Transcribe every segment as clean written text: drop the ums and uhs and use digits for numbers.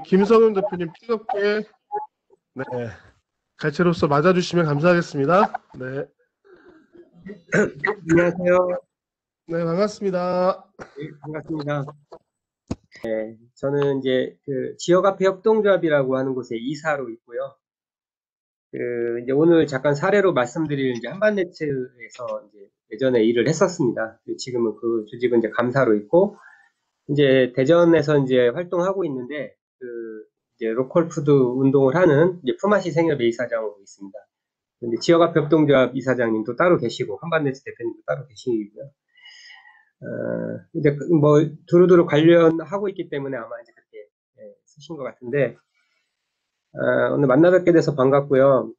김성윤 대표님 뜨겁게 네, 갈채로서 맞아주시면 감사하겠습니다. 네, 안녕하세요. 네 반갑습니다. 네, 반갑습니다. 네, 저는 이제 그 지역화폐 협동조합이라고 하는 곳에 이사로 있고요. 이제 오늘 잠깐 사례로 말씀드릴 이제 한반네트에서 이제 예전에 일을 했었습니다. 지금은 그 조직은 이제 감사로 있고, 이제 대전에서 이제 활동하고 있는데, 이제 로컬 푸드 운동을 하는 이제 품앗이 생협의 이사장으로 있습니다. 근데 지역화폐 협동조합 이사장님도 따로 계시고, 한반네트 대표님도 따로 계시고요. 이제 뭐 두루두루 관련하고 있기 때문에 아마 이제 그렇게 쓰신 것 같은데, 오늘 만나 뵙게 돼서 반갑고요.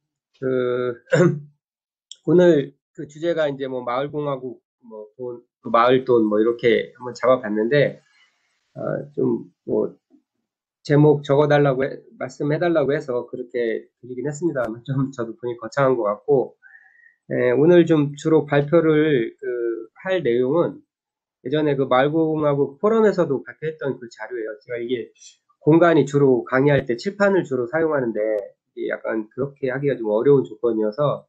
오늘 그 주제가 이제 뭐 마을공화국, 뭐 돈, 마을돈 뭐 이렇게 한번 잡아봤는데, 좀 뭐 제목 적어달라고 말씀해달라고 해서 그렇게 드리긴 했습니다만 좀 저도 보니 거창한 것 같고, 오늘 좀 주로 발표를 할 내용은 예전에 그 마을공화국 포럼에서도 발표했던 그 자료예요. 제가 이게 공간이 주로 강의할 때 칠판을 주로 사용하는데 이게 약간 그렇게 하기가 좀 어려운 조건이어서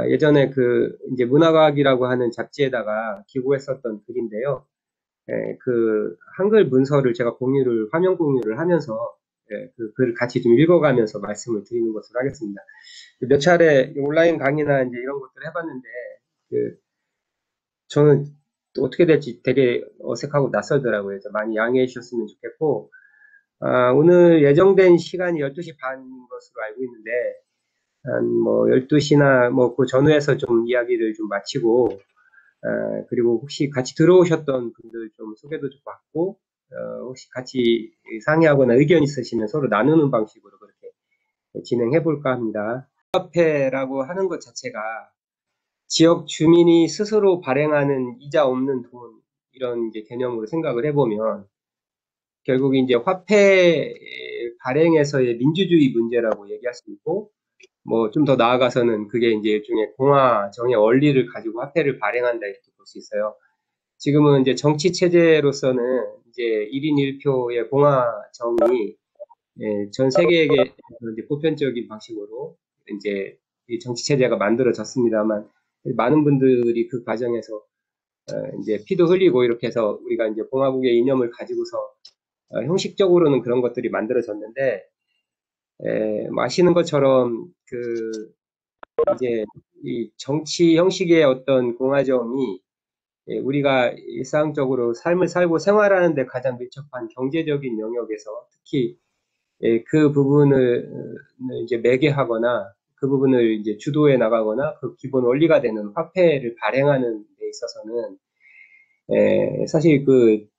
예전에 그 이제 문화과학이라고 하는 잡지에다가 기고했었던 글인데요. 그 한글 문서를 제가 화면 공유를 하면서 그 글을 같이 좀 읽어가면서 말씀을 드리는 것으로 하겠습니다. 몇 차례 온라인 강의나 이제 이런 것들을 해봤는데 저는 또 어떻게 될지 되게 어색하고 낯설더라고요. 그래서 많이 양해해 주셨으면 좋겠고, 오늘 예정된 시간이 12시 반인 것으로 알고 있는데, 한 뭐 12시나 뭐 그 전후에서 좀 이야기를 좀 마치고, 그리고 혹시 같이 들어오셨던 분들 좀 소개도 좀 받고, 혹시 같이 상의하거나 의견 있으시면 서로 나누는 방식으로 그렇게 진행해 볼까 합니다. 화폐라고 하는 것 자체가 지역 주민이 스스로 발행하는 이자 없는 돈, 이런 이제 개념으로 생각을 해보면, 결국 이제 화폐 발행에서의 민주주의 문제라고 얘기할 수 있고, 뭐 좀 더 나아가서는 그게 이제 일종의 공화정의 원리를 가지고 화폐를 발행한다 이렇게 볼 수 있어요. 지금은 이제 정치 체제로서는 이제 1인 1표의 공화정이 전 세계에게 이제 보편적인 방식으로 이제 이 정치 체제가 만들어졌습니다만, 많은 분들이 그 과정에서 이제 피도 흘리고 이렇게 해서 우리가 이제 공화국의 이념을 가지고서 형식적으로는 그런 것들이 만들어졌는데, 뭐 아시는 것처럼 이제 이 정치 형식의 어떤 공화정이 우리가 일상적으로 삶을 살고 생활하는 데 가장 밀접한 경제적인 영역에서 특히 그 부분을 이제 매개하거나 그 부분을 이제 주도해 나가거나 그 기본 원리가 되는 화폐를 발행하는 데 있어서는 사실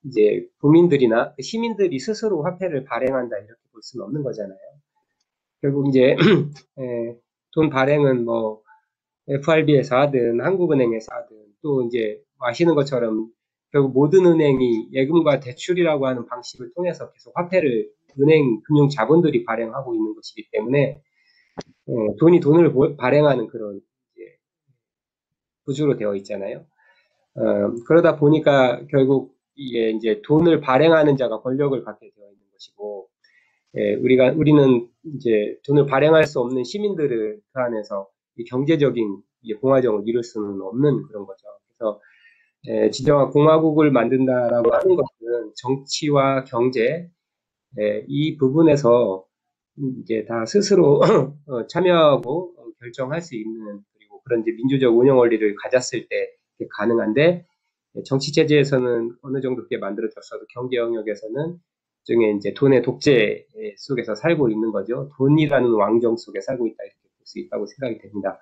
이제 국민들이나 시민들이 스스로 화폐를 발행한다 이렇게 볼 수는 없는 거잖아요. 결국 이제 돈 발행은 뭐 FRB에서 하든 한국은행에서 하든 또 이제 아시는 것처럼 결국 모든 은행이 예금과 대출이라고 하는 방식을 통해서 계속 화폐를 은행 금융 자본들이 발행하고 있는 것이기 때문에 돈이 돈을 발행하는 그런 구조로 되어 있잖아요. 그러다 보니까 결국 이게 이제 돈을 발행하는 자가 권력을 갖게 되어 있는 것이고, 우리는 이제 돈을 발행할 수 없는 시민들을 그 안에서 이 경제적인 공화정을 이룰 수는 없는 그런 거죠. 그래서 진정한 공화국을 만든다라고 하는 것은 정치와 경제 이 부분에서 이제 다 스스로 참여하고 결정할 수 있는, 그리고 그런 이제 민주적 운영 원리를 가졌을 때 가능한데, 정치 체제에서는 어느 정도 그게 만들어졌어도 경제 영역에서는 일종의 이제 돈의 독재 속에서 살고 있는 거죠. 돈이라는 왕정 속에 살고 있다 이렇게 볼 수 있다고 생각이 됩니다.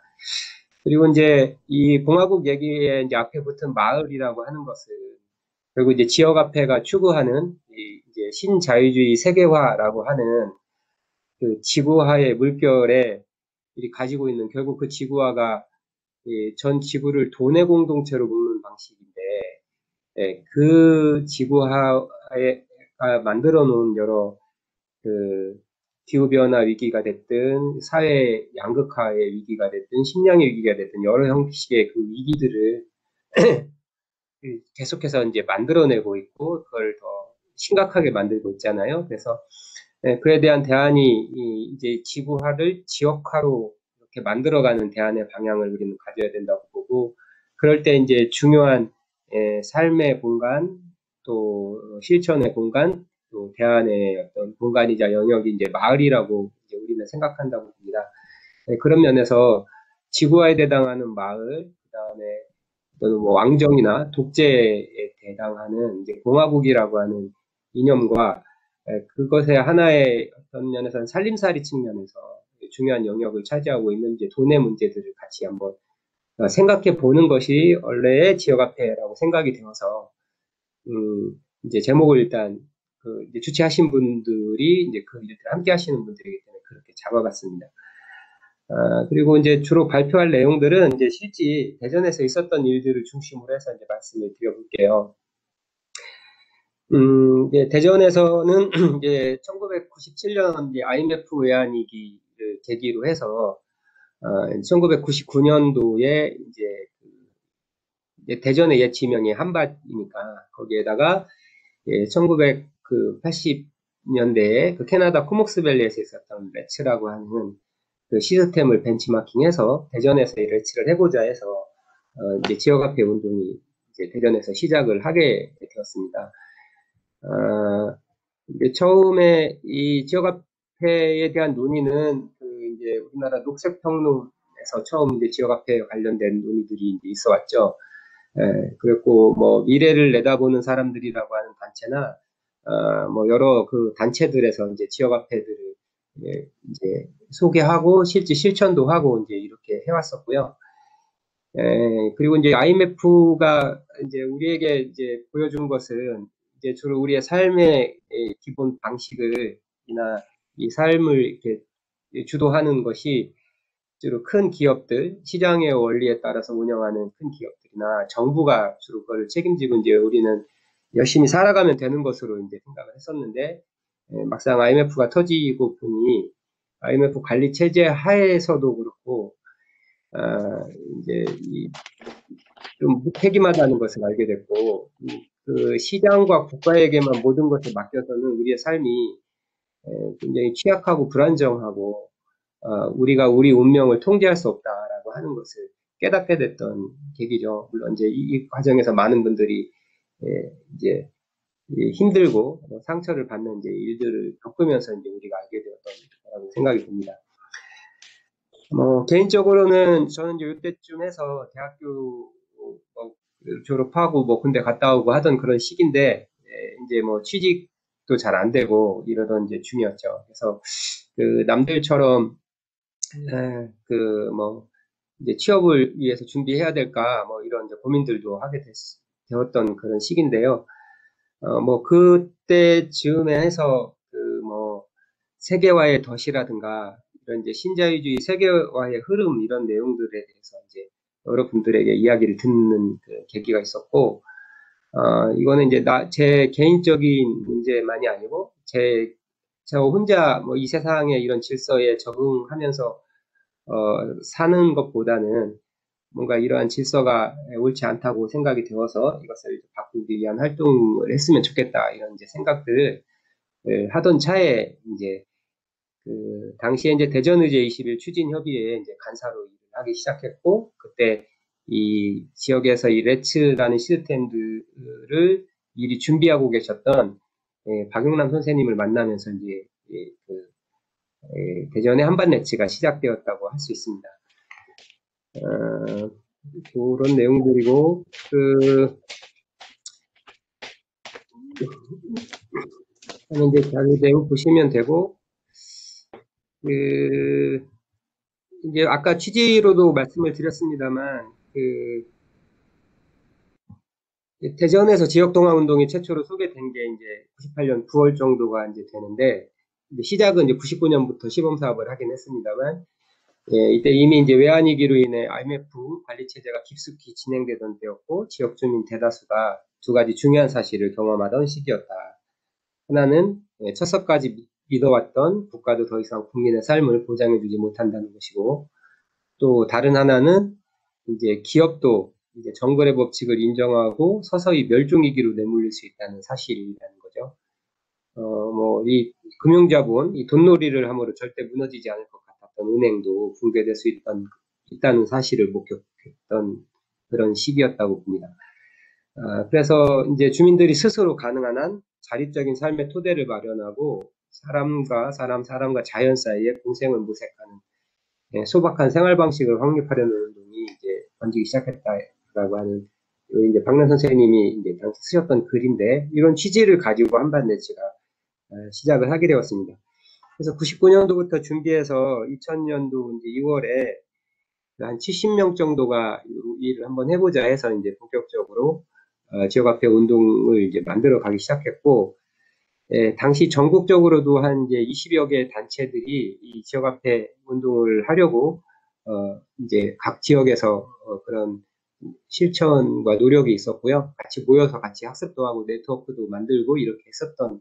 그리고 이제 이 공화국 얘기에 이제 앞에 붙은 마을이라고 하는 것은 그리고 이제 지역화폐가 추구하는 이제 신자유주의 세계화라고 하는 그 지구화의 물결에 가지고 있는, 결국 그 지구화가 전 지구를 돈의 공동체로 묶는 방식인데, 그 지구화가 만들어 놓은 여러 기후변화 위기가 됐든 사회 양극화의 위기가 됐든 식량의 위기가 됐든 여러 형식의 그 위기들을 계속해서 이제 만들어내고 있고, 그걸 더 심각하게 만들고 있잖아요. 그래서 그에 대한 대안이 이제 지구화를 지역화로 이렇게 만들어가는 대안의 방향을 우리는 가져야 된다고 보고, 그럴 때 이제 중요한 삶의 공간, 또 실천의 공간, 또 대안의 어떤 공간이자 영역이 이제 마을이라고 이제 우리는 생각한다고 봅니다. 그런 면에서 지구화에 해당하는 마을, 그다음에 또는 뭐 왕정이나 독재에 해당하는 이제 공화국이라고 하는 이념과 그것의 하나의 어떤 면에서는 살림살이 측면에서 중요한 영역을 차지하고 있는 이제 돈의 문제들을 같이 한번 생각해 보는 것이 원래의 지역화폐라고 생각이 되어서 이제 제목을 일단 그 이제 주최하신 분들이 이제 그 일을 함께 하시는 분들이기 때문에 그렇게 잡아봤습니다. 그리고 이제 주로 발표할 내용들은 이제 실제 대전에서 있었던 일들을 중심으로 해서 이제 말씀을 드려볼게요. 이제 대전에서는 이제 1997년 이제 IMF 외환위기를 계기로 해서 1999년도에 이제 대전의 옛 지명이 한밭이니까 거기에다가 1980년대에 그 캐나다 코목스밸리에서 있었던 레츠라고 하는 그 시스템을 벤치마킹해서 대전에서 이 레츠를 해보자 해서 이제 지역화폐 운동이 이제 대전에서 시작을 하게 되었습니다. 이제 처음에 이 지역화폐에 대한 논의는 그 이제 우리나라 녹색평론에서 처음 이제 지역화폐에 관련된 논의들이 이제 있어 왔죠. 그랬고 뭐 미래를 내다보는 사람들이라고 하는 단체나 뭐 여러 그 단체들에서 이제 지역화폐들을 이제 소개하고 실제 실천도 하고 이제 이렇게 해왔었고요. 그리고 이제 IMF가 이제 우리에게 이제 보여준 것은 이제 주로 우리의 삶의 기본 방식을이나 이 삶을 이렇게 주도하는 것이 주로 큰 기업들, 시장의 원리에 따라서 운영하는 큰 기업들이나 정부가 주로 그걸 책임지고 이제 우리는 열심히 살아가면 되는 것으로 이제 생각을 했었는데, 막상 IMF가 터지고 보니 IMF 관리 체제 하에서도 그렇고, 이제 좀 무책임하다는 것을 알게 됐고, 그 시장과 국가에게만 모든 것을 맡겨서는 우리의 삶이 굉장히 취약하고 불안정하고 우리가 우리 운명을 통제할 수 없다라고 하는 것을 깨닫게 됐던 계기죠. 물론 이제 이 과정에서 많은 분들이 이제 힘들고 상처를 받는 이제 일들을 겪으면서 이제 우리가 알게 되었던 거라고 생각이 듭니다. 개인적으로는 저는 이제 이때쯤 해서 대학교 졸업하고 뭐 군대 갔다 오고 하던 그런 시기인데 이제 뭐 취직도 잘 안 되고 이러던 이제 중이었죠. 그래서 그 남들처럼 그 뭐 이제 취업을 위해서 준비해야 될까 뭐 이런 이제 고민들도 하게 되었던 그런 시기인데요. 뭐 그때 즈음에 해서 그 뭐 세계화의 덫이라든가 이런 이제 신자유주의 세계화의 흐름 이런 내용들에 대해서 이제 여러분들에게 이야기를 듣는 그 계기가 있었고, 이거는 이제 제 개인적인 문제만이 아니고 저 혼자 뭐 이 세상의 이런 질서에 적응하면서 사는 것보다는 뭔가 이러한 질서가 옳지 않다고 생각이 되어서 이것을 바꾸기 위한 활동을 했으면 좋겠다 이런 이제 생각들을 하던 차에 이제 그 당시에 이제 대전의제 20일 추진협의회에 이제 간사로 일을 하기 시작했고, 그때 이 지역에서 이 레츠라는 시스템들을 미리 준비하고 계셨던 박용남 선생님을 만나면서 이제 그 대전의 한반 레츠가 시작되었다고 할 수 있습니다. 그런 내용들이고 이제 자료 내용 보시면 되고 이제 아까 취지로도 말씀을 드렸습니다만 대전에서 지역동아운동이 최초로 소개된 게 이제 98년 9월 정도가 이제 되는데 이제 시작은 이제 99년부터 시범 사업을 하긴 했습니다만 이때 이미 이제 외환위기로 인해 IMF 관리 체제가 깊숙이 진행되던 때였고 지역 주민 대다수가 두 가지 중요한 사실을 경험하던 시기였다. 하나는 철석까지 믿어왔던 국가도 더 이상 국민의 삶을 보장해주지 못한다는 것이고, 또 다른 하나는 이제 기업도 이제 정글의 법칙을 인정하고 서서히 멸종위기로 내몰릴 수 있다는 사실이라는 거죠. 이 금융자본, 이 돈놀이를 함으로 절대 무너지지 않을 것 같았던 은행도 붕괴될 수 있다는 사실을 목격했던 그런 시기였다고 봅니다. 그래서 이제 주민들이 스스로 가능한 한 자립적인 삶의 토대를 마련하고 사람과 자연 사이에 공생을 모색하는 소박한 생활 방식을 확립하려는 운동이 이제 번지기 시작했다라고 하는 이제 박란 선생님이 이제 당시 쓰셨던 글인데 이런 취지를 가지고 한반대치가 시작을 하게 되었습니다. 그래서 99년도부터 준비해서 2000년도 이제 2월에 한 70명 정도가 일을 한번 해보자 해서 이제 본격적으로 지역화폐 운동을 이제 만들어 가기 시작했고, 당시 전국적으로도 한 이제 20여 개 단체들이 이 지역화폐 운동을 하려고 이제 각 지역에서 그런 실천과 노력이 있었고요. 같이 모여서 같이 학습도 하고 네트워크도 만들고 이렇게 했었던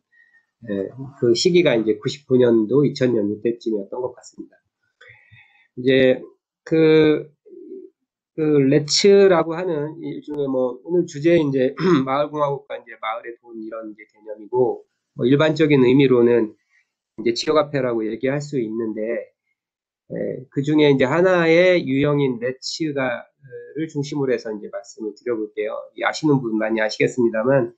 그 시기가 이제 99년도, 2000년 이때쯤이었던 것 같습니다. 이제 그 레츠라고 하는 일종의 뭐 오늘 주제 이제 마을공화국과 이제 마을의 돈 이런 이제 개념이고 뭐 일반적인 의미로는 이제 지역화폐라고 얘기할 수 있는데 그 중에 이제 하나의 유형인 레츠가를 중심으로 해서 이제 말씀을 드려볼게요. 아시는 분 많이 아시겠습니다만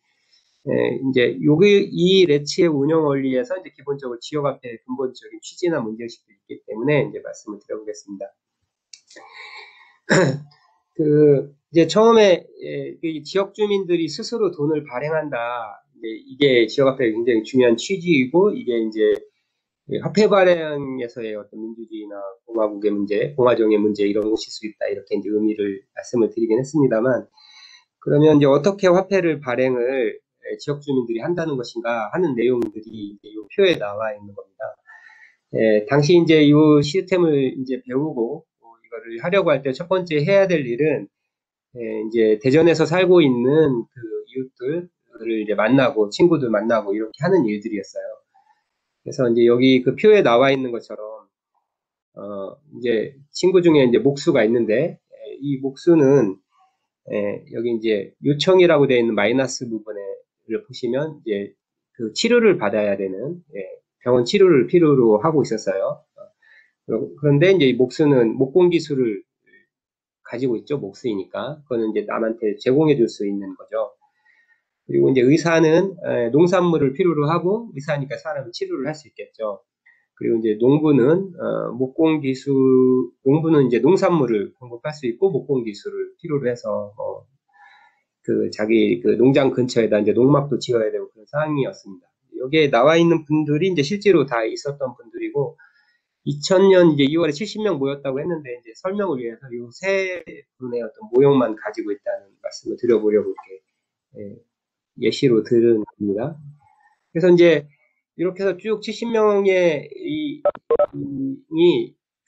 이제 이 레츠의 운영 원리에서 이제 기본적으로 지역화폐의 근본적인 취지나 문제의식도 있기 때문에 이제 말씀을 드려보겠습니다. 이제 처음에 지역 주민들이 스스로 돈을 발행한다. 이게 지역화폐의 굉장히 중요한 취지이고 이게 이제 화폐 발행에서의 어떤 민주주의나 공화국의 문제, 공화정의 문제 이런 것일 수 있다. 이렇게 이제 의미를 말씀을 드리긴 했습니다만 그러면 이제 어떻게 화폐를 발행을 지역 주민들이 한다는 것인가 하는 내용들이 이제 이 표에 나와 있는 겁니다. 당시 이제 이 시스템을 이제 배우고 이거를 하려고 할 때 첫 번째 해야 될 일은 이제 대전에서 살고 있는 그 이웃들을 이제 만나고 친구들 만나고 이렇게 하는 일들이었어요. 그래서 이제 여기 그 표에 나와 있는 것처럼 이제 친구 중에 이제 목수가 있는데 이 목수는 여기 이제 요청이라고 되어 있는 마이너스 부분을 보시면 이제 그 치료를 받아야 되는 병원 치료를 필요로 하고 있었어요. 그런데 이제 이 목수는 목공 기술을 가지고 있죠. 목수이니까. 그거는 이제 남한테 제공해 줄 수 있는 거죠. 그리고 이제 의사는 농산물을 필요로 하고 의사니까 사람이 치료를 할 수 있겠죠. 그리고 이제 농부는 농부는 이제 농산물을 공급할 수 있고 목공 기술을 필요로 해서 자기 그 농장 근처에다 이제 농막도 지어야 되고 그런 상황이었습니다. 여기에 나와 있는 분들이 이제 실제로 다 있었던 분들이고 2000년 이제 2월에 70명 모였다고 했는데 이제 설명을 위해서 이 세 분의 어떤 모형만 가지고 있다는 말씀을 드려보려고 이렇게 예시로 들은 겁니다. 그래서 이제 이렇게 해서 쭉 70명의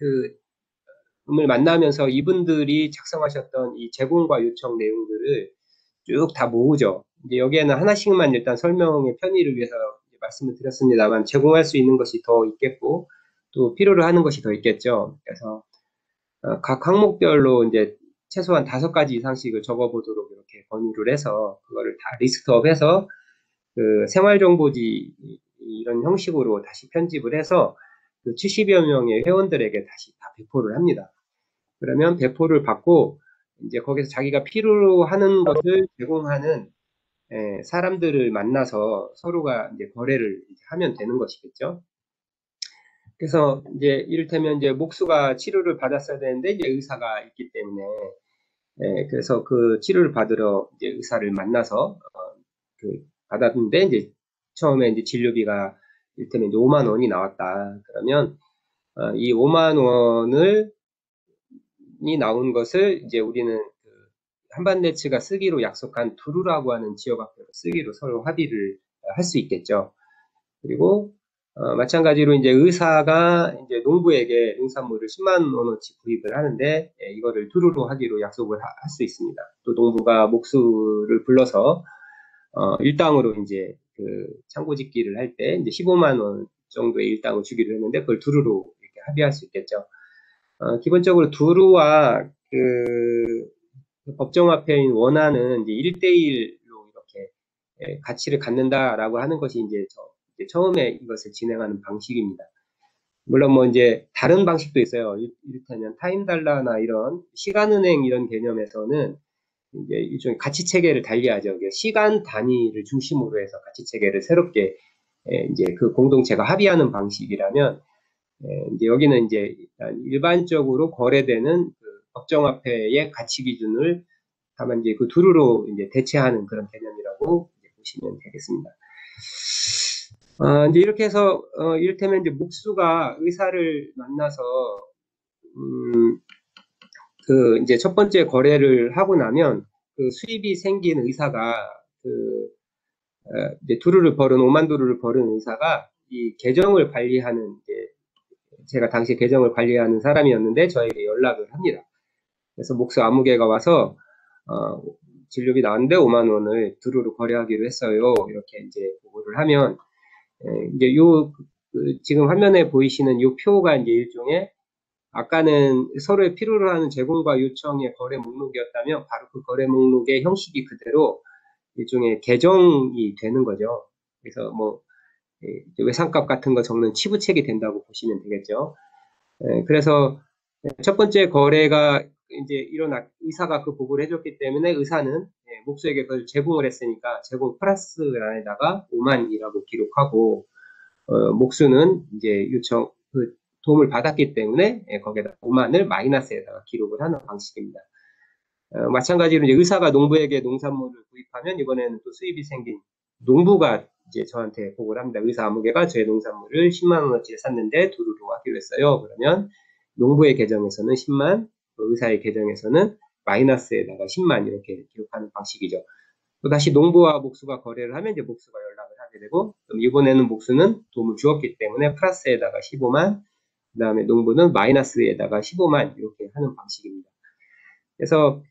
을 만나면서 이분들이 작성하셨던 이 제공과 요청 내용들을 쭉 다 모으죠. 이제 여기에는 하나씩만 일단 설명의 편의를 위해서 말씀을 드렸습니다만 제공할 수 있는 것이 더 있겠고 또 필요로 하는 것이 더 있겠죠. 그래서 각 항목별로 이제 최소한 5가지 이상씩을 적어보도록 이렇게 권유를 해서 그거를 다 리스트업해서 그 생활정보지 이런 형식으로 다시 편집을 해서 그 70여 명의 회원들에게 다시 다 배포를 합니다. 그러면 배포를 받고 이제 거기서 자기가 필요로 하는 것을 제공하는 사람들을 만나서 서로가 이제 거래를 하면 되는 것이겠죠. 그래서 이제 이를테면 이제 목수가 치료를 받았어야 되는데 이제 의사가 있기 때문에 그래서 그 치료를 받으러 이제 의사를 만나서 받았는데 이제 처음에 이제 진료비가 이를테면 이제 5만 원이 나왔다. 그러면 이 5만 원이 나온 것을 이제 우리는 한반대치가 쓰기로 약속한 두루라고 하는 지역화폐로 쓰기로 서로 합의를 할 수 있겠죠. 그리고 마찬가지로 이제 의사가 이제 농부에게 농산물을 10만 원어치 구입을 하는데 이거를 두루로 하기로 약속을 할 수 있습니다. 또 농부가 목수를 불러서 일당으로 이제 그 창고 짓기를 할 때 이제 15만 원 정도의 일당을 주기로 했는데 그걸 두루로 이렇게 합의할 수 있겠죠. 기본적으로 두루와 법정화폐인 원화는 이제 1대1로 이렇게 가치를 갖는다라고 하는 것이 이제 처음에 이것을 진행하는 방식입니다. 물론 뭐 이제 다른 방식도 있어요. 이를테면 타임 달러나 이런 시간은행 이런 개념에서는 이제 일종의 가치 체계를 달리하죠. 시간 단위를 중심으로 해서 가치 체계를 새롭게 이제 그 공동체가 합의하는 방식이라면 이제 여기는 이제 일반적으로 거래되는 그 법정화폐의 가치 기준을 다만 이제 그 두루로 이제 대체하는 그런 개념이라고 이제 보시면 되겠습니다. 이제 이렇게 해서 이를테면 이제 목수가 의사를 만나서 그 이제 첫 번째 거래를 하고 나면 그 수입이 생긴 의사가 그 이제 두루를 벌은 5만 두루를 벌은 의사가 이 계정을 관리하는 이제 제가 당시 계정을 관리하는 사람이었는데 저에게 연락을 합니다. 그래서 목수 아무개가 와서 진료비 나왔는데 5만 원을 두루로 거래하기로 했어요. 이렇게 이제 보고를 하면 이제 지금 화면에 보이시는 요 표가 이제 일종의 아까는 서로의 필요로 하는 제공과 요청의 거래 목록이었다면 바로 그 거래 목록의 형식이 그대로 일종의 계정이 되는 거죠. 그래서 뭐 외상값 같은 거 적는 치부책이 된다고 보시면 되겠죠. 그래서 첫 번째 거래가 이제 의사가 그 보고를 해줬기 때문에 의사는 목수에게 그걸 제공을 했으니까 제공 플러스 안에다가 5만이라고 기록하고 목수는 이제 그 도움을 받았기 때문에 거기에다 5만을 마이너스에다가 기록을 하는 방식입니다. 마찬가지로 이제 의사가 농부에게 농산물을 구입하면 이번에는 또 수입이 생긴 농부가 이제 저한테 보고를 합니다. 의사 아무개가 제 농산물을 10만 원어치를 샀는데 두루로 하기로 했어요. 그러면 농부의 계정에서는 10만, 의사의 계정에서는 마이너스에다가 10만 이렇게 기록하는 방식이죠. 또 다시 농부와 목수가 거래를 하면 이제 목수가 연락을 하게 되고, 그럼 이번에는 목수는 도움을 주었기 때문에 플러스에다가 15만, 그 다음에 농부는 마이너스에다가 15만 이렇게 하는 방식입니다. 그래서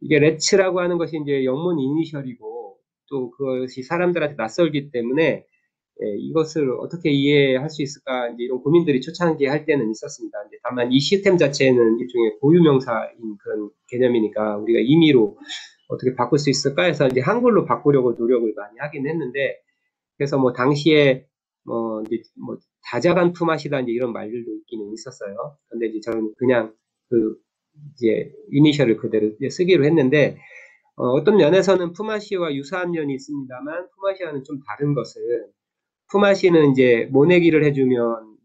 이게 레츠라고 하는 것이 이제 영문 이니셜이고 또 그것이 사람들한테 낯설기 때문에 이것을 어떻게 이해할 수 있을까 이제 이런 고민들이 초창기에 할 때는 있었습니다. 이제 다만 이 시스템 자체는 일종의 고유명사인 그런 개념이니까 우리가 임의로 어떻게 바꿀 수 있을까 해서 이제 한글로 바꾸려고 노력을 많이 하긴 했는데 그래서 뭐 당시에 이제 다자간 품앗이다 이제 이런 말들도 있기는 있었어요. 근데 이제 저는 그냥 그 이제 이니셜을 그대로 쓰기로 했는데 어떤 면에서는 품앗이와 유사한 면이 있습니다만 품앗이와는 좀 다른 것은 품앗이는 이제 모내기를 해주면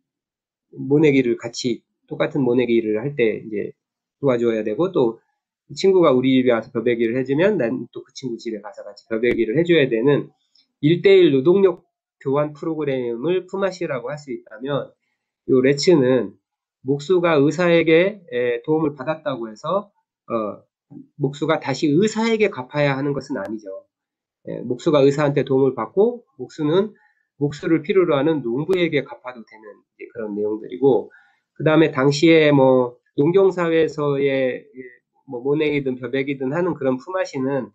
모내기를 같이 똑같은 모내기를 할 때 이제 도와줘야 되고 또 친구가 우리 집에 와서 벼베기를 해주면 난 또 그 친구 집에 가서 같이 벼베기를 해줘야 되는 1대1 노동력 교환 프로그램을 품앗이라고 할 수 있다면 요 레츠는 목수가 의사에게 도움을 받았다고 해서 목수가 다시 의사에게 갚아야 하는 것은 아니죠. 목수가 의사한테 도움을 받고 목수는 목수를 필요로 하는 농부에게 갚아도 되는 그런 내용들이고 그 다음에 당시에 뭐 농경사회에서의 뭐 모내기든 벼베기든 하는 그런 품앗이는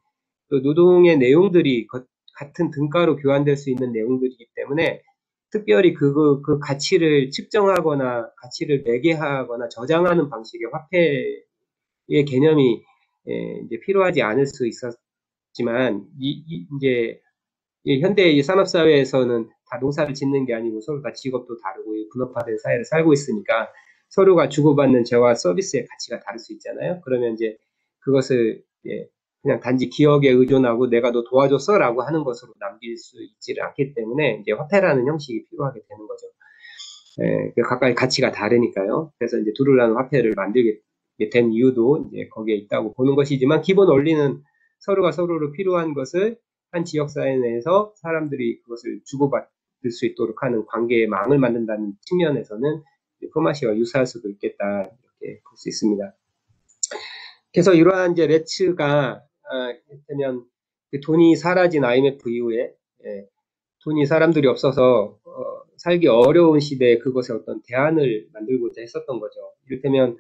또 노동의 내용들이 같은 등가로 교환될 수 있는 내용들이기 때문에 특별히 그 가치를 측정하거나 가치를 매개하거나 저장하는 방식의 화폐의 개념이 이제 필요하지 않을 수 있었지만 이제 현대 산업사회에서는 다 농사를 짓는 게 아니고 서로 다 직업도 다르고 분업화된 사회를 살고 있으니까 서로가 주고받는 재화 서비스의 가치가 다를 수 있잖아요. 그러면 이제 그것을 그냥 단지 기억에 의존하고 내가 너 도와줬어라고 하는 것으로 남길 수 있지를 않기 때문에 이제 화폐라는 형식이 필요하게 되는 거죠. 각각의 가치가 다르니까요. 그래서 이제 두루라는 화폐를 만들게 된 이유도 이제 거기에 있다고 보는 것이지만 기본 원리는 서로가 서로로 필요한 것을 한 지역사회 내에서 사람들이 그것을 주고받을 수 있도록 하는 관계의 망을 만든다는 측면에서는 품앗이와 유사할 수도 있겠다 이렇게 볼 수 있습니다. 그래서 이러한 이제 레츠가 되면 돈이 사라진 IMF 이후에 돈이 사람들이 없어서 살기 어려운 시대에 그것에 어떤 대안을 만들고자 했었던 거죠. 이를테면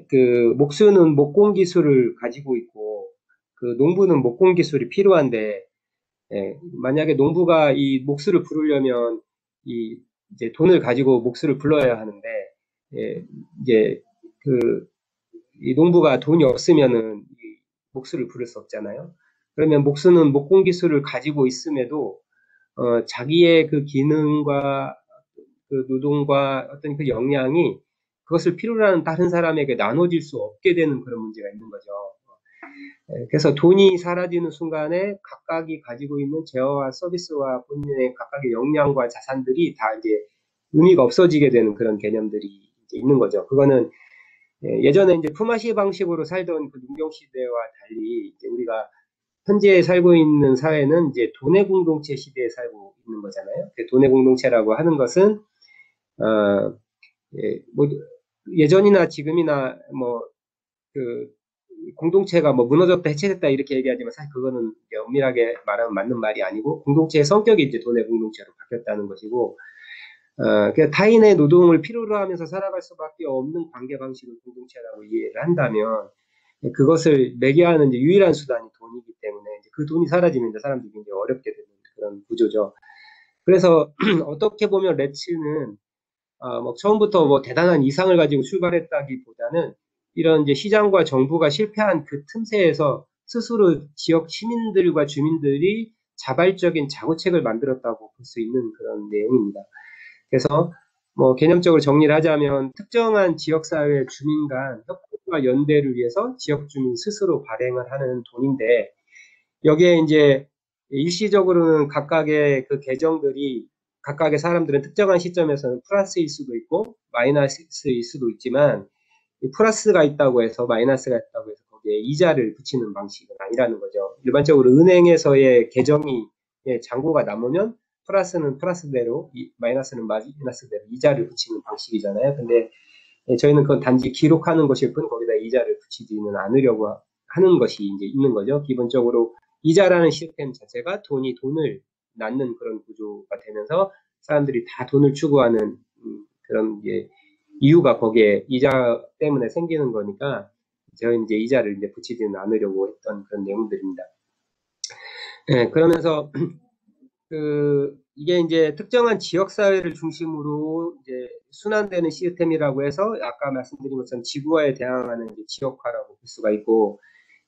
그 목수는 목공 기술을 가지고 있고 그 농부는 목공 기술이 필요한데 만약에 농부가 이 목수를 부르려면 이제 돈을 가지고 목수를 불러야 하는데 이제 이 농부가 돈이 없으면은 목수를 부를 수 없잖아요. 그러면 목수는 목공 기술을 가지고 있음에도 자기의 그 기능과 그 노동과 어떤 그 역량이 그것을 필요로 하는 다른 사람에게 나눠질 수 없게 되는 그런 문제가 있는 거죠. 그래서 돈이 사라지는 순간에 각각이 가지고 있는 제어와 서비스와 본인의 각각의 역량과 자산들이 다 이제 의미가 없어지게 되는 그런 개념들이 이제 있는 거죠. 그거는 예전에 이제 품앗이 방식으로 살던 그 농경 시대와 달리 이제 우리가 현재 살고 있는 사회는 이제 돈의 공동체 시대에 살고 있는 거잖아요. 돈의 공동체라고 하는 것은 뭐 예전이나 지금이나 뭐 그 공동체가 뭐 무너졌다 해체됐다 이렇게 얘기하지만 사실 그거는 엄밀하게 말하면 맞는 말이 아니고 공동체의 성격이 이제 돈의 공동체로 바뀌었다는 것이고 타인의 노동을 필요로 하면서 살아갈 수밖에 없는 관계 방식을 공동체라고 이해를 한다면 그것을 매개하는 이제 유일한 수단이 돈이기 때문에 이제 그 돈이 사라지면 이제 사람들이 굉장히 어렵게 되는 그런 구조죠. 그래서 어떻게 보면 레츠는 뭐 처음부터 뭐 대단한 이상을 가지고 출발했다기보다는 이런 이제 시장과 정부가 실패한 그 틈새에서 스스로 지역 시민들과 주민들이 자발적인 자구책을 만들었다고 볼 수 있는 그런 내용입니다. 그래서 뭐 개념적으로 정리를 하자면 특정한 지역사회 주민 간 협력과 연대를 위해서 지역 주민 스스로 발행을 하는 돈인데 여기에 이제 일시적으로는 각각의 그 계정들이 각각의 사람들은 특정한 시점에서는 플러스일 수도 있고 마이너스일 수도 있지만 플러스가 있다고 해서 마이너스가 있다고 해서 거기에 이자를 붙이는 방식은 아니라는 거죠. 일반적으로 은행에서의 계정이 잔고가 남으면 플러스는 플러스대로 마이너스는 마이너스대로 이자를 붙이는 방식이잖아요. 근데 저희는 그건 단지 기록하는 것일 뿐 거기다 이자를 붙이지는 않으려고 하는 것이 이제 있는 거죠. 기본적으로 이자라는 시스템 자체가 돈을 낳는 그런 구조가 되면서 사람들이 다 돈을 추구하는 그런 이유가 거기에 이자 때문에 생기는 거니까 저희 이제 이자를 이제 붙이지는 않으려고 했던 그런 내용들입니다. 그러면서 이게 이제 특정한 지역 사회를 중심으로 이제 순환되는 시스템이라고 해서 아까 말씀드린 것처럼 지구화에 대항하는 이제 지역화라고 볼 수가 있고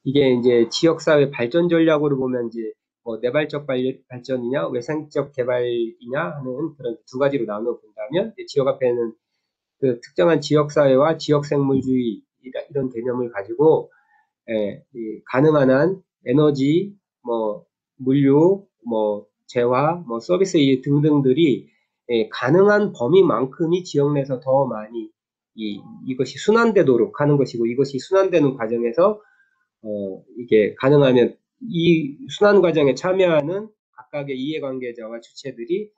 이게 이제 지역 사회 발전 전략으로 보면 이제 뭐 내발적 발전이냐 외생적 개발이냐 하는 그런 두 가지로 나눠 본다면 지역 앞에는 그 특정한 지역 사회와 지역 생물주의 이런 개념을 가지고 가능한 한 에너지, 뭐 물류, 뭐 재화, 뭐 서비스 등등들이 가능한 범위만큼이 지역 내에서 더 많이 이것이 순환되도록 하는 것이고 이것이 순환되는 과정에서 이게 가능하면 이 순환 과정에 참여하는 각각의 이해관계자와 주체들이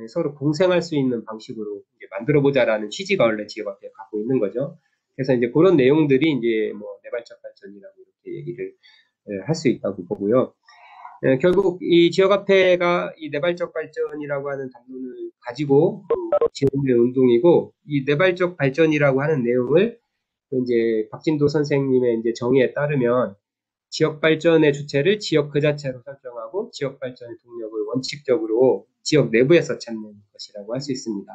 서로 공생할 수 있는 방식으로 이제 만들어보자라는 취지가 원래 지역화폐가 갖고 있는 거죠. 그래서 이제 그런 내용들이 이제 뭐 내발적 발전이라고 이렇게 얘기를 할 수 있다고 보고요. 결국 이 지역화폐가 이 내발적 발전이라고 하는 담론을 가지고 진행된 운동이고 이 내발적 발전이라고 하는 내용을 이제 박진도 선생님의 이제 정의에 따르면 지역 발전의 주체를 지역 그 자체로 설정하고 지역 발전의 동력을 원칙적으로 지역 내부에서 찾는 것이라고 할 수 있습니다.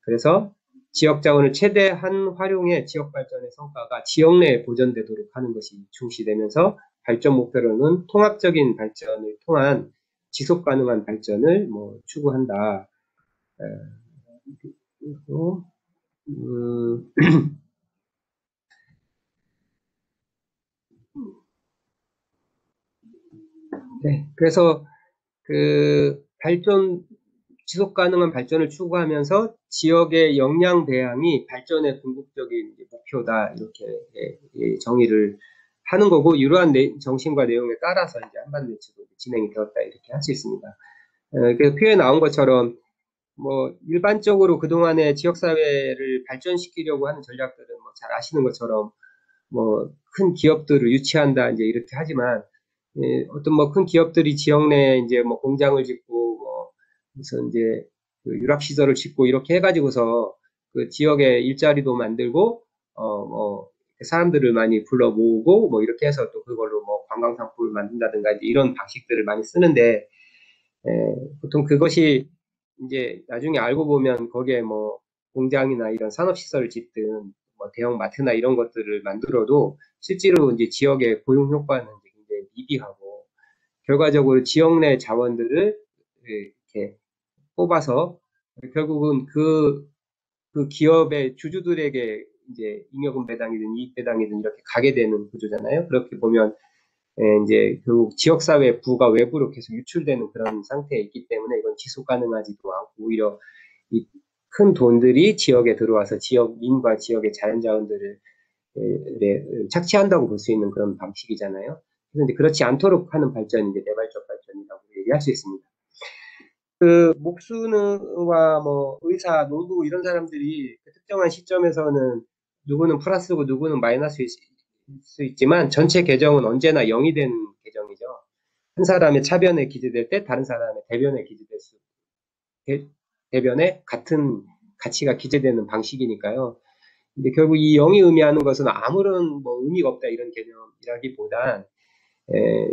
그래서 지역 자원을 최대한 활용해 지역 발전의 성과가 지역 내에 보존되도록 하는 것이 중시되면서 발전 목표로는 통합적인 발전을 통한 지속 가능한 발전을 뭐 추구한다. 그리고 네, 그래서 그 지속 가능한 발전을 추구하면서 지역의 역량 배양이 발전의 궁극적인 목표다 이렇게 정의를 하는 거고 이러한 정신과 내용에 따라서 이제 한반도에서도 진행이 되었다 이렇게 할 수 있습니다. 그래서 표에 나온 것처럼 뭐 일반적으로 그동안의 지역 사회를 발전시키려고 하는 전략들은 뭐 잘 아시는 것처럼 뭐 큰 기업들을 유치한다 이제 이렇게 하지만 어떤 뭐 큰 기업들이 지역 내에 이제 뭐 공장을 짓고 뭐 무슨 이제 그 유락 시설을 짓고 이렇게 해가지고서 그 지역에 일자리도 만들고 뭐 사람들을 많이 불러 모으고 뭐 이렇게 해서 또 그걸로 뭐 관광 상품을 만든다든가 이제 이런 방식들을 많이 쓰는데 보통 그것이 이제 나중에 알고 보면 거기에 뭐 공장이나 이런 산업시설을 짓든 뭐 대형 마트나 이런 것들을 만들어도 실제로 이제 지역의 고용 효과는 굉장히 미비하고 결과적으로 지역 내 자원들을 이렇게 이렇게 뽑아서 결국은 그 기업의 주주들에게 이제 잉여금 배당이든 이익 배당이든 이렇게 가게 되는 구조잖아요. 그렇게 보면 이제 결국 지역사회 부가 외부로 계속 유출되는 그런 상태에 있기 때문에 이건 지속 가능하지도 않고 오히려 이 큰 돈들이 지역에 들어와서 지역민과 지역의 자연자원들을 착취한다고 볼 수 있는 그런 방식이잖아요. 그런데 그렇지 않도록 하는 발전이 이제 내발적 발전이라고 얘기할 수 있습니다. 그 목수와 뭐 의사, 농부 이런 사람들이 그 특정한 시점에서는 누구는 플러스고 누구는 마이너스일 수 있지만 전체 계정은 언제나 0이 되는 계정이죠. 한 사람의 차변에 기재될 때 다른 사람의 대변에 기재될 수, 대변에 같은 가치가 기재되는 방식이니까요. 근데 결국 이 0이 의미하는 것은 아무런 뭐 의미가 없다 이런 개념이라기보단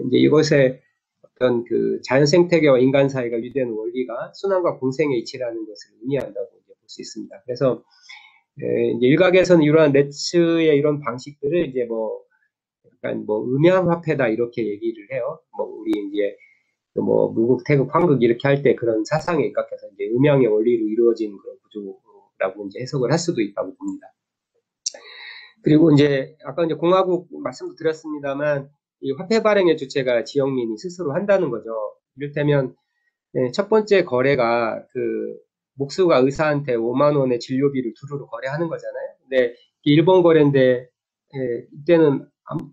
이제 이것에 어떤 그 자연 생태계와 인간 사이가 유지되는 원리가 순환과 공생의 이치라는 것을 의미한다고 볼 수 있습니다. 그래서 이제 일각에서는 이러한 레츠의 이런 방식들을 이제 뭐 약간 뭐 음양화폐다 이렇게 얘기를 해요. 뭐 우리 이제 뭐 무극, 태극, 황극 이렇게 할 때 그런 사상에 입각해서 이제 음양의 원리로 이루어진 그런 구조라고 이제 해석을 할 수도 있다고 봅니다. 그리고 이제 아까 이제 공화국 말씀도 드렸습니다만 이 화폐 발행의 주체가 지역민이 스스로 한다는 거죠. 이를테면 첫 번째 거래가 그 목수가 의사한테 5만 원의 진료비를 두루로 거래하는 거잖아요. 근데 일본 거래인데 이때는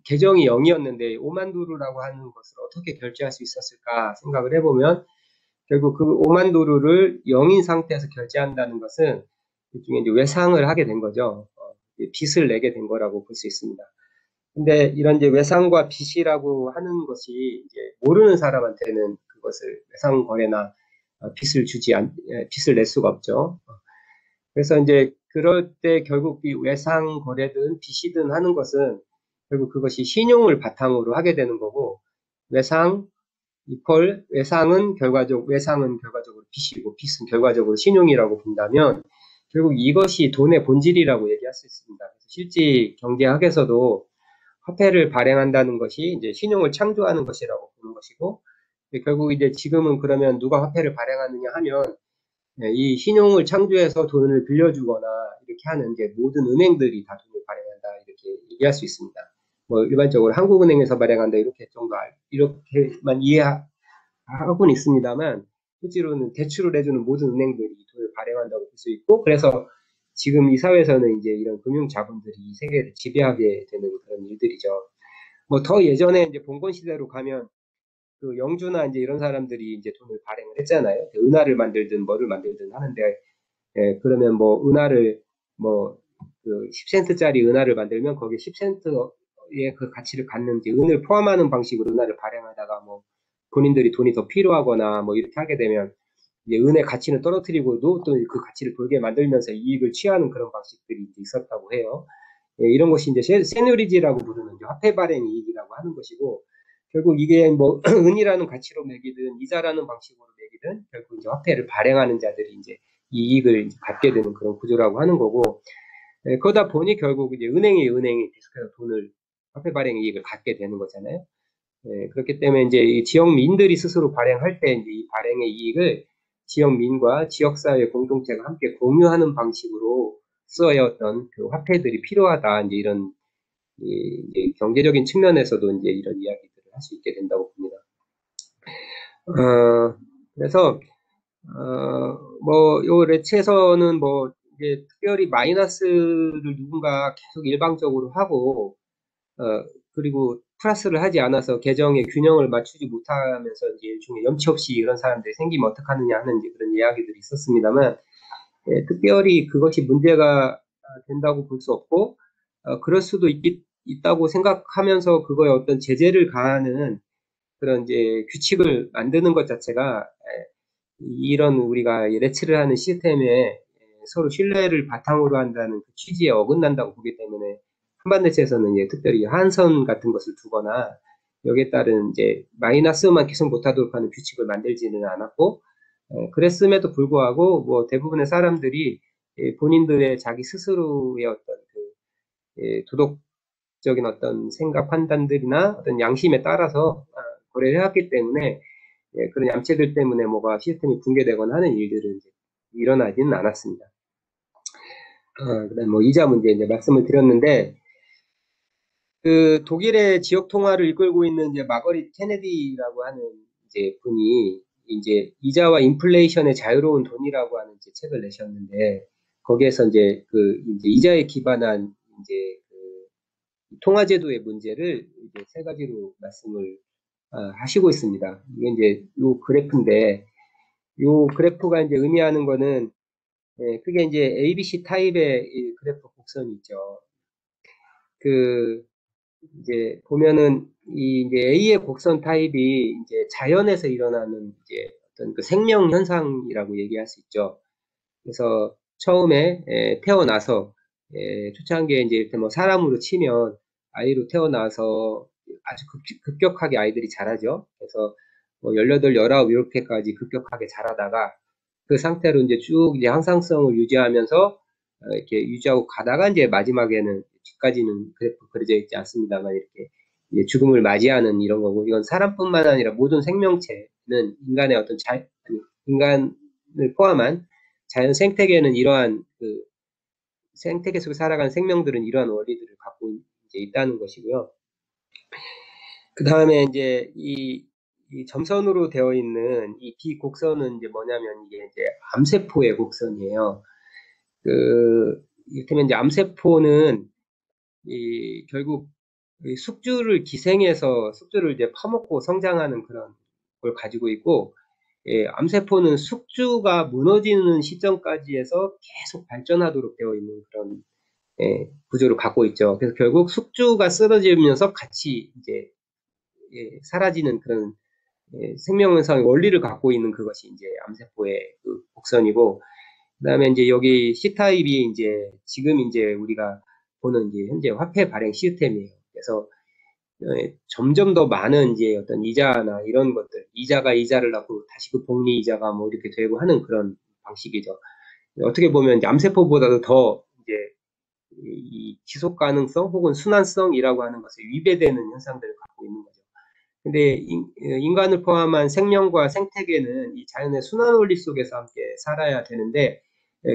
계정이 0이었는데 5만 두루라고 하는 것을 어떻게 결제할 수 있었을까 생각을 해보면 결국 그 5만 두루를 0인 상태에서 결제한다는 것은 일종의 이제 외상을 하게 된 거죠. 빚을 내게 된 거라고 볼 수 있습니다. 근데 이런 이제 외상과 빚이라고 하는 것이 이제 모르는 사람한테는 그것을 외상 거래나 빚을 낼 수가 없죠. 그래서 이제 그럴 때 결국 이 외상 거래든 빚이든 하는 것은 결국 그것이 신용을 바탕으로 하게 되는 거고 외상 외상은 결과적으로 빚이고 빚은 결과적으로 신용이라고 본다면 결국 이것이 돈의 본질이라고 얘기할 수 있습니다. 실제 경제학에서도 화폐를 발행한다는 것이 이제 신용을 창조하는 것이라고 보는 것이고 결국 이제 지금은 그러면 누가 화폐를 발행하느냐 하면 이 신용을 창조해서 돈을 빌려주거나 이렇게 하는 이제 모든 은행들이 다 돈을 발행한다 이렇게 얘기할 수 있습니다. 뭐 일반적으로 한국은행에서 발행한다 이렇게 정도 이렇게만 이해하고는 있습니다만 실제로는 대출을 해주는 모든 은행들이 돈을 발행한다고 볼 수 있고 그래서 지금 이 사회에서는 이제 이런 금융 자본들이 이 세계를 지배하게 되는 그런 일들이죠. 뭐 더 예전에 이제 봉건 시대로 가면 그 영주나 이제 이런 사람들이 이제 돈을 발행을 했잖아요. 은화를 만들든 뭐를 만들든 하는데 그러면 뭐 은화를 뭐 그 10센트짜리 은화를 만들면 거기에 10센트의 그 가치를 갖는 이제 은을 포함하는 방식으로 은화를 발행하다가 뭐 본인들이 돈이 더 필요하거나 뭐 이렇게 하게 되면 이제 은의 가치는 떨어뜨리고도 또 그 가치를 돌게 만들면서 이익을 취하는 그런 방식들이 있었다고 해요. 이런 것이 이제 세뇨리지라고 부르는 이제 화폐 발행 이익이라고 하는 것이고 결국 이게 뭐 은이라는 가치로 매기든 이자라는 방식으로 매기든 결국 이제 화폐를 발행하는 자들이 이제 이익을 갖게 되는 그런 구조라고 하는 거고 그러다 보니 결국 이제 은행이 계속해서 돈을 화폐 발행 이익을 갖게 되는 거잖아요. 그렇기 때문에 이제 이 지역민들이 스스로 발행할 때 이제 이 발행의 이익을 지역민과 지역사회 공동체가 함께 공유하는 방식으로 써야 어떤 그 화폐들이 필요하다. 이제 이런 이제 경제적인 측면에서도 이제 이런 이야기들을 할 수 있게 된다고 봅니다. 그래서 뭐 요 레츠에서는 뭐 이제 특별히 마이너스를 누군가 계속 일방적으로 하고 그리고 플러스를 하지 않아서 계정의 균형을 맞추지 못하면서 이제 일종의 염치 없이 이런 사람들이 생기면 어떡하느냐 하는 이제 그런 이야기들이 있었습니다만 특별히 그것이 문제가 된다고 볼 수 없고 그럴 수도 있다고 생각하면서 그거에 어떤 제재를 가하는 그런 이제 규칙을 만드는 것 자체가 이런 우리가 레츠를 하는 시스템에 서로 신뢰를 바탕으로 한다는 그 취지에 어긋난다고 보기 때문에 한반도체에서는 이제 특별히 한선 같은 것을 두거나 여기에 따른 이제 마이너스만 계속 못하도록 하는 규칙을 만들지는 않았고 그랬음에도 불구하고 뭐 대부분의 사람들이 본인들의 자기 스스로의 어떤 그 도덕적인 어떤 생각 판단들이나 어떤 양심에 따라서 거래를 해왔기 때문에 그런 얌체들 때문에 뭐가 시스템이 붕괴되거나 하는 일들은 이제 일어나지는 않았습니다. 그다음 뭐 이자 문제 이제 말씀을 드렸는데, 그 독일의 지역 통화를 이끌고 있는 이제 마거릿 케네디라고 하는 이제 분이 이제 이자와 인플레이션의 자유로운 돈이라고 하는 이제 책을 내셨는데, 거기에서 이제 그 이제 이자에 기반한 이제 그 통화 제도의 문제를 이제 세 가지로 말씀을 하시고 있습니다. 이게 이제 요 그래프인데, 요 그래프가 이제 의미하는 거는, 그게 이제 ABC 타입의 이 그래프 곡선이 있죠. 그 이제 보면은 이 이제 A의 곡선 타입이 이제 자연에서 일어나는 이제 어떤 그 생명 현상이라고 얘기할 수 있죠. 그래서 처음에 태어나서 초창기에 이제 이렇게 뭐 사람으로 치면 아이로 태어나서 아주 급격하게 아이들이 자라죠. 그래서 뭐 18, 19 이렇게까지 급격하게 자라다가 그 상태로 이제 쭉 이제 항상성을 유지하면서 이렇게 유지하고 가다가 이제 마지막에는 뒤까지는 그래프 그려져 있지 않습니다만 이렇게 이제 죽음을 맞이하는 이런 거고, 이건 사람뿐만 아니라 모든 생명체는 인간의 어떤 인간을 포함한 자연 생태계는 이러한 그 생태계 속에 살아가는 생명들은 이러한 원리들을 갖고 이제 있다는 것이고요. 그 다음에 이제 이 점선으로 되어 있는 이 비곡선은 이제 뭐냐면 이게 이제 암세포의 곡선이에요. 이를테면 이제 암세포는 결국 이 숙주를 기생해서 숙주를 이제 퍼먹고 성장하는 그런 걸 가지고 있고, 암세포는 숙주가 무너지는 시점까지 해서 계속 발전하도록 되어 있는 그런 구조를 갖고 있죠. 그래서 결국 숙주가 쓰러지면서 같이 이제 사라지는 그런 생명현상의 원리를 갖고 있는 그것이 이제 암세포의 그 곡선이고, 그다음에 이제 여기 C타입이 이제 지금 이제 우리가 보는 이제 현재 화폐 발행 시스템이에요. 그래서 점점 더 많은 이제 어떤 이자나 이런 것들, 이자가 이자를 낳고 다시 그 복리 이자가 뭐 이렇게 되고 하는 그런 방식이죠. 어떻게 보면 이제 암세포보다도 더 이제 이 지속 가능성 혹은 순환성이라고 하는 것에 위배되는 현상들을 갖고 있는 거죠. 근데 인간을 포함한 생명과 생태계는 이 자연의 순환 원리 속에서 함께 살아야 되는데,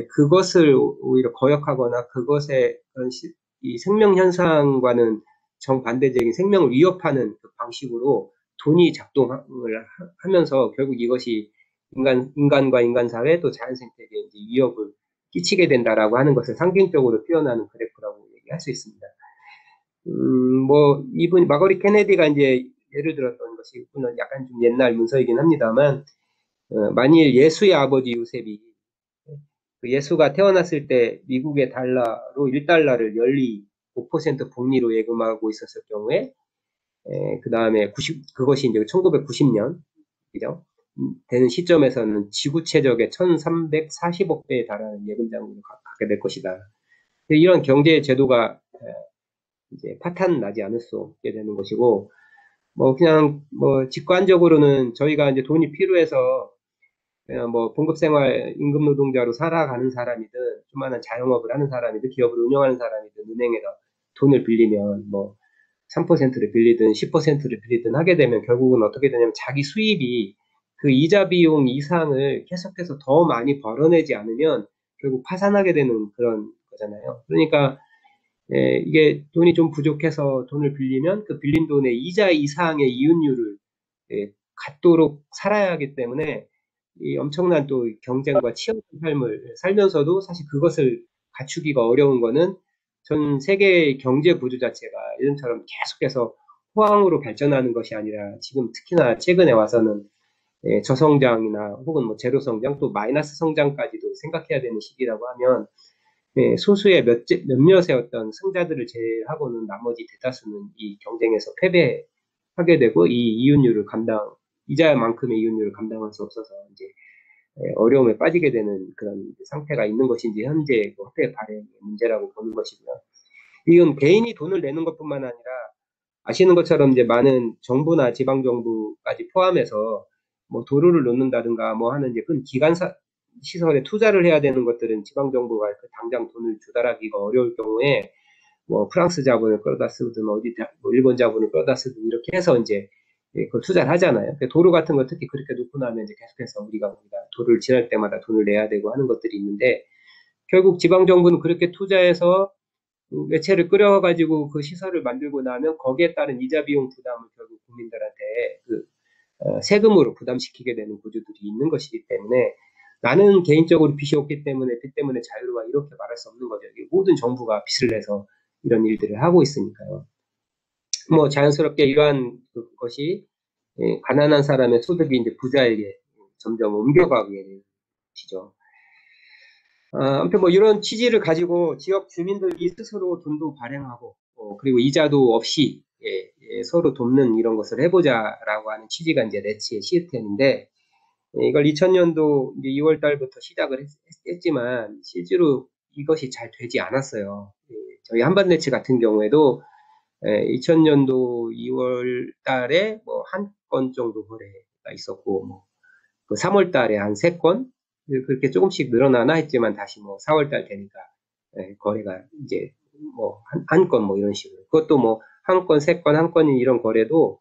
그것을 오히려 거역하거나 그것의 그런 이 생명 현상과는 정반대적인 생명을 위협하는 그 방식으로 돈이 작동을 하면서 결국 이것이 인간과 인간 사회 또 자연 생태계에 이제 위협을 끼치게 된다라고 하는 것을 상징적으로 표현하는 그래프라고 얘기할 수 있습니다. 뭐 이분 마거리 케네디가 이제 예를 들었던 것이, 이분은 약간 좀 옛날 문서이긴 합니다만, 만일 예수의 아버지 요셉이 그 예수가 태어났을 때 미국의 달러로 1달러를 연리 5% 복리로 예금하고 있었을 경우에, 그 다음에 그것이 이제 1990년 그죠? 되는 시점에서는 지구 최적의 1340억 배에 달하는 예금 자금을 갖게 될 것이다. 이런 경제 제도가 이제 파탄 나지 않을 수 없게 되는 것이고, 뭐 그냥 뭐 직관적으로는 저희가 이제 돈이 필요해서 뭐 봉급생활 임금 노동자로 살아가는 사람이든 수많은 자영업을 하는 사람이든 기업을 운영하는 사람이든 은행에다 돈을 빌리면 뭐 3%를 빌리든 10%를 빌리든 하게 되면 결국은 어떻게 되냐면 자기 수입이 그 이자 비용 이상을 계속해서 더 많이 벌어내지 않으면 결국 파산하게 되는 그런 거잖아요. 그러니까 이게 돈이 좀 부족해서 돈을 빌리면 그 빌린 돈의 이자 이상의 이윤율을 갖도록 살아야 하기 때문에 이 엄청난 또 경쟁과 치열한 삶을 살면서도 사실 그것을 갖추기가 어려운 거는 전 세계의 경제 구조 자체가 예전처럼 계속해서 호황으로 발전하는 것이 아니라 지금 특히나 최근에 와서는 저성장이나 혹은 뭐 제로 성장 또 마이너스 성장까지도 생각해야 되는 시기라고 하면, 소수의 몇몇의 어떤 승자들을 제외하고는 나머지 대다수는 이 경쟁에서 패배하게 되고 이 이윤율을 이자만큼의 이윤율을 감당할 수 없어서 이제 어려움에 빠지게 되는 그런 상태가 있는 것인지 현재 그 화폐 발행의 문제라고 보는 것이고요. 이건 개인이 돈을 내는 것뿐만 아니라 아시는 것처럼 이제 많은 정부나 지방 정부까지 포함해서 뭐 도로를 놓는다든가 뭐 하는 이제 큰 기관사 시설에 투자를 해야 되는 것들은 지방 정부가 그 당장 돈을 조달하기가 어려울 경우에 뭐 프랑스 자본을 끌어다 쓰든 뭐 일본 자본을 끌어다 쓰든 이렇게 해서 이제 그 투자를 하잖아요. 도로 같은 거 특히 그렇게 놓고 나면 이제 계속해서 우리가 도로를 지날 때마다 돈을 내야 되고 하는 것들이 있는데, 결국 지방정부는 그렇게 투자해서 매체를 끌어가지고 그 시설을 만들고 나면 거기에 따른 이자 비용 부담을 결국 국민들한테 세금으로 부담시키게 되는 구조들이 있는 것이기 때문에, 나는 개인적으로 빚이 없기 때문에 빚 때문에 자유로워 이렇게 말할 수 없는 거죠. 모든 정부가 빚을 내서 이런 일들을 하고 있으니까요. 뭐 자연스럽게 이러한 것이 가난한 사람의 소득이 이제 부자에게 점점 옮겨가게 되죠. 아무튼 뭐 이런 취지를 가지고 지역 주민들이 스스로 돈도 발행하고 그리고 이자도 없이 서로 돕는 이런 것을 해보자라고 하는 취지가 이제 레츠의 시스템인데, 이걸 2000년도 이제 2월 달부터 시작을 했지만 실제로 이것이 잘 되지 않았어요. 저희 한반네츠 같은 경우에도 2000년도 2월 달에 뭐 한 건 정도 거래가 있었고, 뭐 그 3월 달에 한 3건, 그렇게 조금씩 늘어나나 했지만 다시 뭐 4월 달 되니까 거래가 이제 뭐 한 건 뭐 이런 식으로, 그것도 뭐 한 건, 3건, 한 건인 이런 거래도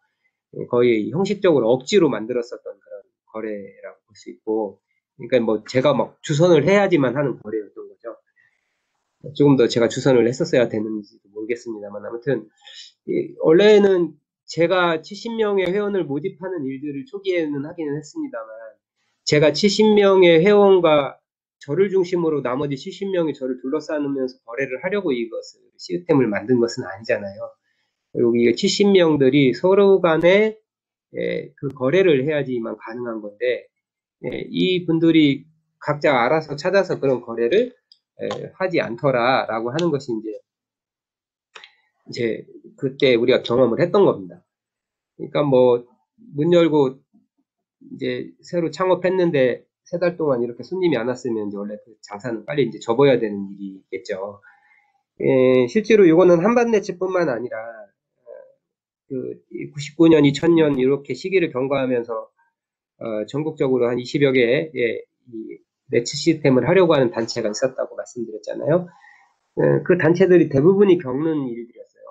거의 형식적으로 억지로 만들었었던 그런 거래라고 볼 수 있고, 그러니까 뭐 제가 막 주선을 해야지만 하는 거래였던 거죠. 조금 더 제가 주선을 했었어야 되는지도 모르겠습니다만, 아무튼 원래는 제가 70명의 회원을 모집하는 일들을 초기에는 하기는 했습니다만, 제가 70명의 회원과 저를 중심으로 나머지 70명이 저를 둘러싸면서 거래를 하려고 이것을 시스템을 만든 것은 아니잖아요. 여기 70명들이 서로 간에 그 거래를 해야지만 가능한 건데, 이 분들이 각자 알아서 찾아서 그런 거래를 하지 않더라라고 하는 것이 이제 그때 우리가 경험을 했던 겁니다. 그러니까 뭐 문 열고 이제 새로 창업했는데 3달 동안 이렇게 손님이 안 왔으면 이제 원래 그 장사는 빨리 이제 접어야 되는 일이겠죠. 실제로 이거는 한반네츠뿐만 아니라 그 99년, 2000년 이렇게 시기를 경과하면서 전국적으로 한 20여 개의 이 네츠 시스템을 하려고 하는 단체가 있었다고 말씀드렸잖아요. 그 단체들이 대부분이 겪는 일들이었어요.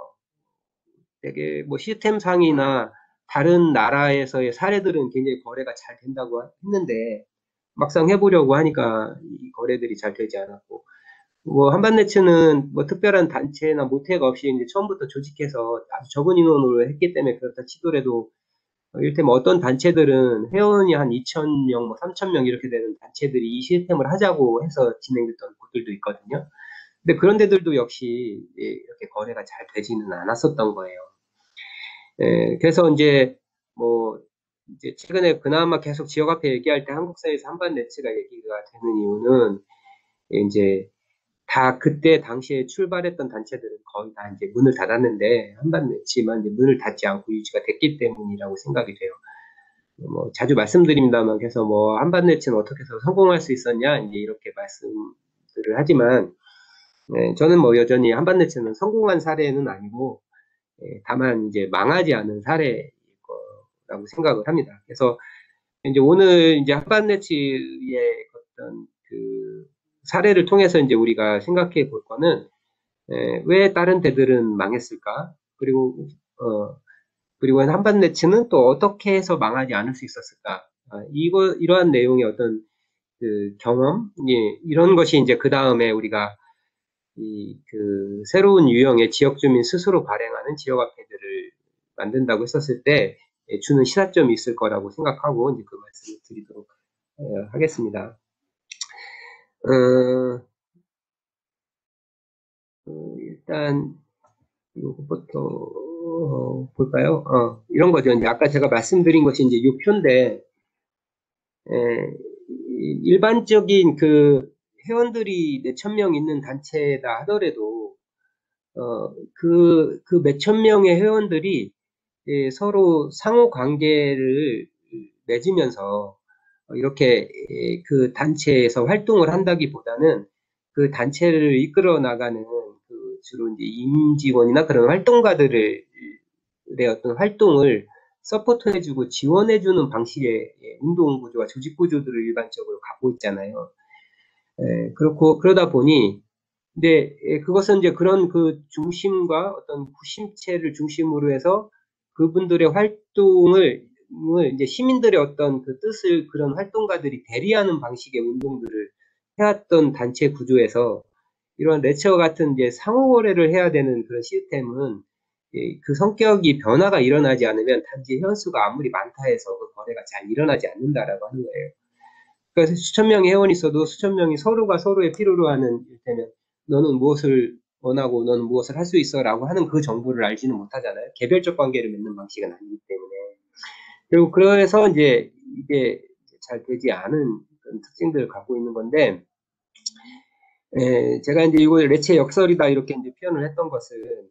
되게 뭐 시스템상이나 다른 나라에서의 사례들은 굉장히 거래가 잘 된다고 했는데, 막상 해보려고 하니까 이 거래들이 잘 되지 않았고, 뭐 한반네츠는 뭐 특별한 단체나 모태가 없이 이제 처음부터 조직해서 아주 적은 인원으로 했기 때문에 그렇다 치더라도, 이를테면 어떤 단체들은 회원이 한 2,000명, 뭐 3,000명 이렇게 되는 단체들이 이 시스템을 하자고 해서 진행됐던 곳들도 있거든요. 근데 그런 데들도 역시 이렇게 거래가 잘 되지는 않았었던 거예요. 그래서 이제 뭐 이제 최근에 그나마 계속 지역 화폐 얘기할 때 한국사회에서 한반네츠가 얘기가 되는 이유는, 이제 다 그때 당시에 출발했던 단체들은 거의 다 이제 문을 닫았는데 한반네츠만 이제 문을 닫지 않고 유지가 됐기 때문이라고 생각이 돼요. 뭐 자주 말씀드립니다만, 그래서 뭐 한반네츠는 어떻게 해서 성공할 수 있었냐 이제 이렇게 말씀들을 하지만, 저는 뭐 여전히 한반네츠는 성공한 사례는 아니고 다만 이제 망하지 않은 사례일 거라고 생각을 합니다. 그래서 이제 오늘 이제 한반네츠의 어떤 그 사례를 통해서 이제 우리가 생각해 볼 거는, 왜 다른 데들은 망했을까? 그리고 그리고 한반네츠는 또 어떻게 해서 망하지 않을 수 있었을까? 이러한 내용의 어떤 그 경험, 이런 것이 이제 그 다음에 우리가 그 새로운 유형의 지역 주민 스스로 발행하는 지역 화폐들을 만든다고 했었을 때 주는 시사점이 있을 거라고 생각하고 이제 그 말씀을 드리도록 하겠습니다. 일단 이것부터 볼까요? 이런 거죠. 이제 아까 제가 말씀드린 것이 이제 이 표인데, 일반적인 그 회원들이 몇천 명 있는 단체다 하더라도 그 몇천 명의 회원들이 서로 상호 관계를 맺으면서 이렇게 그 단체에서 활동을 한다기보다는 그 단체를 이끌어 나가는 그 주로 이제 임직원이나 그런 활동가들의 어떤 활동을 서포트해주고 지원해주는 방식의 운동 구조와 조직 구조들을 일반적으로 갖고 있잖아요. 그렇고 그러다 보니, 근데 그것은 이제 그런 그 중심과 어떤 구심체를 중심으로 해서 그분들의 활동을 이제 시민들의 어떤 그 뜻을 그런 활동가들이 대리하는 방식의 운동들을 해왔던 단체 구조에서 이런 레처 같은 이제 상호 거래를 해야 되는 그런 시스템은 그 성격이 변화가 일어나지 않으면 단지 회원수가 아무리 많다 해서 그 거래가 잘 일어나지 않는다라고 하는 거예요. 그래서 수천 명의 회원이 있어도 수천 명이 서로가 서로의 필요로 하는, 이를테면 너는 무엇을 원하고 너는 무엇을 할 수 있어라고 하는 그 정보를 알지는 못하잖아요. 개별적 관계를 맺는 방식은 아니기 때문에. 그리고 그래서 이제 이게 잘 되지 않은 그런 특징들을 갖고 있는 건데, 제가 이제 이걸 레체 역설이다 이렇게 이제 표현을 했던 것은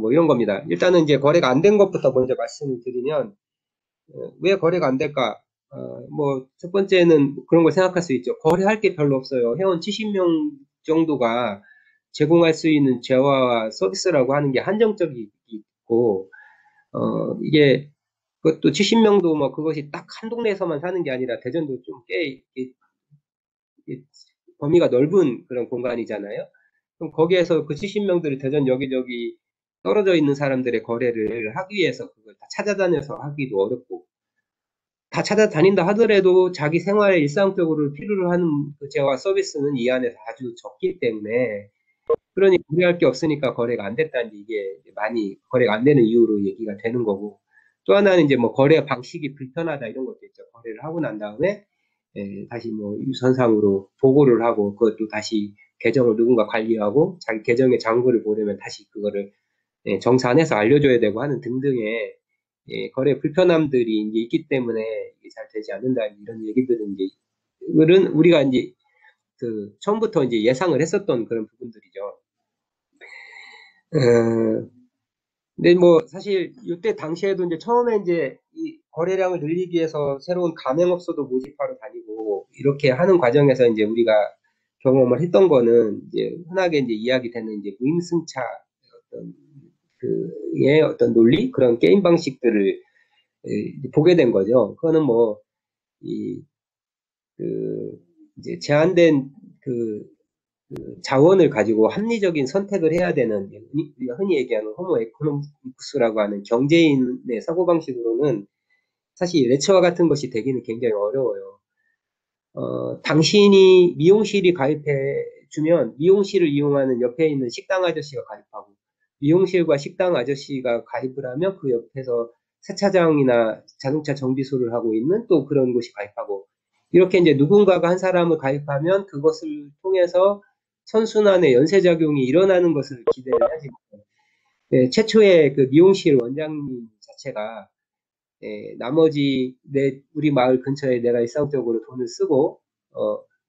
뭐 이런 겁니다. 일단은 이제 거래가 안 된 것부터 먼저 말씀을 드리면, 왜 거래가 안 될까? 뭐 첫 번째는 그런 걸 생각할 수 있죠. 거래할 게 별로 없어요. 회원 70명 정도가 제공할 수 있는 재화와 서비스라고 하는 게 한정적이 있고, 이게 그것도 70명도 뭐 그것이 딱 한 동네에서만 사는 게 아니라 대전도 좀 꽤 범위가 넓은 그런 공간이잖아요. 그럼 거기에서 그 70명들이 대전 여기저기 떨어져 있는 사람들의 거래를 하기 위해서 그걸 다 찾아다녀서 하기도 어렵고, 다 찾아다닌다 하더라도 자기 생활에 일상적으로 필요로 하는 그 재화 서비스는 이 안에서 아주 적기 때문에, 그러니 거래할 게 없으니까 거래가 안 됐다는 이게 많이 거래가 안 되는 이유로 얘기가 되는 거고, 또 하나는 이제 뭐 거래 방식이 불편하다 이런 것도 있죠. 거래를 하고 난 다음에 다시 뭐 유선상으로 보고를 하고 그것도 다시 계정을 누군가 관리하고 자기 계정에 잔고를 보내면 다시 그거를 정산해서 알려줘야 되고 하는 등등의 거래 불편함들이 이제 있기 때문에 이게 잘 되지 않는다 이런 얘기들은 이제 우리가 이제 그 처음부터 이제 예상을 했었던 그런 부분들이죠. 근데 뭐 사실 이때 당시에도 이제 처음에 이제 이 거래량을 늘리기 위해서 새로운 가맹업소도 모집하러 다니고 이렇게 하는 과정에서 이제 우리가 경험을 했던 거는 이제 흔하게 이제 이야기되는 이제 무임승차 어떤 그의 어떤 논리 그런 게임 방식들을 보게 된 거죠. 그거는 뭐 이 그 이제 제한된 그 자원을 가지고 합리적인 선택을 해야 되는 우리가 흔히 얘기하는 호모 에코노미쿠스라고 하는 경제인의 사고방식으로는 사실 레츠와 같은 것이 되기는 굉장히 어려워요. 당신이 미용실이 가입해 주면 미용실을 이용하는 옆에 있는 식당 아저씨가 가입하고, 미용실과 식당 아저씨가 가입을 하면 그 옆에서 세차장이나 자동차 정비소를 하고 있는 또 그런 곳이 가입하고, 이렇게 이제 누군가가 한 사람을 가입하면 그것을 통해서 선순환의 연쇄작용이 일어나는 것을 기대를 하지 못해요. 최초의 그 미용실 원장님 자체가 나머지 우리 마을 근처에 내가 일상적으로 돈을 쓰고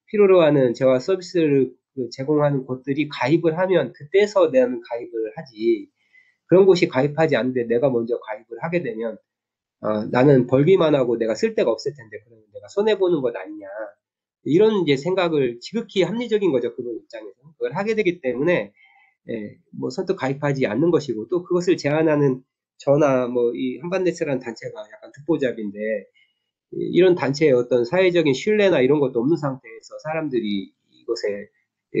필요로 하는 재화 서비스를 제공하는 곳들이 가입을 하면 그때서 나는 가입을 하지, 그런 곳이 가입하지 않는데 내가 먼저 가입을 하게 되면 나는 벌기만 하고 내가 쓸 데가 없을 텐데 그러면 내가 손해보는 것 아니냐, 이런 이제 생각을 지극히 합리적인 거죠. 그분 입장에서 그걸 하게 되기 때문에 뭐 선뜻 가입하지 않는 것이고, 또 그것을 제안하는 저나 뭐 이 한반네스라는 단체가 약간 듣보잡인데, 이런 단체의 어떤 사회적인 신뢰나 이런 것도 없는 상태에서 사람들이 이것에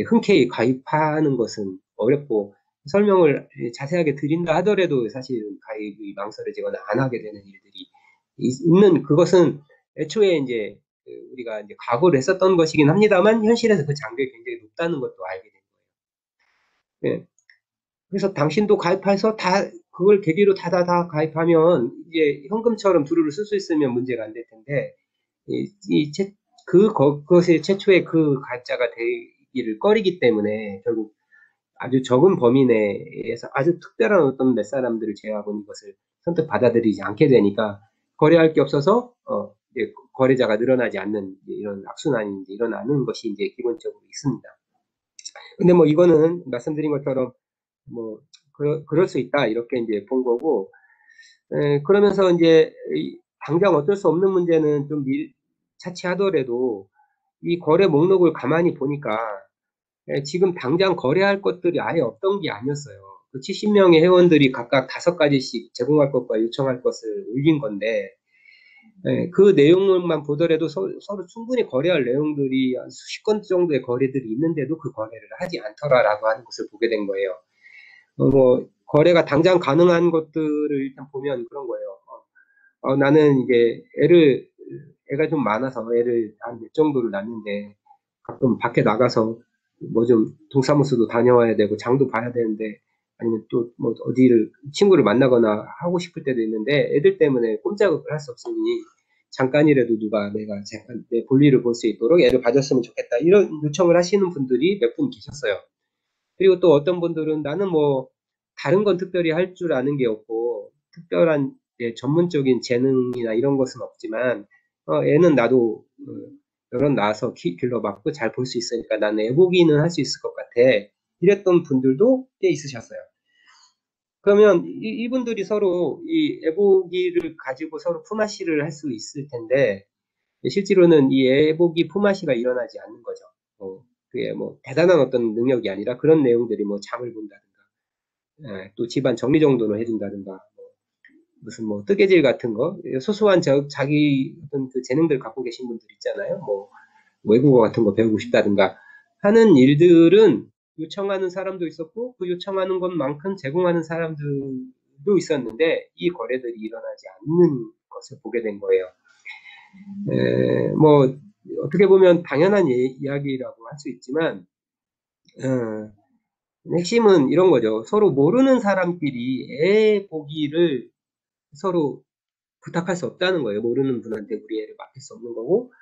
흔쾌히 가입하는 것은 어렵고, 설명을 자세하게 드린다 하더라도 사실 가입이 망설여지거나 안 하게 되는 일들이 있는, 그것은 애초에 이제 우리가 이제 각오를 했었던 것이긴 합니다만 현실에서 그 장벽이 굉장히 높다는 것도 알게 된 거예요. 예. 그래서 당신도 가입해서 다 그걸 계기로 다 가입하면 이제 현금처럼 두루를 쓸 수 있으면 문제가 안 될 텐데, 그것의 최초의 그 가입자가 되기를 꺼리기 때문에 결국 아주 적은 범위 내에서 아주 특별한 어떤 몇 사람들을 제외하고는 이것을 선뜻 받아들이지 않게 되니까 거래할 게 없어서 이제 거래자가 늘어나지 않는 이런 악순환이 이제 일어나는 것이 이제 기본적으로 있습니다. 근데 뭐 이거는 말씀드린 것처럼 뭐 그럴 수 있다 이렇게 이제 본 거고, 그러면서 이제 당장 어쩔 수 없는 문제는 좀 차치하더라도 이 거래 목록을 가만히 보니까 지금 당장 거래할 것들이 아예 없던 게 아니었어요. 그 70명의 회원들이 각각 5가지씩 제공할 것과 요청할 것을 올린 건데, 그 내용만 보더라도 서로 충분히 거래할 내용들이 한 수십 건 정도의 거래들이 있는데도 그 거래를 하지 않더라라고 하는 것을 보게 된 거예요. 뭐 거래가 당장 가능한 것들을 일단 보면 그런 거예요. 나는 이게 애가 좀 많아서 애를 한 몇 정도를 낳는데 가끔 밖에 나가서 뭐 좀 동사무소도 다녀와야 되고 장도 봐야 되는데 아니면 또 뭐 어디를 친구를 만나거나 하고 싶을 때도 있는데 애들 때문에 꼼짝을 할 수 없으니 잠깐이라도 누가 내가 잠깐 내 볼일을 볼 수 있도록 애를 봐줬으면 좋겠다 이런 요청을 하시는 분들이 몇 분 계셨어요. 그리고 또 어떤 분들은 나는 뭐 다른 건 특별히 할 줄 아는 게 없고 특별한 전문적인 재능이나 이런 것은 없지만 애는 나도 여럿 낳아서 길러봤고 잘 볼 수 있으니까 나는 애보기는 할 수 있을 것 같아. 이랬던 분들도 꽤 있으셨어요. 그러면 이분들이 서로 이 애보기를 가지고 서로 품앗이를 할 수 있을 텐데 실제로는 이 애보기 품앗이가 일어나지 않는 거죠. 그게 뭐 대단한 어떤 능력이 아니라 그런 내용들이 뭐 잠을 본다든가, 또 집안 정리 정돈을 해준다든가, 무슨 뭐 뜨개질 같은 거, 소소한 자기 어떤 그 재능들 갖고 계신 분들 있잖아요. 뭐 외국어 같은 거 배우고 싶다든가 하는 일들은 요청하는 사람도 있었고 그 요청하는 것만큼 제공하는 사람들도 있었는데 이 거래들이 일어나지 않는 것을 보게 된 거예요. 뭐 어떻게 보면 당연한 이야기라고 할 수 있지만 핵심은 이런 거죠. 서로 모르는 사람끼리 애 보기를 서로 부탁할 수 없다는 거예요. 모르는 분한테 우리 애를 맡길 수 없는 거고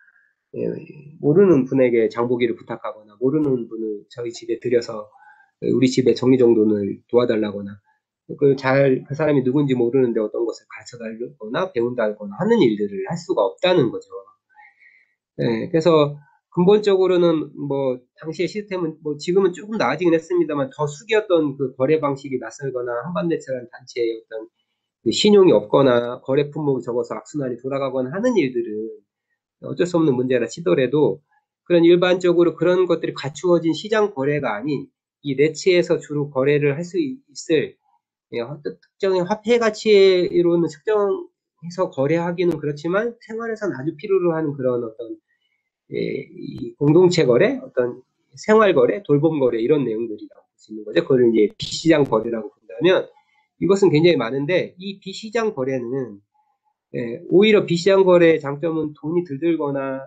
모르는 분에게 장보기를 부탁하거나 모르는 분을 저희 집에 들여서 우리 집의 정리정돈을 도와달라거나 그 사람이 누군지 모르는데 어떤 것을 가르쳐 달거나 배운다거나 하는 일들을 할 수가 없다는 거죠. 그래서 근본적으로는 뭐 당시의 시스템은 뭐 지금은 조금 나아지긴 했습니다만 더 숙였던 그 거래 방식이 낯설거나 한반도체라는 단체의 어떤 그 신용이 없거나 거래 품목이 적어서 악순환이 돌아가거나 하는 일들은 어쩔 수 없는 문제라 치더라도 그런 일반적으로 그런 것들이 갖추어진 시장 거래가 아닌 이 레츠에서 주로 거래를 할 수 있을 특정의 화폐 가치로는 측정해서 거래하기는 그렇지만 생활에서는 아주 필요로 하는 그런 어떤 이 공동체 거래, 어떤 생활 거래, 돌봄 거래 이런 내용들이라고 볼 수 있는 거죠. 그걸 이제 비시장 거래라고 본다면 이것은 굉장히 많은데 이 비시장 거래는 오히려 비시장 거래의 장점은 돈이 들거나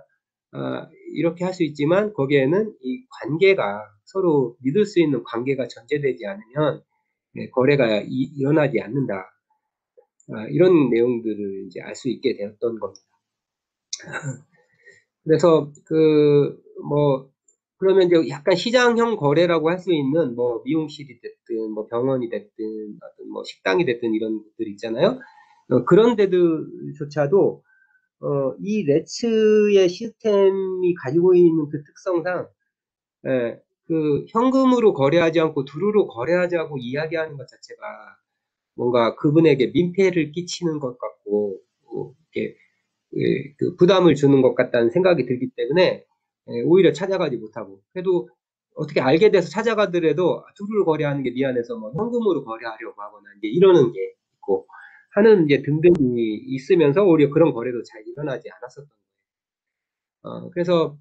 이렇게 할 수 있지만 거기에는 이 관계가 서로 믿을 수 있는 관계가 전제되지 않으면 거래가 일어나지 않는다. 이런 내용들을 이제 알 수 있게 되었던 겁니다. 그래서 그러면 이제 약간 시장형 거래라고 할 수 있는 뭐 미용실이 됐든 뭐 병원이 됐든 어떤 뭐 식당이 됐든 이런 것들 있잖아요. 그런 데들조차도 이 레츠의 시스템이 가지고 있는 그 특성상 그 현금으로 거래하지 않고 두루로 거래하지 않고 이야기하는 것 자체가 뭔가 그분에게 민폐를 끼치는 것 같고 이렇게 그 부담을 주는 것 같다는 생각이 들기 때문에 오히려 찾아가지 못하고 그래도 어떻게 알게 돼서 찾아가더라도 두루로 거래하는 게 미안해서 뭐 현금으로 거래하려고 하거나 이제 이러는 게 있고 하는 이제 등등이 있으면서 오히려 그런 거래도 잘 일어나지 않았었던 거예요. 그래서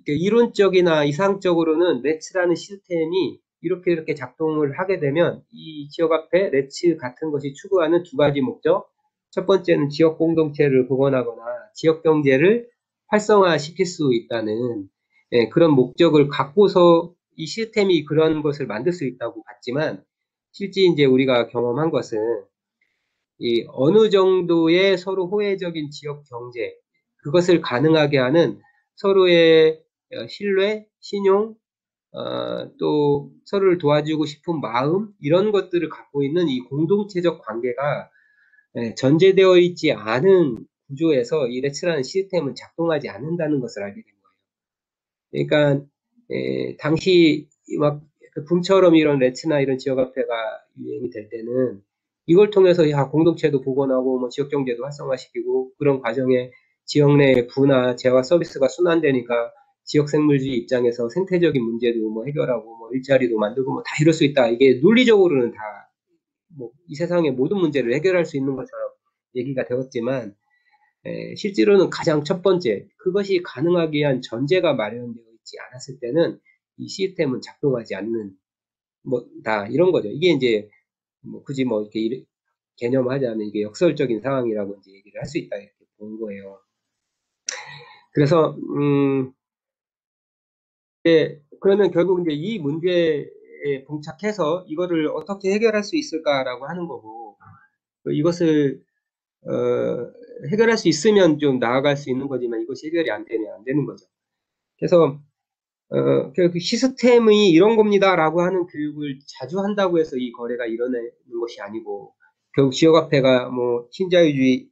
이론적이나 이상적으로는 레츠라는 시스템이 이렇게 작동을 하게 되면 이 지역화폐 레츠 같은 것이 추구하는 두 가지 목적. 첫 번째는 지역 공동체를 복원하거나 지역 경제를 활성화시킬 수 있다는 그런 목적을 갖고서 이 시스템이 그런 것을 만들 수 있다고 봤지만 실제 이제 우리가 경험한 것은 이 어느 정도의 서로 호혜적인 지역 경제 그것을 가능하게 하는 서로의 신뢰, 신용, 또 서로를 도와주고 싶은 마음 이런 것들을 갖고 있는 이 공동체적 관계가 전제되어 있지 않은 구조에서 이 레츠라는 시스템은 작동하지 않는다는 것을 알게 된 거예요. 그러니까 당시 막 그 붐처럼 이런 레츠나 이런 지역화폐가 유행이 될 때는 이걸 통해서 공동체도 복원하고 뭐 지역 경제도 활성화시키고 그런 과정에 지역 내 부나 재화 서비스가 순환되니까 지역 생물주의 입장에서 생태적인 문제도 뭐 해결하고 뭐 일자리도 만들고 뭐 다 이럴 수 있다. 이게 논리적으로는 다 뭐 이 세상의 모든 문제를 해결할 수 있는 것처럼 얘기가 되었지만 실제로는 가장 첫 번째 그것이 가능하기 위한 전제가 마련되어 있지 않았을 때는 이 시스템은 작동하지 않는 다 이런 거죠. 이게 이제 뭐 굳이 뭐 이렇게 개념하자면 이게 역설적인 상황이라고 이제 얘기를 할 수 있다 이렇게 본 거예요. 그래서 그러면 결국 이제 이 문제에 봉착해서 이거를 어떻게 해결할 수 있을까라고 하는 거고 이것을 해결할 수 있으면 좀 나아갈 수 있는 거지만 이것이 해결이 안 되면 안 되는 거죠. 그래서 결국 시스템이 이런 겁니다라고 하는 교육을 자주 한다고 해서 이 거래가 일어나는 것이 아니고 결국 지역화폐가 뭐 신자유주의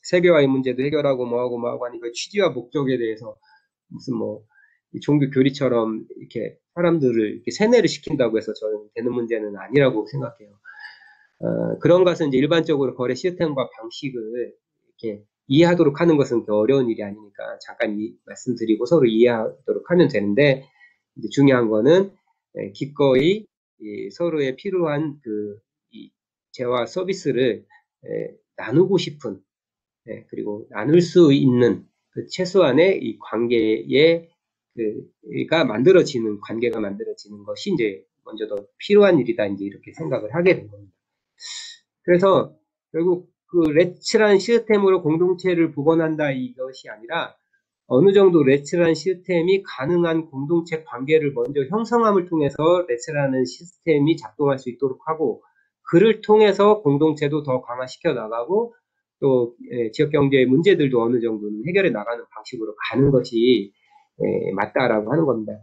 세계화의 문제도 해결하고 뭐하고 하니까 취지와 목적에 대해서 무슨 뭐 종교 교리처럼 이렇게 사람들을 이렇게 세뇌를 시킨다고 해서 저는 되는 문제는 아니라고 생각해요. 그런 것은 이제 일반적으로 거래 시스템과 방식을 이렇게 이해하도록 하는 것은 어려운 일이 아니니까 잠깐 말씀드리고 서로 이해하도록 하면 되는데 이제 중요한 거는 기꺼이 서로의 필요한 이 재화 서비스를 나누고 싶은 그리고 나눌 수 있는 최소한의 이 관계가 만들어지는 것이 이제 먼저 더 필요한 일이다 이제 이렇게 생각을 하게 된 겁니다. 그래서 결국 그 레츠란 시스템으로 공동체를 복원한다 이것이 아니라 어느 정도 레츠란 시스템이 가능한 공동체 관계를 먼저 형성함을 통해서 레츠라는 시스템이 작동할 수 있도록 하고 그를 통해서 공동체도 더 강화시켜 나가고 또 지역 경제의 문제들도 어느 정도는 해결해 나가는 방식으로 가는 것이 맞다라고 하는 겁니다.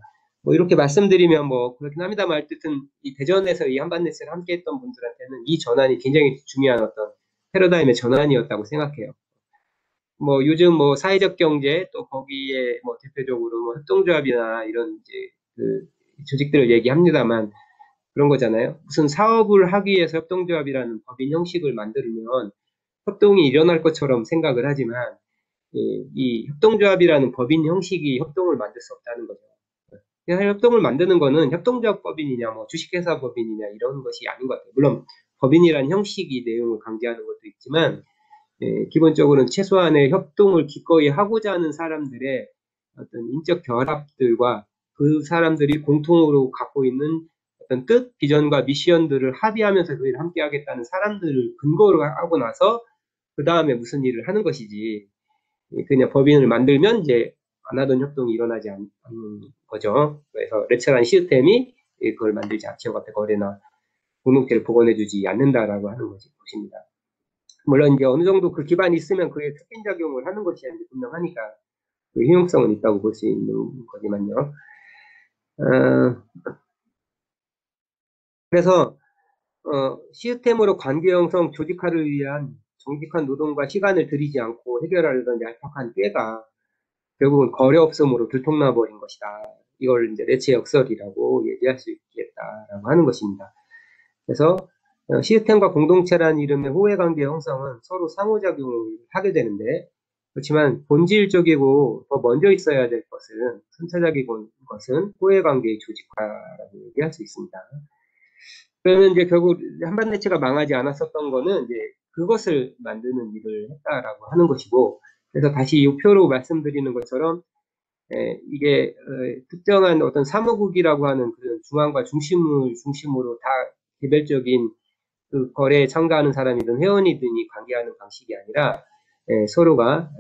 뭐 이렇게 말씀드리면 뭐 그렇긴 합니다만 어쨌든 이 대전에서 이 한반도에서를 함께했던 분들한테는 이 전환이 굉장히 중요한 어떤 패러다임의 전환이었다고 생각해요. 뭐 요즘 뭐 사회적 경제 또 거기에 뭐 대표적으로 뭐 협동조합이나 이런 이제 그 조직들을 얘기합니다만 그런 거잖아요. 무슨 사업을 하기 위해서 협동조합이라는 법인 형식을 만들면 협동이 일어날 것처럼 생각을 하지만 이 협동조합이라는 법인 형식이 협동을 만들 수 없다는 거죠. 협동을 만드는 거는 협동조합 법인이냐 뭐 주식회사 법인이냐 이런 것이 아닌 것 같아요. 물론 법인이라는 형식이 내용을 강조하는 것도 있지만 기본적으로는 최소한의 협동을 기꺼이 하고자 하는 사람들의 어떤 인적 결합들과 그 사람들이 공통으로 갖고 있는 어떤 뜻, 비전과 미션들을 합의하면서 그 일을 함께 하겠다는 사람들을 근거로 하고 나서 그 다음에 무슨 일을 하는 것이지 그냥 법인을 만들면 이제 안 하던 협동이 일어나지 않는 거죠. 그래서 레처란 시스템이 그걸 만들지 않죠. 지역화폐 거래나 공동체를 복원해주지 않는다라고 하는 것입니다. 물론 이제 어느 정도 그 기반이 있으면 그게 촉진작용을 하는 것이 이제 분명하니까 그 효용성은 있다고 볼 수 있는 거지만요. 그래서 시스템으로 관계 형성 조직화를 위한 정직한 노동과 시간을 들이지 않고 해결하려던 얄팍한 꾀가 결국은 거래 없음으로 들통나 버린 것이다. 이걸 이제 레츠의 역설이라고 얘기할 수 있겠다라고 하는 것입니다. 그래서 시스템과 공동체라는 이름의 호혜관계 형성은 서로 상호작용을 하게 되는데 그렇지만 본질적이고 더 먼저 있어야 될 것은 선차적인 것은 호혜관계의 조직화라고 얘기할 수 있습니다. 그러면 이제 결국 한반도체가 망하지 않았었던 거는 이제 그것을 만드는 일을 했다라고 하는 것이고 그래서 다시 이 표로 말씀드리는 것처럼 이게 특정한 어떤 사무국이라고 하는 그런 중앙과 중심으로 다 개별적인 그 거래에 참가하는 사람이든 회원이든이 관계하는 방식이 아니라 서로가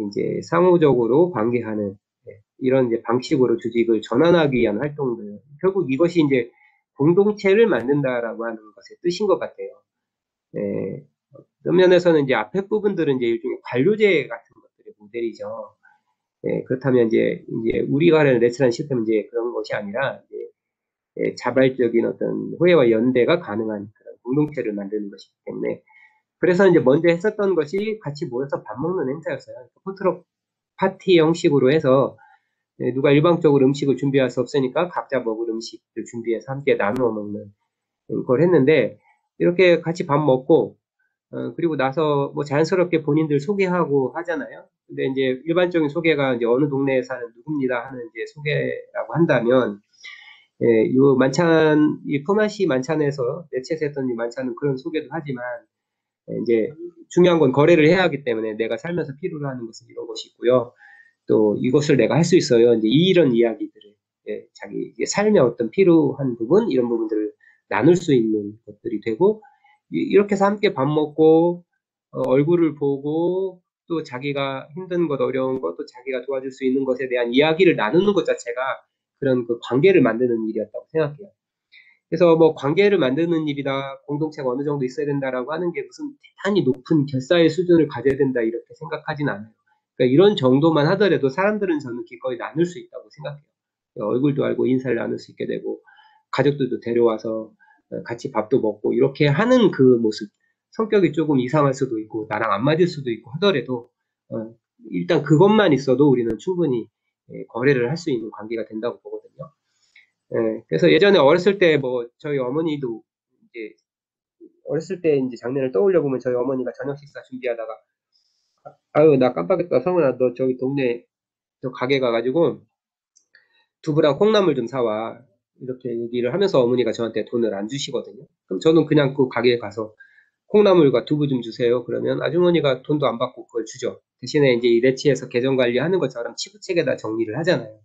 이제 상호적으로 관계하는 이런 이제 방식으로 조직을 전환하기 위한 활동들 결국 이것이 이제 공동체를 만든다라고 하는 것의 뜻인 것 같아요. 어떤 면에서는 이제 앞에 부분들은 이제 일종의 관료제 같은 것들의 모델이죠. 그렇다면 이제 우리가 하는 레스토랑 시스템은 이제 그런 것이 아니라 이제 자발적인 어떤 호혜와 연대가 가능한 그런 공동체를 만드는 것이기 때문에 그래서 이제 먼저 했었던 것이 같이 모여서 밥 먹는 행사였어요. 포트럭 파티 형식으로 해서 누가 일방적으로 음식을 준비할 수 없으니까 각자 먹을 음식을 준비해서 함께 나누어 먹는 걸 했는데 이렇게 같이 밥 먹고 그리고 나서 뭐 자연스럽게 본인들 소개하고 하잖아요. 근데 이제 일반적인 소개가 이제 어느 동네에 사는 누굽니다 하는 이제 소개라고 한다면 이 만찬, 이 포마시 만찬에서 매체에서 했던 이 만찬은 그런 소개도 하지만 이제 중요한 건 거래를 해야 하기 때문에 내가 살면서 필요로 하는 것은 이런 것이 있고요. 또 이것을 내가 할 수 있어요. 이제 이런 이야기들을 자기 삶의 어떤 필요한 부분, 이런 부분들을 나눌 수 있는 것들이 되고, 이렇게 해서 함께 밥 먹고, 얼굴을 보고, 또 자기가 힘든 것, 어려운 것, 또 자기가 도와줄 수 있는 것에 대한 이야기를 나누는 것 자체가 그런 그 관계를 만드는 일이었다고 생각해요. 그래서 뭐 관계를 만드는 일이다, 공동체가 어느 정도 있어야 된다라고 하는 게 무슨 대단히 높은 결사의 수준을 가져야 된다 이렇게 생각하진 않아요. 그러니까 이런 정도만 하더라도 사람들은 저는 기꺼이 나눌 수 있다고 생각해요. 얼굴도 알고 인사를 나눌 수 있게 되고 가족들도 데려와서 같이 밥도 먹고 이렇게 하는 그 모습, 성격이 조금 이상할 수도 있고 나랑 안 맞을 수도 있고 하더라도 일단 그것만 있어도 우리는 충분히 거래를 할 수 있는 관계가 된다고 보거든요. 그래서 예전에 어렸을 때 뭐 저희 어머니도 이제 어렸을 때 이제 장면을 떠올려 보면 저희 어머니가 저녁 식사 준비하다가 아유 나 깜빡했다 성은아 너 저기 동네 저 가게 가가지고 두부랑 콩나물 좀 사와 이렇게 얘기를 하면서 어머니가 저한테 돈을 안 주시거든요. 그럼 저는 그냥 그 가게에 가서 콩나물과 두부 좀 주세요. 그러면 아주머니가 돈도 안 받고 그걸 주죠. 대신에 이제 이 레치에서 계정 관리하는 것처럼 치부책에다 정리를 하잖아요.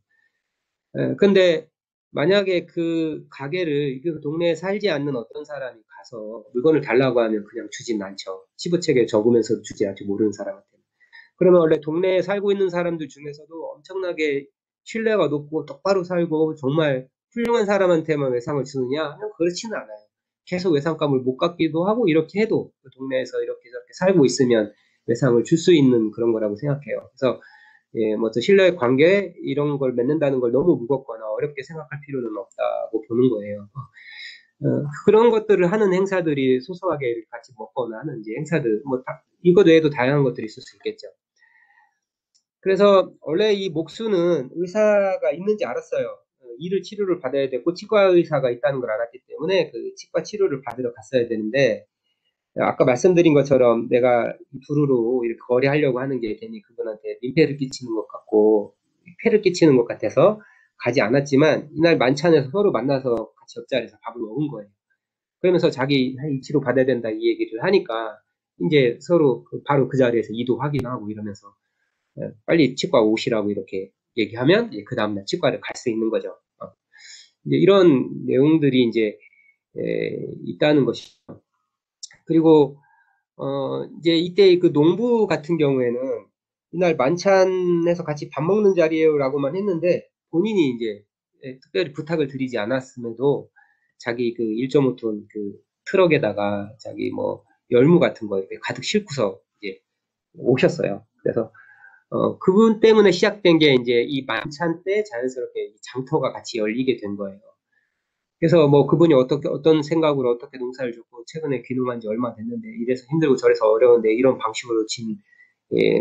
근데 만약에 그 가게를 그 동네에 살지 않는 어떤 사람이 가서 물건을 달라고 하면 그냥 주진 않죠. 치부책에 적으면서 주지 않죠. 모르는 사람한테. 그러면 원래 동네에 살고 있는 사람들 중에서도 엄청나게 신뢰가 높고 똑바로 살고 정말 훌륭한 사람한테만 외상을 주느냐? 그렇지는 않아요. 계속 외상감을 못 갖기도 하고 이렇게 해도 그 동네에서 이렇게 저렇게 살고 있으면 외상을 줄 수 있는 그런 거라고 생각해요. 그래서 뭐 신뢰의 관계 이런 걸 맺는다는 걸 너무 무겁거나 어렵게 생각할 필요는 없다고 보는 거예요. 그런 것들을 하는 행사들이 소소하게 같이 먹거나 하는 이제 행사들, 이거 외에도 다양한 것들이 있을 수 있겠죠. 그래서 원래 이 목수는 의사가 있는지 알았어요. 이를 치료를 받아야 되고 치과 의사가 있다는 걸 알았기 때문에 그 치과 치료를 받으러 갔어야 되는데 아까 말씀드린 것처럼 내가 두루로 이렇게 거래하려고 하는 게 괜히 그분한테 민폐를 끼치는 것 같고 폐를 끼치는 것 같아서 가지 않았지만 이날 만찬에서 서로 만나서 같이 옆자리에서 밥을 먹은 거예요. 그러면서 자기 이 치료 받아야 된다 이 얘기를 하니까 이제 서로 바로 그 자리에서 이도 확인하고 이러면서 빨리 치과 오시라고 이렇게 얘기하면 그 다음날 치과를 갈 수 있는 거죠. 이제 이런 내용들이 이제 있다는 것이죠. 그리고 이제 이때 그 농부 같은 경우에는 이날 만찬에서 같이 밥 먹는 자리에요라고만 했는데 본인이 이제 특별히 부탁을 드리지 않았음에도 자기 그 1.5톤 그 트럭에다가 자기 뭐 열무 같은 거 이렇게 가득 싣고서 이제 오셨어요. 그래서 그분 때문에 시작된 게 이제 이 만찬 때 자연스럽게 장터가 같이 열리게 된 거예요. 그래서 뭐 그분이 어떤 생각으로 어떻게 농사를 짓고 최근에 귀농한 지 얼마 됐는데 이래서 힘들고 저래서 어려운데 이런 방식으로 진,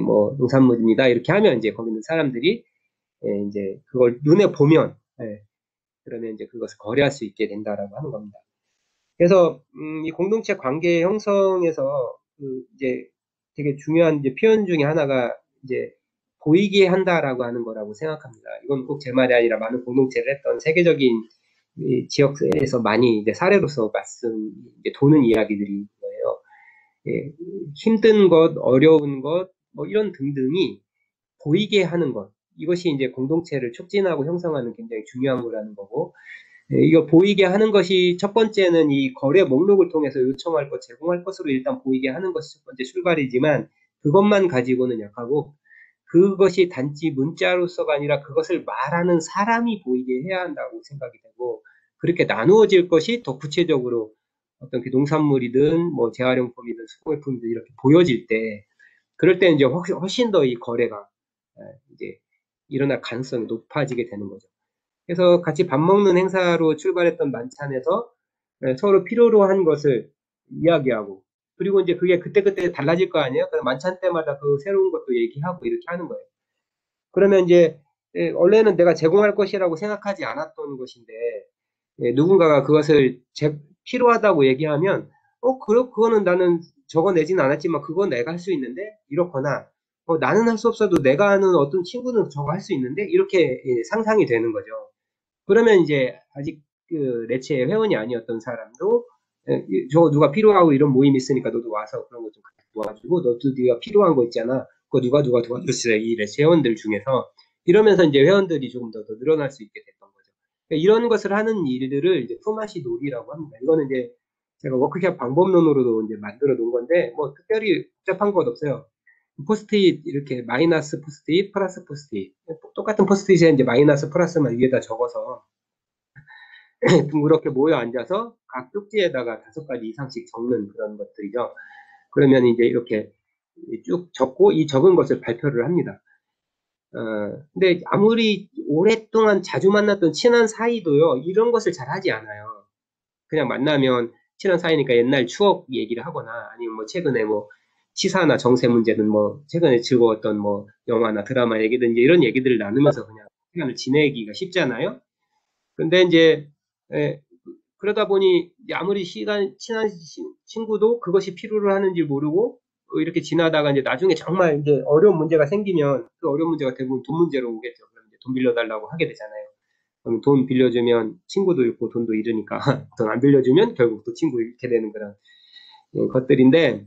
뭐 농산물입니다. 이렇게 하면 이제 거기 있는 사람들이 이제 그걸 눈에 보면, 그러면 이제 그것을 거래할 수 있게 된다라고 하는 겁니다. 그래서, 이 공동체 관계 형성에서 이제 되게 중요한 이제 표현 중에 하나가 이제 보이게 한다라고 하는 거라고 생각합니다. 이건 꼭 제 말이 아니라 많은 공동체를 했던 세계적인 지역에서 많이 이제 사례로서 이제 도는 이야기들인 거예요. 힘든 것, 어려운 것, 뭐 이런 등등이 보이게 하는 것. 이것이 이제 공동체를 촉진하고 형성하는 굉장히 중요한 거라는 거고, 이거 보이게 하는 것이 첫 번째는 이 거래 목록을 통해서 요청할 것, 제공할 것으로 일단 보이게 하는 것이 첫 번째 출발이지만 그것만 가지고는 약하고 그것이 단지 문자로서가 아니라 그것을 말하는 사람이 보이게 해야 한다고 생각이 되고 그렇게 나누어질 것이 더 구체적으로 어떤 그 농산물이든 뭐 재활용품이든 수공예품이든 이렇게 보여질 때 그럴 때 이제 훨씬 더 이 거래가 이제 일어날 가능성이 높아지게 되는 거죠. 그래서 같이 밥 먹는 행사로 출발했던 만찬에서 서로 필요로 한 것을 이야기하고 그리고 이제 그게 그때그때 달라질 거 아니에요? 그래서 만찬 때마다 그 새로운 것도 얘기하고 이렇게 하는 거예요. 그러면 이제 원래는 내가 제공할 것이라고 생각하지 않았던 것인데 누군가가 그것을 필요하다고 얘기하면 그거는 나는 적어내지는 않았지만 그건 내가 할 수 있는데 이렇거나 나는 할 수 없어도 내가 아는 어떤 친구는 저거 할 수 있는데 이렇게 상상이 되는 거죠. 그러면 이제 아직 그 레츠의 회원이 아니었던 사람도 저거 누가 필요하고 이런 모임이 있으니까 너도 와서 그런 거 좀 도와주고 너도 네가 필요한 거 있잖아. 그거 누가 도와줬어요. 이 레츠 회원들 중에서 이러면서 이제 회원들이 조금 더 늘어날 수 있게 됐던 거죠. 이런 것을 하는 일들을 이제 품앗이 놀이라고 합니다. 이거는 이제 제가 워크숍 방법론으로도 이제 만들어 놓은 건데, 뭐 특별히 복잡한 것 없어요. 포스트잇 이렇게 마이너스 포스트잇, 플러스 포스트잇. 똑같은 포스트잇에 이제 마이너스 플러스만 위에다 적어서 둥그렇게 모여 앉아서 각 쪽지에다가 5가지 이상씩 적는 그런 것들이죠. 그러면 이제 이렇게 쭉 적고 이 적은 것을 발표를 합니다. 근데 아무리 오랫동안 자주 만났던 친한 사이도요, 이런 것을 잘 하지 않아요. 그냥 만나면 친한 사이니까 옛날 추억 얘기를 하거나 아니면 뭐 최근에 뭐 시사나 정세 문제든 뭐 최근에 즐거웠던 뭐 영화나 드라마 얘기든 이제 이런 얘기들을 나누면서 그냥 시간을 지내기가 쉽잖아요. 근데 이제 그러다 보니 이제 아무리 친한 친구도 그것이 필요로 하는지 모르고 이렇게 지나다가 이제 나중에 정말 이제 어려운 문제가 생기면 그 어려운 문제가 대부분 돈 문제로 오겠죠. 그럼 이제 돈 빌려달라고 하게 되잖아요. 그럼 돈 빌려주면 친구도 잃고 돈도 잃으니까 돈 안 빌려주면 결국 또 친구 잃게 되는 그런 것들인데,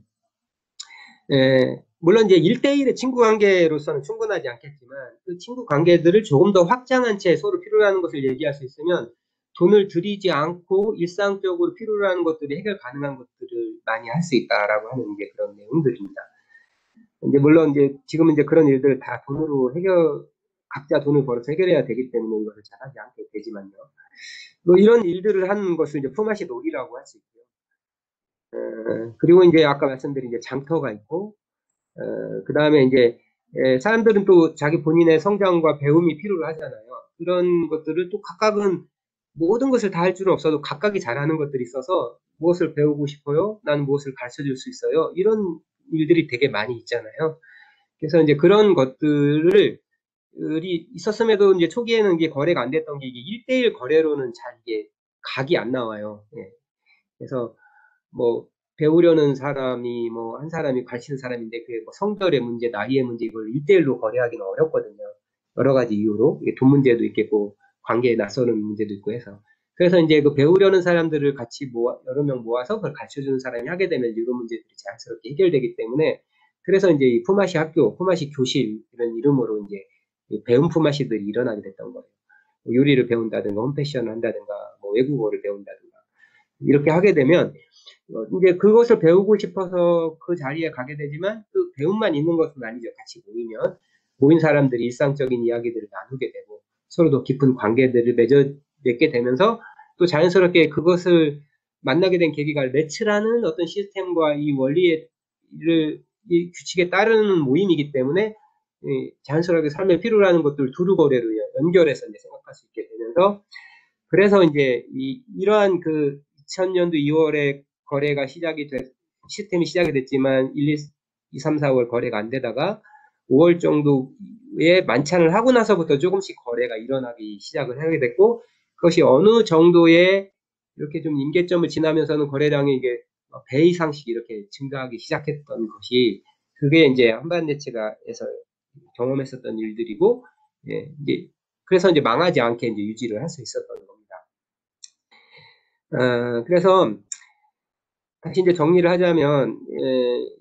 물론 이제 1대1의 친구 관계로서는 충분하지 않겠지만 그 친구 관계들을 조금 더 확장한 채 서로 필요로 하는 것을 얘기할 수 있으면 돈을 들이지 않고 일상적으로 필요로 하는 것들이 해결 가능한 것들을 많이 할 수 있다라고 하는 이제 그런 내용들입니다. 이제 물론 이제 지금은 이제 그런 일들을 다 돈으로 각자 돈을 벌어서 해결해야 되기 때문에 이것을 잘하지 않게 되지만요. 뭐 이런 일들을 하는 것을 이제 품앗이 놀이라고 할 수 있고요. 그리고 이제 아까 말씀드린 이제 장터가 있고, 그 다음에 이제 사람들은 또 자기 본인의 성장과 배움이 필요로 하잖아요. 그런 것들을 또 각각은 모든 것을 다 할 줄은 없어도 각각이 잘하는 것들이 있어서 무엇을 배우고 싶어요? 나는 무엇을 가르쳐 줄 수 있어요? 이런 일들이 되게 많이 있잖아요. 그래서 이제 그런 것들을 있었음에도 이제 초기에는 이게 거래가 안 됐던 게 이게 1대1 거래로는 잘 이게 각이 안 나와요. 예. 그래서 뭐 배우려는 사람이 뭐 한 사람이 가르치는 사람인데 그게 뭐 성별의 문제, 나이의 문제 이걸 1대1로 거래하기는 어렵거든요. 여러 가지 이유로 돈 문제도 있겠고 관계에 낯서는 문제도 있고 해서 그래서 이제 그 배우려는 사람들을 같이 여러 명 모아서 그걸 가르쳐주는 사람이 하게 되면 이런 문제들이 자연스럽게 해결되기 때문에 그래서 이제 이 품앗이 학교, 품앗이 교실 이런 이름으로 이제 배움 품앗이들이 일어나게 됐던 거예요. 뭐 요리를 배운다든가 홈패션을 한다든가 뭐 외국어를 배운다든가 이렇게 하게 되면 이제 그것을 배우고 싶어서 그 자리에 가게 되지만 그 배움만 있는 것은 아니죠. 같이 모인 사람들이 일상적인 이야기들을 나누게 되고 서로 더 깊은 관계들을 맺게 되면서 또 자연스럽게 그것을 만나게 된 계기가 매치라는 어떤 시스템과 이 원리의 이 규칙에 따르는 모임이기 때문에 자연스럽게 삶에 필요로 하는 것들을 두루거래로 연결해서 이제 생각할 수 있게 되면서 그래서 이제 이러한 그 2000년도 2월에 거래가 시스템이 시작이 됐지만 2, 3, 4월 거래가 안 되다가 5월 정도에 만찬을 하고 나서부터 조금씩 거래가 일어나기 시작을 하게 됐고 그것이 어느 정도의 이렇게 좀 임계점을 지나면서는 거래량이 이게 배 이상씩 이렇게 증가하기 시작했던 것이 그게 이제 한반도체가에서 경험했었던 일들이고 이제 그래서 이제 망하지 않게 이제 유지를 할 수 있었던 겁니다. 그래서 다시 이제 정리를 하자면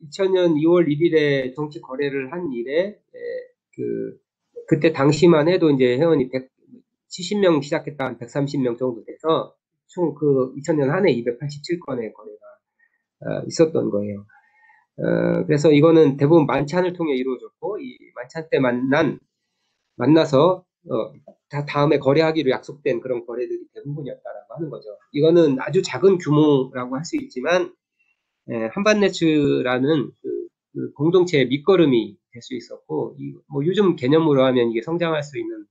2000년 2월 1일에 정치 거래를 한 이래 그때 당시만 해도 이제 회원이 170명 시작했다 한 130명 정도 돼서 총 그 2000년 한 해 287건의 거래가 있었던 거예요. 그래서 이거는 대부분 만찬을 통해 이루어졌고 이 만찬 때 만나서 다음에 거래하기로 약속된 그런 거래들이 대부분이었다라고 하는 거죠. 이거는 아주 작은 규모라고 할 수 있지만 한반네츠라는 그 공동체의 밑거름이 될 수 있었고 뭐 요즘 개념으로 하면 이게 성장할 수 있는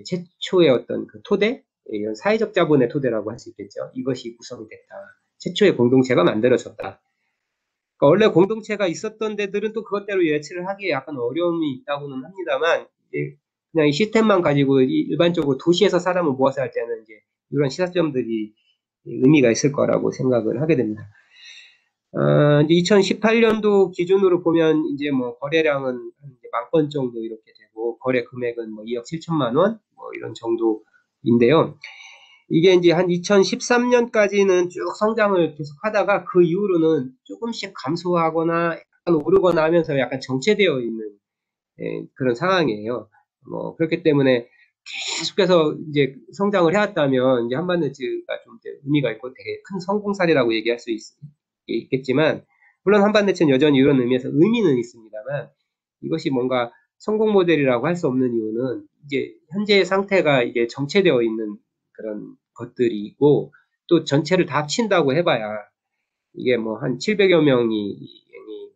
최초의 어떤 그 토대, 이런 사회적 자본의 토대라고 할 수 있겠죠. 이것이 구성이 됐다. 최초의 공동체가 만들어졌다. 그러니까 원래 공동체가 있었던 데들은 또 그것대로 예측을 하기에 약간 어려움이 있다고는 합니다만 그냥 이 시스템만 가지고 일반적으로 도시에서 사람을 모아서 할 때는 이제 이런 시사점들이 의미가 있을 거라고 생각을 하게 됩니다. 이제 2018년도 기준으로 보면 이제 뭐 거래량은 이제 10,000건 정도 이렇게 되고 거래 금액은 뭐 2억 7천만 원 뭐 이런 정도인데요. 이게 이제 한 2013년까지는 쭉 성장을 계속 하다가 그 이후로는 조금씩 감소하거나 약간 오르거나 하면서 약간 정체되어 있는 그런 상황이에요. 뭐 그렇기 때문에 계속해서 이제 성장을 해왔다면 이제 한반도체가 좀 이제 의미가 있고 되게 큰 성공 사례라고 얘기할 수 있겠지만 물론 한반도체는 여전히 이런 의미에서 의미는 있습니다만 이것이 뭔가 성공 모델이라고 할 수 없는 이유는 이제 현재의 상태가 이게 정체되어 있는 그런 것들이고 또 전체를 다 합친다고 해봐야 이게 뭐 한 700여 명이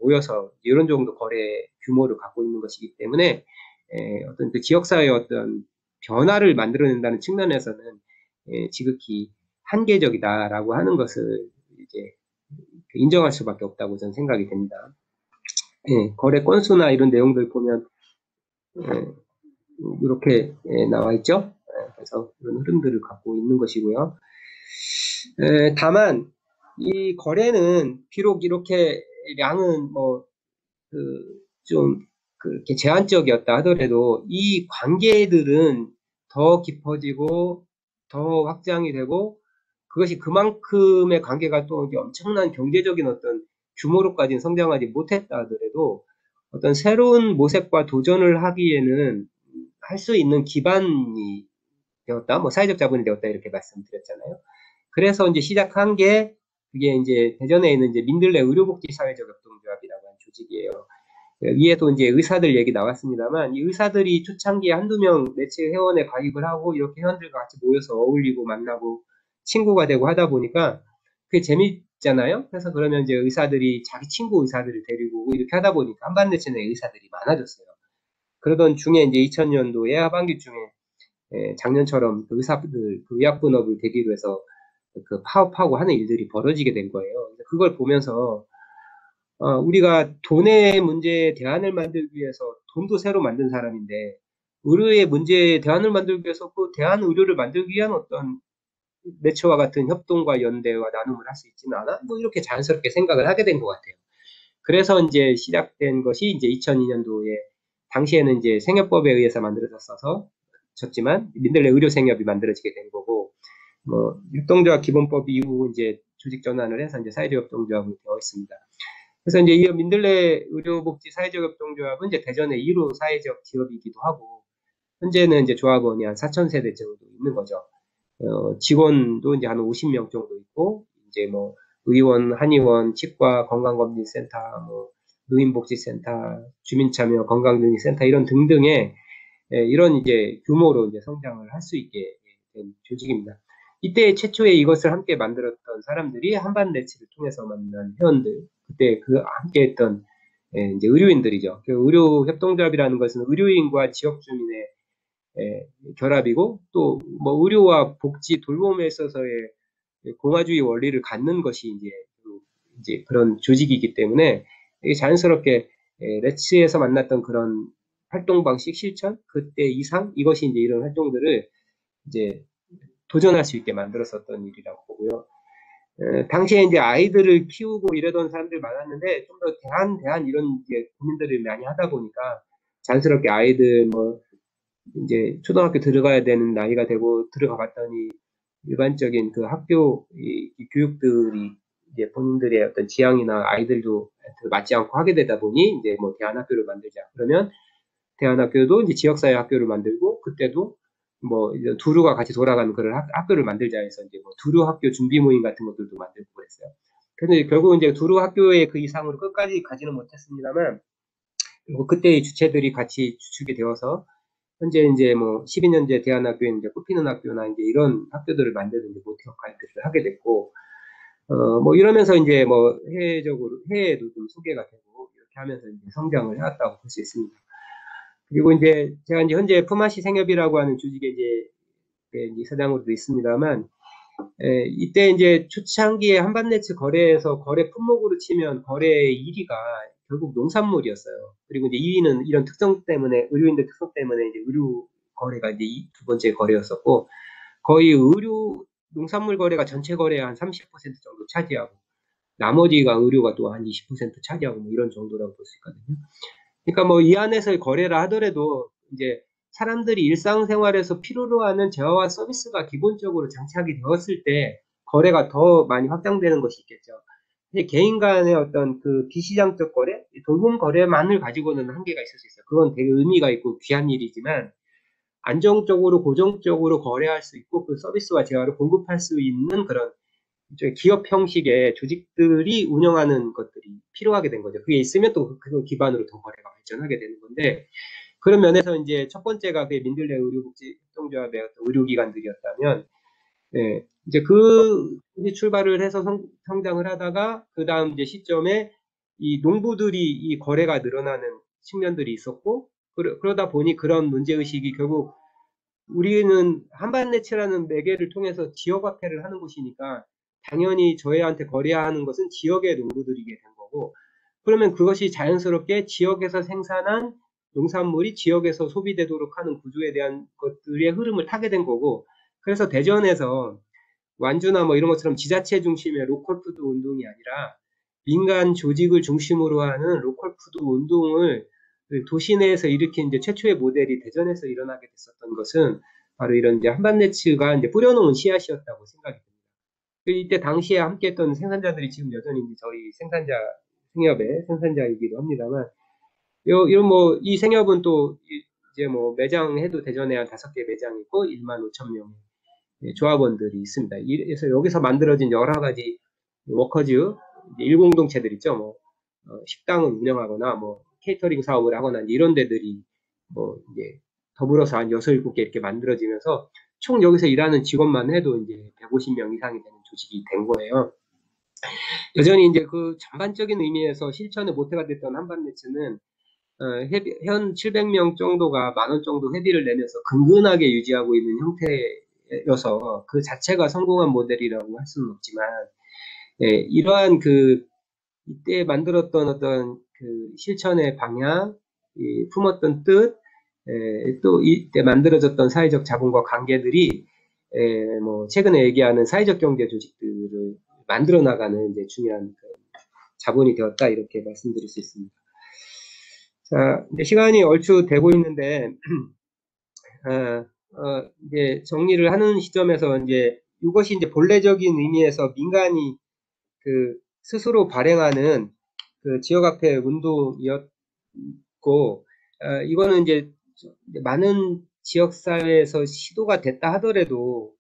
모여서 이런 정도 거래 규모를 갖고 있는 것이기 때문에 어떤 그 지역사회의 어떤 변화를 만들어낸다는 측면에서는 지극히 한계적이다라고 하는 것을 이제 인정할 수밖에 없다고 저는 생각이 됩니다. 거래 건수나 이런 내용들 보면 이렇게 나와 있죠. 그래서 이런 흐름들을 갖고 있는 것이고요. 다만 이 거래는 비록 이렇게 양은 좀 그렇게 제한적이었다 하더라도 이 관계들은 더 깊어지고 더 확장이 되고 그것이 그만큼의 관계가 또 엄청난 경제적인 어떤 규모로까지는 성장하지 못했다 하더라도 어떤 새로운 모색과 도전을 하기에는 할 수 있는 기반이 되었다, 뭐 사회적 자본이 되었다 이렇게 말씀드렸잖아요. 그래서 이제 시작한 게 그게 이제 대전에 있는 이제 민들레 의료복지사회적협동조합이라고 하는 조직이에요. 위에도 이제 의사들 얘기 나왔습니다만 이 의사들이 초창기에 한두 명 매체 회원에 가입을 하고 이렇게 회원들과 같이 모여서 어울리고 만나고 친구가 되고 하다 보니까 그게 재밌잖아요. 그래서 그러면 이제 의사들이 자기 친구 의사들을 데리고 오고 이렇게 하다 보니까 한반도체 내 의사들이 많아졌어요. 그러던 중에 이제 2000년도에 하반기쯤에 작년처럼 그 의사들 그 의약분업을 계기로 해서 그 파업하고 하는 일들이 벌어지게 된 거예요. 그걸 보면서 우리가 돈의 문제에 대안을 만들기 위해서 돈도 새로 만든 사람인데 의료의 문제에 대안을 만들기 위해서 그 대안 의료를 만들기 위한 어떤 매체와 같은 협동과 연대와 나눔을 할 수 있지는 않아? 뭐 이렇게 자연스럽게 생각을 하게 된 것 같아요. 그래서 이제 시작된 것이 이제 2002년도에 당시에는 이제 생협법에 의해서 만들어졌어서 졌지만 민들레 의료생협이 만들어지게 된 거고 뭐 협동조합 기본법 이후 이제 조직 전환을 해서 이제 사회적 협동조합이 되어 있습니다. 그래서 이제 이 민들레 의료복지 사회적 협동조합은 이제 대전의 1호 사회적 기업이기도 하고 현재는 이제 조합원이 한 4,000세대 정도 있는 거죠. 직원도 이제 한 50명 정도 있고 이제 뭐 의원, 한의원, 치과, 건강검진센터, 뭐 노인복지센터, 주민참여 건강정리센터 이런 등등의 이런 이제 규모로 이제 성장을 할 수 있게 된 조직입니다. 이때 최초에 이것을 함께 만들었던 사람들이 한반도체를 통해서 만난 회원들, 그때 그 함께했던 이제 의료인들이죠. 그 의료협동조합이라는 것은 의료인과 지역 주민의 결합이고 또 뭐 의료와 복지 돌봄에 있어서의 공화주의 원리를 갖는 것이 이제 그런 조직이기 때문에 자연스럽게 레츠에서 만났던 그런 활동 방식 실천 그때 이상 이것이 이제 이런 활동들을 이제 도전할 수 있게 만들었었던 일이라고 보고요. 당시에 이제 아이들을 키우고 이러던 사람들이 많았는데 좀 더 대한 이런 이제 고민들을 많이 하다 보니까 자연스럽게 아이들 뭐 이제 초등학교 들어가야 되는 나이가 되고 들어가 봤더니 일반적인 그 학교 이 교육들이 이제 본인들의 어떤 지향이나 아이들도 맞지 않고 하게 되다 보니 이제 뭐 대안학교를 만들자. 그러면 대안학교도 이제 지역사회 학교를 만들고 그때도 뭐 이제 두루가 같이 돌아가는 그런 학교를 만들자 해서 이제 뭐 두루 학교 준비 모임 같은 것들도 만들고 그랬어요. 그런데 결국 이제 두루 학교의 그 이상으로 끝까지 가지는 못했습니다만 그리고 그때의 주체들이 같이 주축이 되어서 현재 이제 뭐 12년제 대안학교에 이제 꽃피는 학교나 이제 이런 학교들을 만드는 이제 모티브 가이드를 하게 됐고, 뭐 이러면서 이제 뭐 해외에도 좀 소개가 되고 이렇게 하면서 이제 성장을 해왔다고 볼 수 있습니다. 그리고 이제 제가 이제 현재 품앗이 생협이라고 하는 조직에 이제 이사장으로도 있습니다만, 이때 이제 초창기에 한반도체 거래에서 거래 품목으로 치면 거래의 1위가 결국 농산물이었어요. 그리고 이제 2위는 이런 특성 때문에 의료인들 특성 때문에 이제 의료 거래가 이제 두 번째 거래였었고 거의 의료 농산물 거래가 전체 거래의 한 30% 정도 차지하고 나머지가 의료가 또 한 20% 차지하고 뭐 이런 정도라고 볼 수 있거든요. 그러니까 뭐 이 안에서의 거래라 하더라도 이제 사람들이 일상생활에서 필요로 하는 재화와 서비스가 기본적으로 장착이 되었을 때 거래가 더 많이 확장되는 것이 있겠죠. 개인 간의 어떤 그 비시장적 거래, 돌봄 거래만을 가지고는 한계가 있을 수 있어요. 그건 되게 의미가 있고 귀한 일이지만 안정적으로 고정적으로 거래할 수 있고 그 서비스와 재화를 공급할 수 있는 그런 일종의 기업 형식의 조직들이 운영하는 것들이 필요하게 된 거죠. 그게 있으면 또 그 기반으로 더 거래가 발전하게 되는 건데 그런 면에서 이제 첫 번째가 그 민들레 의료복지협동조합의 어떤 의료기관들이었다면 이제 그 출발을 해서 성장을 하다가 그 다음 이제 시점에 이 농부들이 이 거래가 늘어나는 측면들이 있었고 그러다 보니 그런 문제의식이 결국 우리는 한반내체라는 매개를 통해서 지역화폐를 하는 곳이니까 당연히 저희한테 거래하는 것은 지역의 농부들이게 된 거고 그러면 그것이 자연스럽게 지역에서 생산한 농산물이 지역에서 소비되도록 하는 구조에 대한 것들의 흐름을 타게 된 거고 그래서 대전에서 완주나 뭐 이런 것처럼 지자체 중심의 로컬푸드 운동이 아니라 민간 조직을 중심으로 하는 로컬푸드 운동을 도시 내에서 일으킨 이제 최초의 모델이 대전에서 일어나게 됐었던 것은 바로 이런 이제 한반내츠가 이제 뿌려놓은 씨앗이었다고 생각이 듭니다. 이때 당시에 함께했던 생산자들이 지금 여전히 저희 생산자 생협의 생산자이기도 합니다만, 이런 뭐 이 생협은 또 이제 뭐 매장해도 대전에 한 5개 매장 있고 1만 5천 명의 조합원들이 있습니다. 그래서 여기서 만들어진 여러 가지 워커즈 일공동체들 있죠. 뭐 식당을 운영하거나 뭐 케이터링 사업을 하거나 이런 데들이 뭐 이제 더불어서 한 6, 7개 이렇게 만들어지면서 총 여기서 일하는 직원만 해도 이제 150명 이상이 되는 조직이 된 거예요. 여전히 이제 그 전반적인 의미에서 실천의 모태가 됐던 한반네츠는 현 700명 정도가 10,000원 정도 회비를 내면서 근근하게 유지하고 있는 형태여서 그 자체가 성공한 모델이라고 할 수는 없지만 이러한 그 이때 만들었던 어떤 그 실천의 방향, 품었던 뜻, 또 이때 만들어졌던 사회적 자본과 관계들이 뭐 최근에 얘기하는 사회적 경제 조직들을 만들어 나가는 이제 중요한 자본이 되었다 이렇게 말씀드릴 수 있습니다. 자, 이제 시간이 얼추 되고 있는데 이제 정리를 하는 시점에서 이제 이것이 이제 본래적인 의미에서 민간이 그 스스로 발행하는 그 지역화폐 운동이었고, 이거는 이제 많은 지역사회에서 시도가 됐다 하더라도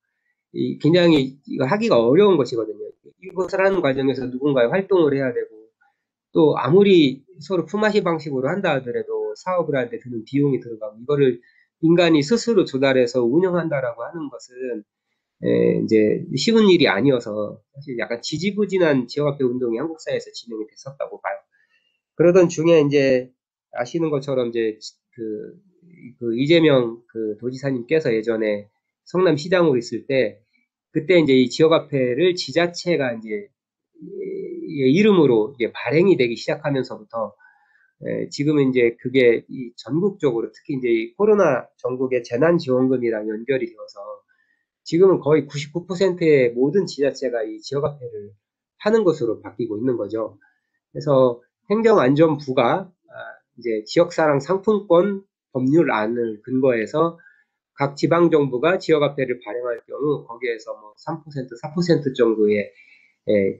굉장히 이거 하기가 어려운 것이거든요. 이것을 하는 과정에서 누군가의 활동을 해야 되고, 또 아무리 서로 품앗이 방식으로 한다 하더라도 사업을 할 때 드는 비용이 들어가고, 이거를 인간이 스스로 조달해서 운영한다라고 하는 것은 이제 쉬운 일이 아니어서 사실 약간 지지부진한 지역화폐 운동이 한국 사회에서 진행이 됐었다고 봐요. 그러던 중에 이제 아시는 것처럼 이제 그 이재명 그 도지사님께서 예전에 성남시장으로 있을 때 그때 이제 이 지역화폐를 지자체가 이제 이름으로 이제 발행이 되기 시작하면서부터 지금은 이제 그게 이 전국적으로 특히 이제 이 코로나 전국의 재난지원금이랑 연결이 되어서 지금은 거의 99%의 모든 지자체가 이 지역화폐를 하는 것으로 바뀌고 있는 거죠. 그래서 행정안전부가 이제 지역사랑 상품권 법률안을 근거해서 각 지방정부가 지역화폐를 발행할 경우 거기에서 뭐 3%, 4% 정도의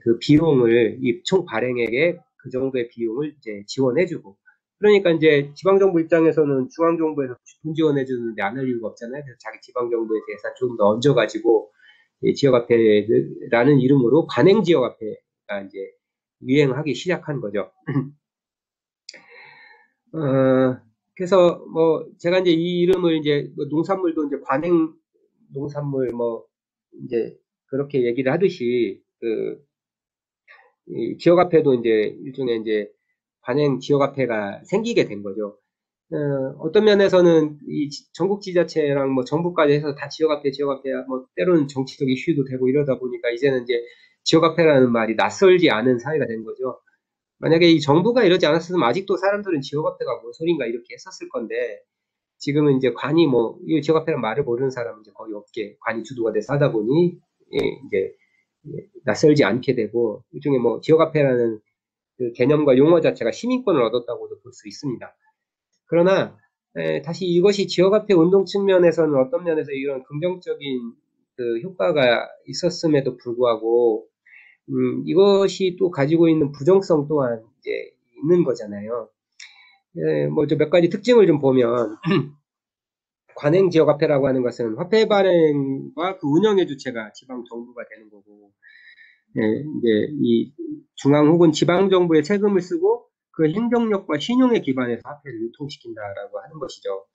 그 비용을 이 총 발행액의 그 정도의 비용을 이제 지원해주고 그러니까 이제 지방정부 입장에서는 중앙정부에서 돈 지원해주는데 안 할 이유가 없잖아요. 그래서 자기 지방정부에 대해서 좀 더 얹어가지고 지역화폐라는 이름으로 관행지역화폐가 이제 유행하기 시작한 거죠. 그래서 뭐 제가 이제 이 이름을 이제 뭐 농산물도 이제 관행 농산물 뭐 이제 그렇게 얘기를 하듯이 이 지역화폐도 이제 일종의 이제 관행 지역화폐가 생기게 된 거죠. 어떤 면에서는 이 전국 지자체랑 뭐 정부까지 해서 다 지역화폐야 뭐 때로는 정치적 이슈도 되고 이러다 보니까 이제는 이제 지역화폐라는 말이 낯설지 않은 사회가 된 거죠. 만약에 이 정부가 이러지 않았으면 아직도 사람들은 지역화폐가 뭔 소린가 이렇게 했었을 건데 지금은 이제 관이 뭐 이 지역화폐라는 말을 모르는 사람은 이제 거의 없게 관이 주도가 돼서 하다 보니 이제 낯설지 않게 되고 일종의 뭐 지역화폐라는 그 개념과 용어 자체가 시민권을 얻었다고도 볼 수 있습니다. 그러나 다시 이것이 지역화폐 운동 측면에서는 어떤 면에서 이런 긍정적인 그 효과가 있었음에도 불구하고 이것이 또 가지고 있는 부정성 또한 이제 있는 거잖아요. 뭐 몇 가지 특징을 좀 보면 관행지역화폐라고 하는 것은 화폐 발행과 그 운영의 주체가 지방 정부가 되는 거고, 이제 이 중앙 혹은 지방 정부의 세금을 쓰고 그 행정력과 신용에 기반해서 화폐를 유통시킨다라고 하는 것이죠.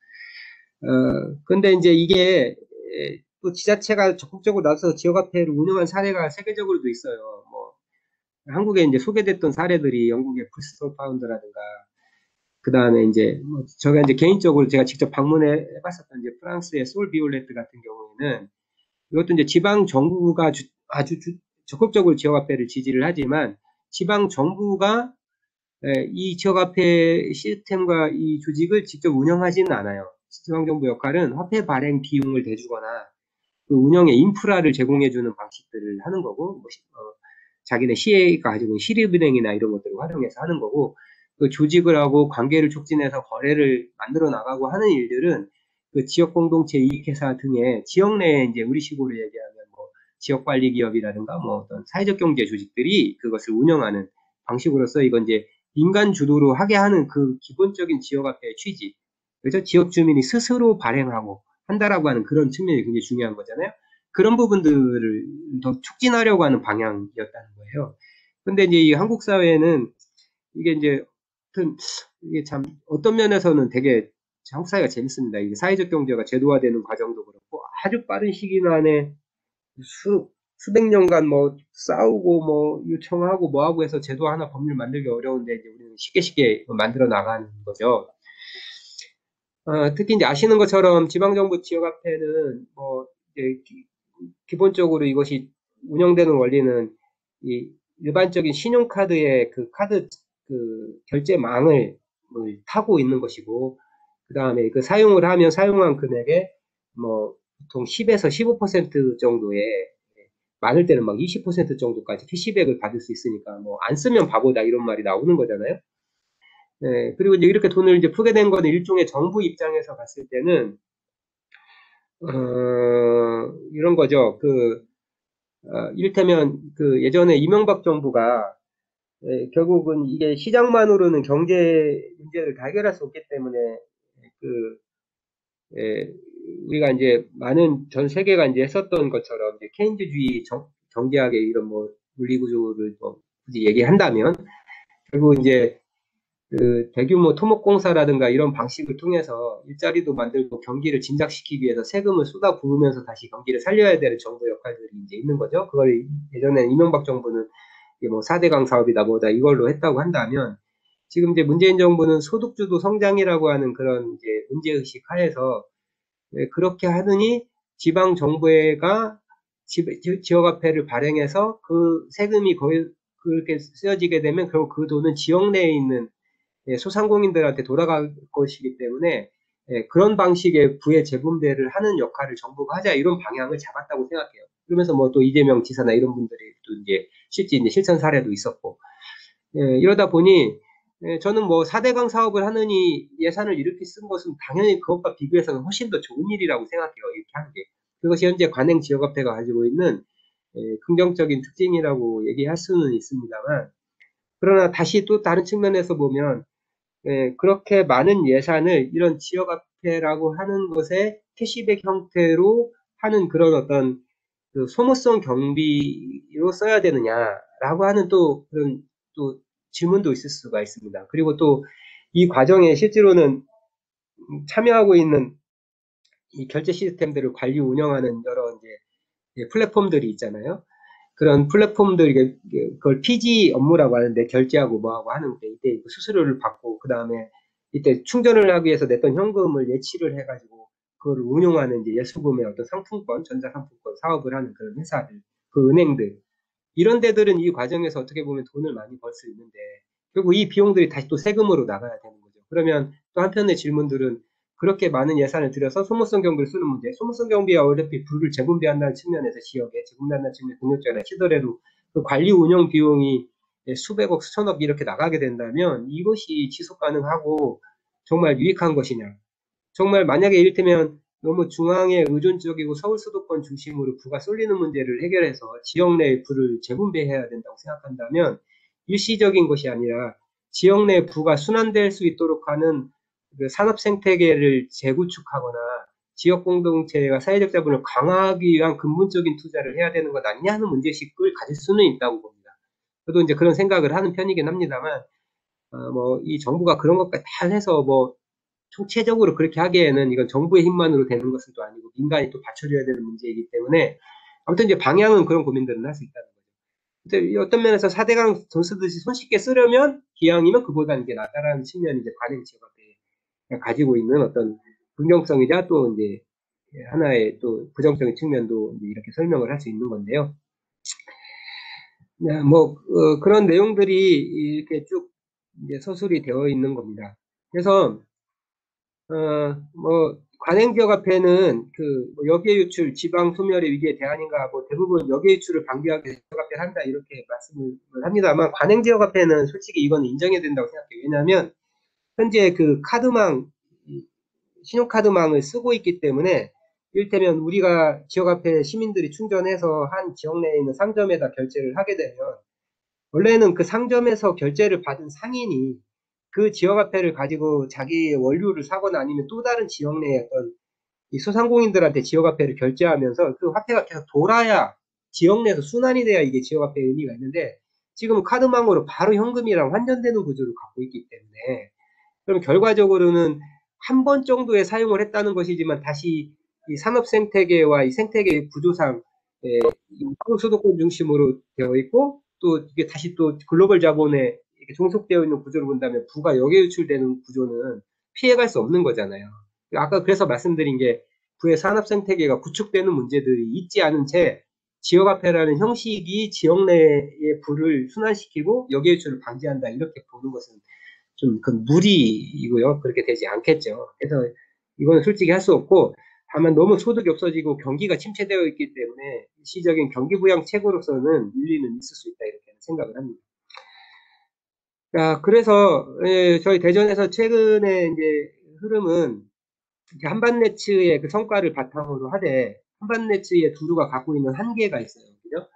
근데 이제 이게 또 지자체가 적극적으로 나서서 지역화폐를 운영한 사례가 세계적으로도 있어요. 뭐 한국에 이제 소개됐던 사례들이 영국의 브리스톨 파운드라든가, 그 다음에 이제 뭐 제가 이제 개인적으로 제가 직접 방문해 봤었던 이제 프랑스의 솔 비올레트 같은 경우에는 이것도 이제 지방 정부가 아주 적극적으로 지역화폐를 지지를 하지만 지방 정부가 이 지역화폐 시스템과 이 조직을 직접 운영하지는 않아요. 지방정부 역할은 화폐 발행 비용을 대주거나 그 운영의 인프라를 제공해주는 방식들을 하는 거고, 뭐, 자기네 시가 가지고 있는 시립은행이나 이런 것들을 활용해서 하는 거고, 그 조직을 하고 관계를 촉진해서 거래를 만들어 나가고 하는 일들은 그 지역 공동체 이익회사 등의 지역 내에 이제 우리식으로 얘기하면 뭐 지역 관리 기업이라든가 뭐 어떤 사회적 경제 조직들이 그것을 운영하는 방식으로서 이건 이제 민간 주도로 하게 하는 그 기본적인 지역화폐의 취지. 그래서 지역 주민이 스스로 발행하고 한다라고 하는 그런 측면이 굉장히 중요한 거잖아요. 그런 부분들을 더 촉진하려고 하는 방향이었다는 거예요. 근데 이제 이 한국 사회는 이게 이제 이게 참 어떤 면에서는 되게 한국 사회가 재밌습니다. 이게 사회적 경제가 제도화되는 과정도 그렇고 아주 빠른 시기 안에 수백 년간 뭐 싸우고 뭐 요청하고 뭐 하고 해서 제도 하나 법률 만들기 어려운데 이제 우리는 쉽게 만들어 나가는 거죠. 특히 이제 아시는 것처럼 지방정부 지역화폐는 뭐 이제 기본적으로 이것이 운영되는 원리는 이 일반적인 신용카드의 그 카드 그 결제망을 타고 있는 것이고, 그 다음에 그 사용을 하면 사용한 금액에 뭐 보통 10에서 15% 정도의, 많을 때는 막 20% 정도까지 캐시백을 받을 수 있으니까 뭐 안 쓰면 바보다 이런 말이 나오는 거잖아요. 그리고 이제 이렇게 돈을 이제 푸게 된 거는 일종의 정부 입장에서 봤을 때는 이런 거죠. 이를테면 그 예전에 이명박 정부가 결국은 이게 시장만으로는 경제 문제를 다 해결할 수 없기 때문에 그 예, 우리가 이제 많은 전 세계가 이제 했었던 것처럼 이제 케인즈주의 경제학의 이런 뭐 물리구조를 뭐 굳이 얘기한다면 결국 이제 그 대규모 토목공사라든가 이런 방식을 통해서 일자리도 만들고 경기를 진작시키기 위해서 세금을 쏟아부으면서 다시 경기를 살려야 되는 정부 역할들이 이제 있는 거죠. 그걸 예전에 이명박 정부는 뭐 4대강 사업이다 뭐다 이걸로 했다고 한다면 지금 이제 문재인 정부는 소득주도 성장이라고 하는 그런 이제 문제의식 하에서 그렇게 하느니 지방 정부가 지역화폐를 발행해서 그 세금이 거의 그렇게 쓰여지게 되면 결국 그 돈은 지역 내에 있는 소상공인들한테 돌아갈 것이기 때문에 그런 방식의 부의 재분배를 하는 역할을 정부가 하자 이런 방향을 잡았다고 생각해요. 그러면서 뭐 또 이재명 지사나 이런 분들이 또 이제 실제 이제 실천 사례도 있었고 이러다 보니 저는 뭐 4대강 사업을 하느니 예산을 이렇게 쓴 것은 당연히 그것과 비교해서는 훨씬 더 좋은 일이라고 생각해요. 이렇게 하는 게. 그것이 현재 관행 지역화폐가 가지고 있는 긍정적인 특징이라고 얘기할 수는 있습니다만 그러나 다시 또 다른 측면에서 보면 그렇게 많은 예산을 이런 지역화폐라고 하는 것에 캐시백 형태로 하는 그런 어떤 그 소모성 경비로 써야 되느냐라고 하는 또 그런 또 질문도 있을 수가 있습니다. 그리고 또 이 과정에 실제로는 참여하고 있는 이 결제 시스템들을 관리 운영하는 여러 이제 플랫폼들이 있잖아요. 그런 플랫폼들이 그걸 피지 업무라고 하는데 결제하고 뭐하고 하는데 이때 수수료를 받고 그 다음에 이때 충전을 하기 위해서 냈던 현금을 예치를 해가지고 그걸 운용하는 이제 예수금의 어떤 상품권, 전자상품권 사업을 하는 그런 회사들, 그 은행들 이런 데들은 이 과정에서 어떻게 보면 돈을 많이 벌 수 있는데 결국 이 비용들이 다시 또 세금으로 나가야 되는 거죠. 그러면 또 한편의 질문들은 그렇게 많은 예산을 들여서 소모성 경비를 쓰는 문제, 소모성 경비와 어차피 부를 재분배한다는 측면에서 지역에 재분배한다는 측면에 동력자가 치더라도 그 관리 운영 비용이 수백억, 수천억 이렇게 나가게 된다면 이것이 지속 가능하고 정말 유익한 것이냐. 정말 만약에 이를테면 너무 중앙에 의존적이고 서울 수도권 중심으로 부가 쏠리는 문제를 해결해서 지역 내의 부를 재분배해야 된다고 생각한다면 일시적인 것이 아니라 지역 내 부가 순환될 수 있도록 하는 그 산업 생태계를 재구축하거나 지역 공동체가 사회적 자본을 강화하기 위한 근본적인 투자를 해야 되는 것 아니냐 하는 문제의식을 가질 수는 있다고 봅니다. 저도 이제 그런 생각을 하는 편이긴 합니다만, 뭐, 이 정부가 그런 것까지 다 해서 뭐, 총체적으로 그렇게 하기에는 이건 정부의 힘만으로 되는 것은 또 아니고 민간이 또 받쳐줘야 되는 문제이기 때문에 아무튼 이제 방향은 그런 고민들은 할 수 있다는 거죠. 근데 어떤 면에서 4대강 돈 쓰듯이 손쉽게 쓰려면 기왕이면 그보다는 이게 낫다라는 측면이 이제 관행 지역화가 가지고 있는 어떤 긍정성이자 또 이제 하나의 또 부정적인 측면도 이제 이렇게 설명을 할 수 있는 건데요. 뭐 그런 내용들이 이렇게 쭉 이제 서술이 되어 있는 겁니다. 그래서 뭐 관행지역화폐는 뭐 역외 유출, 지방 소멸의 위기에 대안인가 뭐 대부분 역외 유출을 방지하기 위해서 지역화폐를 한다 이렇게 말씀을 합니다만 관행지역화폐는 솔직히 이거는 인정해야 된다고 생각해요. 왜냐하면 현재 그 카드망 신용카드망을 쓰고 있기 때문에 이를테면 우리가 지역화폐 시민들이 충전해서 한 지역 내에 있는 상점에다 결제를 하게 되면 원래는 그 상점에서 결제를 받은 상인이 그 지역화폐를 가지고 자기의 원료를 사거나 아니면 또 다른 지역 내에 어떤 이 소상공인들한테 지역화폐를 결제하면서 그 화폐가 계속 돌아야 지역 내에서 순환이 돼야 이게 지역화폐의 의미가 있는데 지금 카드망으로 바로 현금이랑 환전되는 구조를 갖고 있기 때문에 그럼 결과적으로는 한 번 정도의 사용을 했다는 것이지만 다시 이 산업 생태계와 이 생태계 구조상 소득권 중심으로 되어 있고 또 이게 다시 또 글로벌 자본에 이렇게 종속되어 있는 구조를 본다면 부가 역에 유출되는 구조는 피해갈 수 없는 거잖아요. 아까 그래서 말씀드린 게 부의 산업 생태계가 구축되는 문제들이 있지 않은 채 지역화폐라는 형식이 지역 내의 부를 순환시키고 역에 유출을 방지한다 이렇게 보는 것은 좀 그 무리이고요. 그렇게 되지 않겠죠. 그래서 이거는 솔직히 할 수 없고 다만 너무 소득이 없어지고 경기가 침체되어 있기 때문에 일시적인 경기 부양 책으로서는 일리는 있을 수 있다 이렇게 생각을 합니다. 자, 그래서 저희 대전에서 최근에 이제 흐름은 한반네츠의 그 성과를 바탕으로 하되 한반네츠의 두루가 갖고 있는 한계가 있어요. 그죠?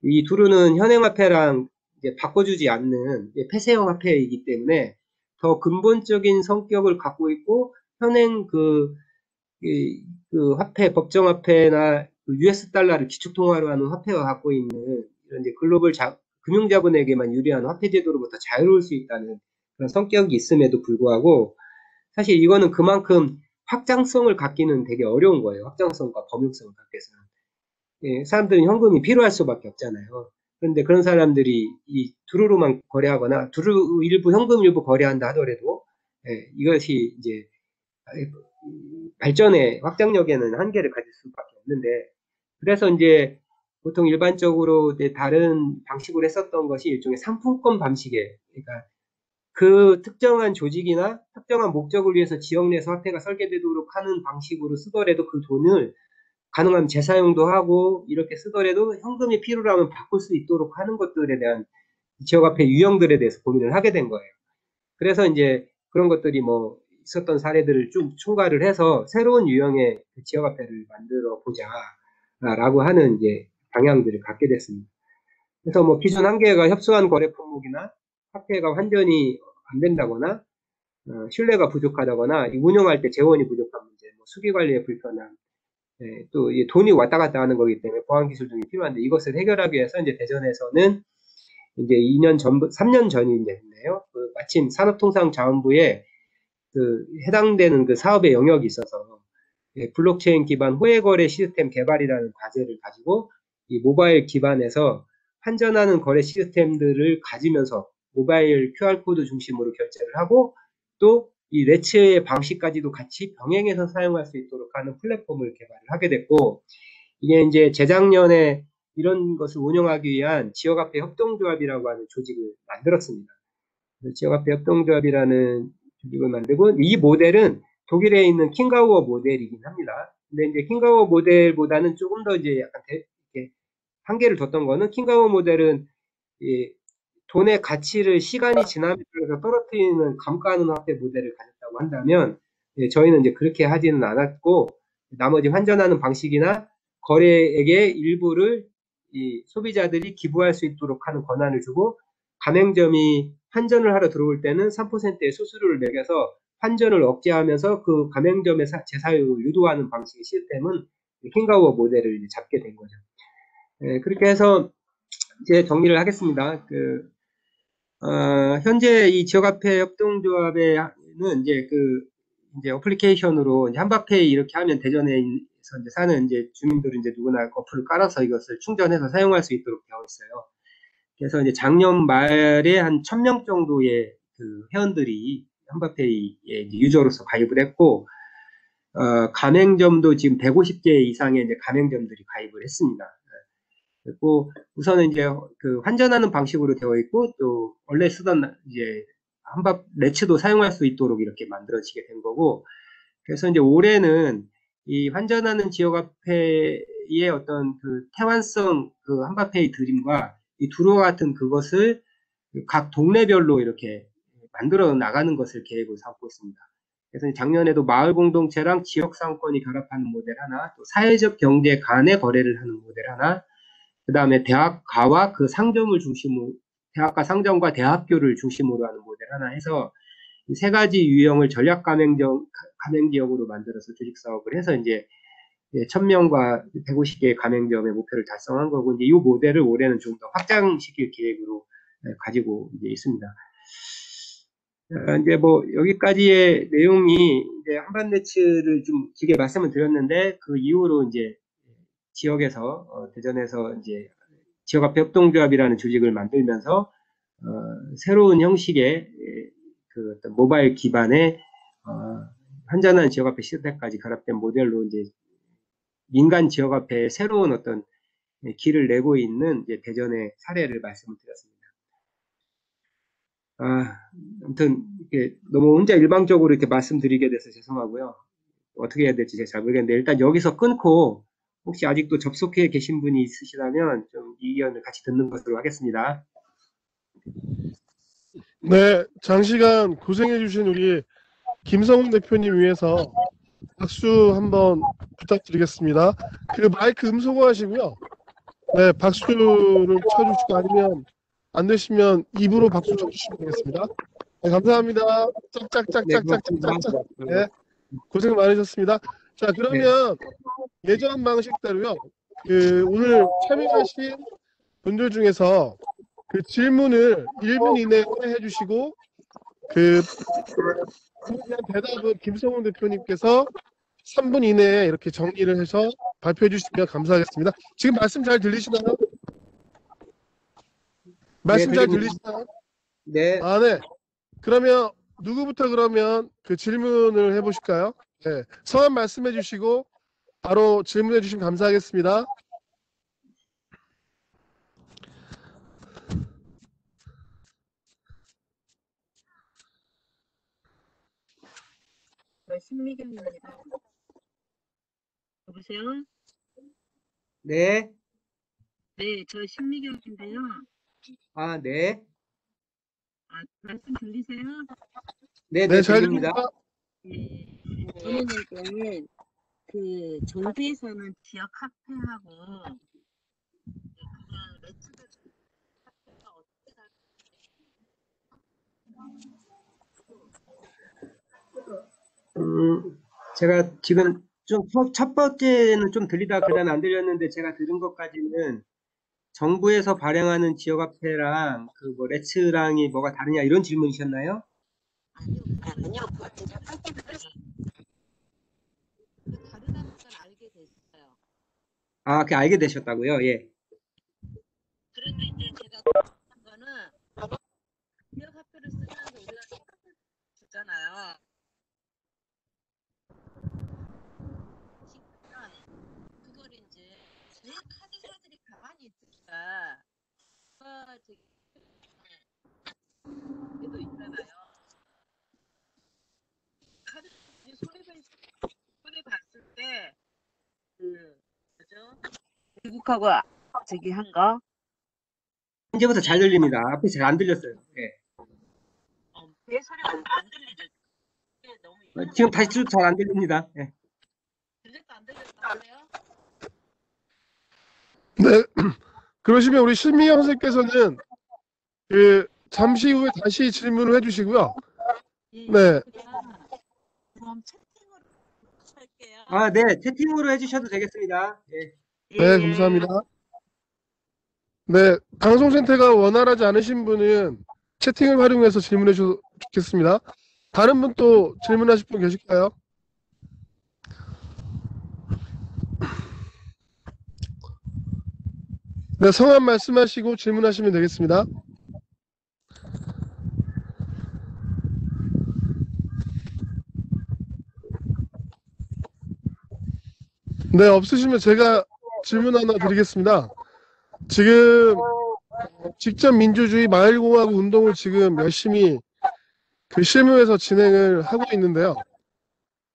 이 두루는 현행화폐랑 이제 바꿔주지 않는 폐쇄형 화폐이기 때문에 더 근본적인 성격을 갖고 있고 현행 그 화폐, 법정화폐나 US 달러를 기축통화로 하는 화폐가 갖고 있는 이런 이제 글로벌 금융자본에게만 유리한 화폐 제도로부터 자유로울 수 있다는 그런 성격이 있음에도 불구하고 사실 이거는 그만큼 확장성을 갖기는 되게 어려운 거예요. 확장성과 범용성을 갖기 위해서는. 사람들은 현금이 필요할 수밖에 없잖아요. 그런데 그런 사람들이 이 두루로만 거래하거나 두루 일부 현금 일부 거래한다 하더라도 이것이 이제 발전의 확장력에는 한계를 가질 수밖에 없는데 그래서 이제 보통 일반적으로 이제 다른 방식으로 했었던 것이 일종의 상품권 방식의 그러니까 그 특정한 조직이나 특정한 목적을 위해서 지역 내에서 화폐가 설계되도록 하는 방식으로 쓰더라도 그 돈을 가능하면 재사용도 하고 이렇게 쓰더라도 현금이 필요하면 바꿀 수 있도록 하는 것들에 대한 지역화폐 유형들에 대해서 고민을 하게 된 거예요. 그래서 이제 그런 것들이 뭐 있었던 사례들을 좀 총괄을 해서 새로운 유형의 지역화폐를 만들어 보자라고 하는 이제 방향들을 갖게 됐습니다. 그래서 뭐 기존 한계가 협소한 거래 품목이나 화폐가 환전이 안 된다거나 신뢰가 부족하다거나 운영할 때 재원이 부족한 문제, 뭐 수기 관리의 불편함, 또 돈이 왔다 갔다 하는 거기 때문에 보안 기술 등이 필요한데 이것을 해결하기 위해서 이제 대전에서는 이제 3년 전이 됐네요. 그 마침 산업통상자원부에 그 해당되는 그 사업의 영역이 있어서 블록체인 기반 호혜거래 시스템 개발이라는 과제를 가지고 이 모바일 기반에서 환전하는 거래 시스템들을 가지면서 모바일 QR코드 중심으로 결제를 하고 또 이 레츠의 방식까지도 같이 병행해서 사용할 수 있도록 하는 플랫폼을 개발을 하게 됐고 이게 이제 재작년에 이런 것을 운영하기 위한 지역화폐 협동조합이라고 하는 조직을 만들었습니다. 지역화폐 협동조합이라는 조직을 만들고 이 모델은 독일에 있는 킹가우어 모델이긴 합니다. 근데 이제 킹가우어 모델보다는 조금 더 이제 약간 이렇게 한계를 뒀던 거는 킹가우어 모델은 돈의 가치를 시간이 지나면서 떨어뜨리는 감가하는 화폐 모델을 가졌다고 한다면 저희는 이제 그렇게 하지는 않았고 나머지 환전하는 방식이나 거래액의 일부를 이 소비자들이 기부할 수 있도록 하는 권한을 주고 가맹점이 환전을 하러 들어올 때는 3%의 수수료를 매겨서 환전을 억제하면서 그 가맹점의 재사용을 유도하는 방식의 시스템은 킹가우어 모델을 이제 잡게 된 거죠. 그렇게 해서 이제 정리를 하겠습니다. 현재 이 지역화폐 협동조합에는 이제 어플리케이션으로 이제 한바페이 이렇게 하면 대전에서 이제 사는 이제 주민들은 이제 누구나 어플을 깔아서 이것을 충전해서 사용할 수 있도록 되어 있어요. 그래서 이제 작년 말에 한 1000명 정도의 그 회원들이 한바페이의 유저로서 가입을 했고, 가맹점도 지금 150개 이상의 이제 가맹점들이 가입을 했습니다. 그리고 우선은 이제 그 환전하는 방식으로 되어 있고, 또 원래 쓰던 이제 레츠도 사용할 수 있도록 이렇게 만들어지게 된 거고, 그래서 이제 올해는 이 환전하는 지역화폐의 어떤 그 태환성 그 한바페이 드림과 이 두루와 같은 그것을 각 동네별로 이렇게 만들어 나가는 것을 계획으로 삼고 있습니다. 그래서 작년에도 마을 공동체랑 지역 상권이 결합하는 모델 하나, 또 사회적 경제 간의 거래를 하는 모델 하나, 그 다음에 대학가와 그 상점을 중심으로, 대학가 상점과 대학교를 중심으로 하는 모델 하나 해서 이 세 가지 유형을 전략 가맹지역으로 만들어서 조직 사업을 해서 이제 1000명과 150개의 가맹점의 목표를 달성한 거고, 이제 이 모델을 올해는 좀 더 확장시킬 계획으로 가지고 이제 있습니다. 이제 뭐 여기까지의 내용이 이제 한반네츠를 좀 길게 말씀을 드렸는데, 그 이후로 이제 지역에서 대전에서 이제 지역화폐 협동조합이라는 조직을 만들면서 새로운 형식의 그 어떤 모바일 기반의 환전한 지역화폐 시스템까지 결합된 모델로 이제 민간 지역화폐의 새로운 어떤 길을 내고 있는 이제 대전의 사례를 말씀을 드렸습니다. 아무튼 이렇게 너무 혼자 일방적으로 이렇게 말씀드리게 돼서 죄송하고요. 어떻게 해야 될지 잘 모르겠는데, 일단 여기서 끊고 혹시 아직도 접속해 계신 분이 있으시다면 좀 의견을 같이 듣는 것으로 하겠습니다. 네, 장시간 고생해주신 우리 김성훈 대표님 위해서 박수 한번 부탁드리겠습니다. 그 마이크 음소거하시고요. 네, 박수를 쳐주시고 아니면 안 되시면 입으로 박수 쳐주시면 되겠습니다. 네, 감사합니다. 짝짝짝짝짝짝짝. 네, 고생 많으셨습니다. 자, 그러면 예전 방식대로요. 그 오늘 참여하신 분들 중에서 그 질문을 1분 이내에 해주시고 그 대한 대답은 김성훈 대표님께서 3분 이내에 이렇게 정리를 해서 발표해 주시면 감사하겠습니다. 지금 말씀 잘 들리시나요? 말씀 잘 들리시나요? 네. 네. 그러면 누구부터 그러면 그 질문을 해보실까요? 네. 성함 말씀해 주시고 바로 질문해 주시면 감사하겠습니다. 신미경입니다. 여보세요? 네. 네, 저 신미경인데요. 네. 말씀 들리세요? 네, 잘 들립니다. 네. 저는 이제 그 정부에서는 지역 화폐하고 그냥 레츠들 화폐가 어떻게 제가 지금 좀 첫 번째는 좀 들리다 그다음 안 들렸는데, 제가 들은 것까지는 정부에서 발행하는 지역화폐랑 그 뭐 레츠랑이 뭐가 다르냐 이런 질문이셨나요? 아니요, 제가 화폐를 다르다는 걸 알게 됐어요. 그게 알게 되셨다고요? 예. 그런데 이제 제가 한 거는 지역 화폐를 쓰면서 우리가 세금을 주잖아요. 그걸 이제 제 카드사들이 가만히 있으니까 얘도 있잖아요. 카드 손해 봤을 때 뭐죠? 미국하고 한 거. 이제부터 잘 들립니다. 앞에 잘 안 들렸어요. 예. 제 소리가 안 들리죠? 너무 지금 다시 잘 안 들립니다. 예. 들렸다 안 들렸다 하세요? 네. 그러시면 우리 신미경 선생님께서는 그 잠시 후에 다시 질문을 해주시고요. 네. 그럼 채팅으로 할게요. 아, 네, 채팅으로 해주셔도 되겠습니다. 예. 네, 감사합니다. 네, 방송 상태가 원활하지 않으신 분은 채팅을 활용해서 질문해 주셔도 좋겠습니다. 다른 분 또 질문하실 분 계실까요? 네, 성함 말씀하시고 질문하시면 되겠습니다. 네, 없으시면 제가 질문 하나 드리겠습니다. 지금 직접 민주주의 마을공화국 운동을 지금 열심히 그 실무에서 진행을 하고 있는데요.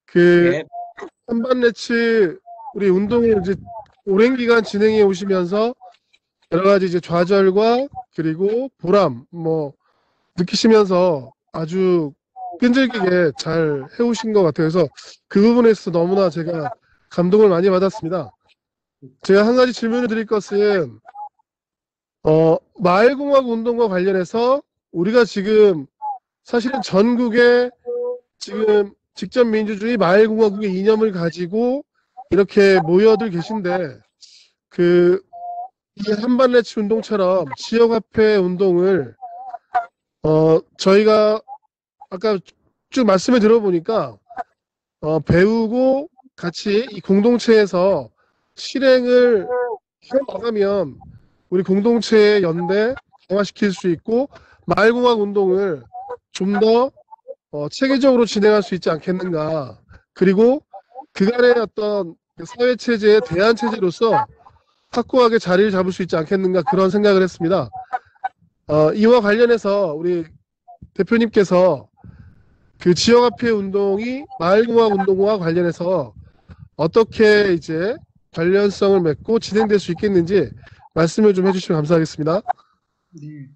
그 네. 한반레츠 우리 운동을 이제 오랜 기간 진행해 오시면서 여러 가지 이제 좌절과 그리고 보람 뭐 느끼시면서 아주 끈질기게 잘 해오신 것 같아요. 그래서 그 부분에 있어서 너무나 제가 감동을 많이 받았습니다. 제가 한 가지 질문을 드릴 것은 마을공화국 운동과 관련해서 우리가 지금 사실은 전국에 지금 직접 민주주의 마을공화국의 이념을 가지고 이렇게 모여들 계신데 이 한반레츠 운동처럼 지역화폐 운동을 저희가 아까 쭉 말씀을 들어보니까 배우고 같이 이 공동체에서 실행을 해나가면 우리 공동체의 연대 강화시킬 수 있고 마을공학 운동을 좀 더 체계적으로 진행할 수 있지 않겠는가. 그리고 그간의 어떤 사회 체제의 대안 체제로서 확고하게 자리를 잡을 수 있지 않겠는가 그런 생각을 했습니다. 이와 관련해서 우리 대표님께서 그 지역화폐 운동이 마을공학 운동과 관련해서 어떻게 이제 관련성을 맺고 진행될 수 있겠는지 말씀을 좀 해주시면 감사하겠습니다. 네.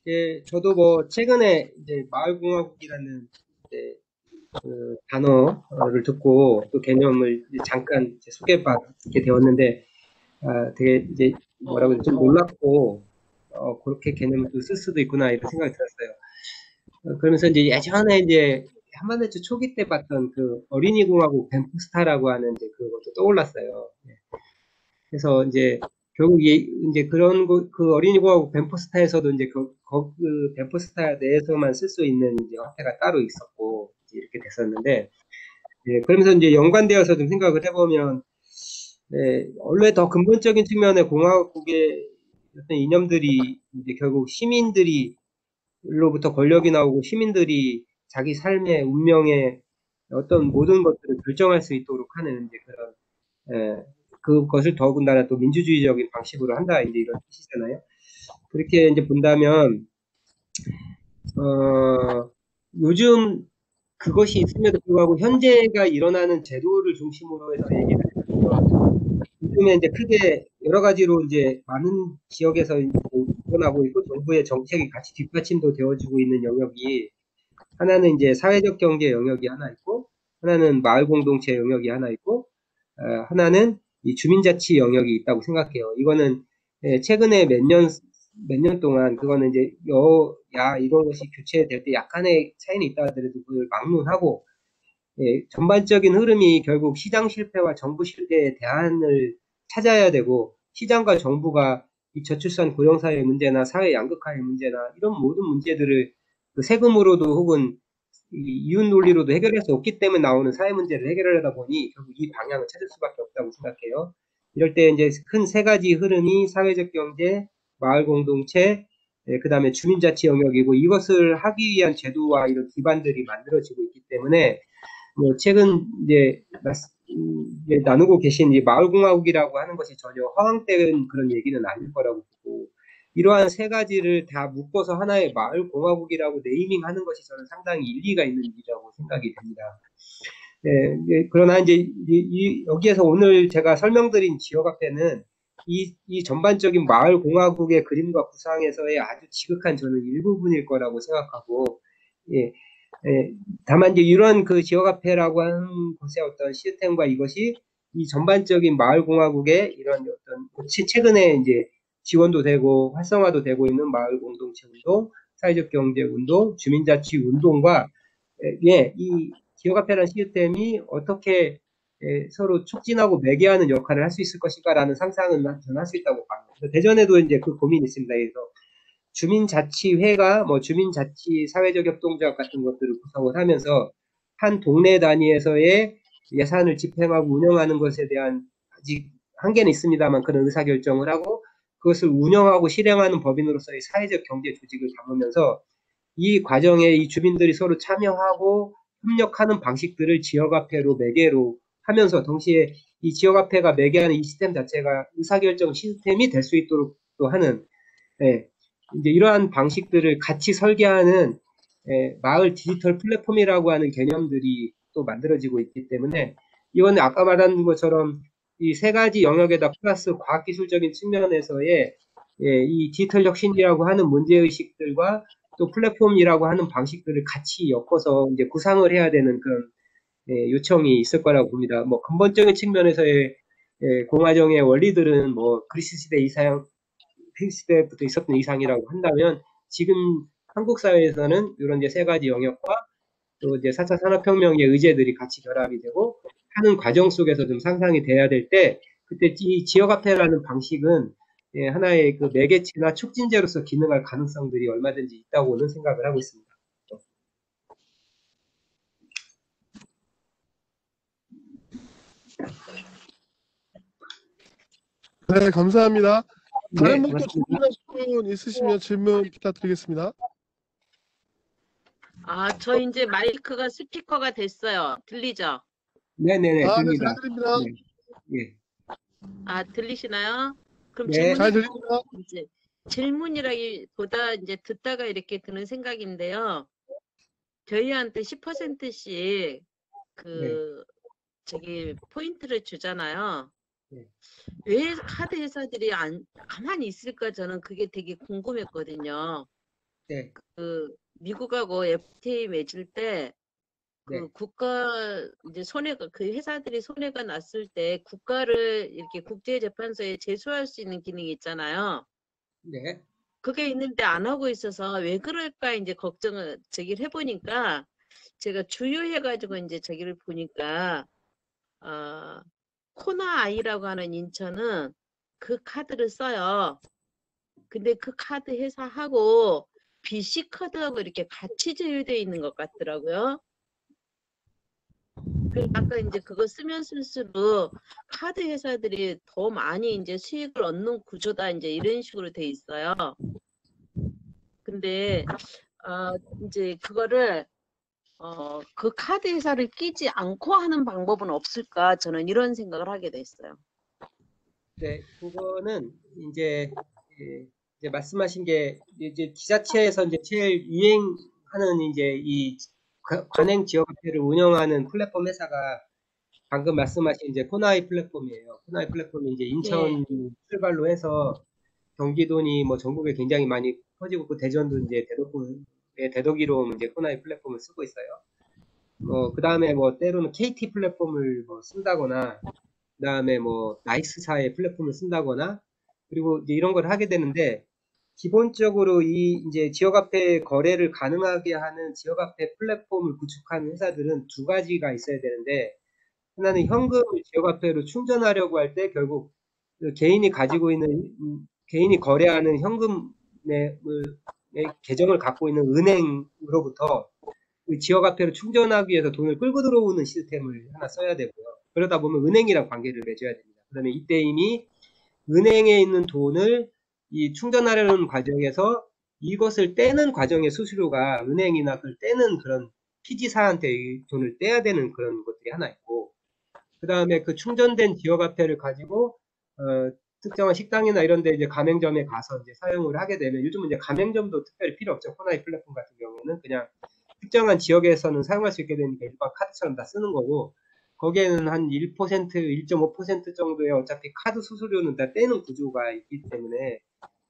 예, 저도 뭐 최근에 이제 마을공화국이라는 이제 그 단어를 듣고 또 개념을 이제 잠깐 이제 소개받게 되었는데 되게 이제 뭐라고 해야 되지? 좀 놀랍고 그렇게 개념을 또 쓸 수도 있구나 이런 생각이 들었어요. 그러면서 이제 예전에 이제 한반도초 초기 때 봤던 그 어린이공화국 벤포스타라고 하는 이제 그것도 떠올랐어요. 예. 그래서 이제 결국 이제 그런 그 어린이공화국 벤포스타에서도 이제 그 벤포스타 내에서만 쓸 수 있는 이제 화폐가 따로 있었고 이제 이렇게 됐었는데 예, 그러면서 이제 연관되어서 좀 생각을 해보면 네, 원래 더 근본적인 측면의 공화국의 어떤 이념들이 이제 결국 시민들이로부터 권력이 나오고 시민들이 자기 삶의 운명의 어떤 모든 것들을 결정할 수 있도록 하는 이제 그런 그것을 더군다나 또 민주주의적인 방식으로 한다 이제 이런 뜻이잖아요. 그렇게 이제 본다면 요즘 그것이 있음에도 불구하고 현재가 일어나는 제도를 중심으로 해서 얘기를 해보면 요즘에 이제 크게 여러 가지로 이제 많은 지역에서 일어나고 있고 정부의 정책이 같이 뒷받침도 되어지고 있는 영역이 하나는 이제 사회적 경제 영역이 하나 있고 하나는 마을 공동체 영역이 하나 있고 하나는 이 주민자치 영역이 있다고 생각해요. 이거는 최근에 몇 년 동안 그거는 이제 여야 이런 것이 교체될 때 약간의 차이는 있다 하더라도 그걸 막론하고 전반적인 흐름이 결국 시장 실패와 정부 실패의 대안을 찾아야 되고 시장과 정부가 이 저출산 고령사회 문제나 사회 양극화의 문제나 이런 모든 문제들을 그 세금으로도 혹은 이윤 논리로도 해결할 수 없기 때문에 나오는 사회 문제를 해결하다 보니 결국 이 방향을 찾을 수밖에 없다고 생각해요. 이럴 때 이제 큰 세 가지 흐름이 사회적 경제, 마을 공동체, 그 다음에 주민자치 영역이고 이것을 하기 위한 제도와 이런 기반들이 만들어지고 있기 때문에 뭐 최근 이제 나누고 계신 이 마을공화국이라고 하는 것이 전혀 허황된 그런 얘기는 아닐 거라고 보고 이러한 세 가지를 다 묶어서 하나의 마을공화국이라고 네이밍하는 것이 저는 상당히 일리가 있는 일이라고 생각이 됩니다. 네, 그러나 이제 여기에서 오늘 제가 설명드린 지역화폐는 이 전반적인 마을공화국의 그림과 구상에서의 아주 지극한 저는 일부분일 거라고 생각하고 예, 다만 이제 이런 그 지역화폐라고 하는 것의 어떤 시스템과 이것이 이 전반적인 마을공화국의 이런 어떤 최근에 이제 지원도 되고 활성화도 되고 있는 마을 공동체 운동, 사회적 경제 운동, 주민자치 운동과 이 지역화폐라는 시스템이 어떻게 서로 촉진하고 매개하는 역할을 할 수 있을 것인가라는 상상은 저는 할 수 있다고 봐요. 대전에도 이제 그 고민이 있습니다. 그래서 주민자치회가 뭐 주민자치 사회적 협동조합 같은 것들을 구성을 하면서 한 동네 단위에서의 예산을 집행하고 운영하는 것에 대한 아직 한계는 있습니다만 그런 의사결정을 하고 그것을 운영하고 실행하는 법인으로서의 사회적 경제 조직을 담으면서 이 과정에 이 주민들이 서로 참여하고 협력하는 방식들을 지역화폐로 매개로 하면서 동시에 이 지역화폐가 매개하는 이 시스템 자체가 의사결정 시스템이 될 수 있도록 또 하는 이제 이러한 방식들을 같이 설계하는 마을 디지털 플랫폼이라고 하는 개념들이 또 만들어지고 있기 때문에 이건 아까 말한 것처럼 이 세 가지 영역에다 플러스 과학기술적인 측면에서의 이 디지털 혁신이라고 하는 문제의식들과 또 플랫폼이라고 하는 방식들을 같이 엮어서 이제 구상을 해야 되는 그런 요청이 있을 거라고 봅니다. 뭐 근본적인 측면에서의 공화정의 원리들은 뭐 그리스 시대 이상 시대부터 있었던 이상이라고 한다면 지금 한국 사회에서는 이런 이제 세 가지 영역과 또 이제 4차 산업혁명의 의제들이 같이 결합이 되고 하는 과정 속에서 좀 상상이 돼야 될 때 그때 이 지역화폐라는 방식은 하나의 그 매개체나 촉진제로서 기능할 가능성들이 얼마든지 있다고는 생각을 하고 있습니다. 네, 감사합니다. 다른 네, 분도 고맙습니다. 질문하실 분 있으시면 질문 부탁드리겠습니다. 저 이제 마이크가 스피커가 됐어요. 들리죠? 네네네, 네, 들립니다. 잘 들립니다. 네, 예, 들리시나요? 그럼 네. 잘 질문해 들립니다. 이제 질문이라기보다 이제 듣다가 이렇게 드는 생각인데요. 저희한테 10%씩 네, 포인트를 주잖아요. 네. 왜 카드 회사들이 가만히 있을까 저는 그게 되게 궁금했거든요. 네, 미국하고 FTA 맺을 때 네, 이제 그 회사들이 손해가 났을 때 국가를 이렇게 국제재판소에 제소할 수 있는 기능이 있잖아요. 네, 그게 있는데 안 하고 있어서 왜 그럴까 이제 제기를 해보니까 제가 주요해가지고 이제 저기를 보니까, 코나아이라고 하는 인천은 그 카드를 써요. 근데 그 카드 회사하고 BC 카드하고 이렇게 같이 제휴되어 있는 것 같더라고요. 아까 이제 그거 쓰면 쓸수록 카드 회사들이 더 많이 이제 수익을 얻는 구조다 이제 이런 식으로 돼 있어요. 근데 이제 그거를 그 카드 회사를 끼지 않고 하는 방법은 없을까 저는 이런 생각을 하게 됐어요. 네. 그거는 이제 이제 말씀하신 게 이제 지자체에서 이제 제일 유행하는 이제 이 관행 지역화폐를 운영하는 플랫폼 회사가 방금 말씀하신 이제 코나이 플랫폼이에요. 코나이 플랫폼이 이제 예, 인천 출발로 해서 경기도니 뭐 전국에 굉장히 많이 퍼지고 있고 대전도 이제 대도기로 이제 코나이 플랫폼을 쓰고 있어요. 그 다음에 뭐 때로는 KT 플랫폼을 뭐 쓴다거나 그다음에 뭐 나이스사의 플랫폼을 쓴다거나 그리고 이제 이런 걸 하게 되는데 기본적으로 이 이제 지역화폐 거래를 가능하게 하는 지역화폐 플랫폼을 구축하는 회사들은 두 가지가 있어야 되는데 하나는 현금을 지역화폐로 충전하려고 할 때 결국 그 개인이 거래하는 현금의 계정을 갖고 있는 은행으로부터 그 지역화폐로 충전하기 위해서 돈을 끌고 들어오는 시스템을 하나 써야 되고요. 그러다 보면 은행이랑 관계를 맺어야 됩니다. 그다음에 이때 이미 은행에 있는 돈을 이 충전하려는 과정에서 이것을 떼는 과정의 수수료가 은행이나 그걸 떼는 그런 피지사한테 돈을 떼야 되는 그런 것들이 하나 있고 그 다음에 그 충전된 지역화폐를 가지고 특정한 식당이나 이런 데 이제 가맹점에 가서 이제 사용을 하게 되면 요즘은 이제 가맹점도 특별히 필요 없죠. 코나이 플랫폼 같은 경우에는 그냥 특정한 지역에서는 사용할 수 있게 되니까 일반 카드처럼 다 쓰는 거고 거기에는 한 1%, 1.5% 정도의 어차피 카드 수수료는 다 떼는 구조가 있기 때문에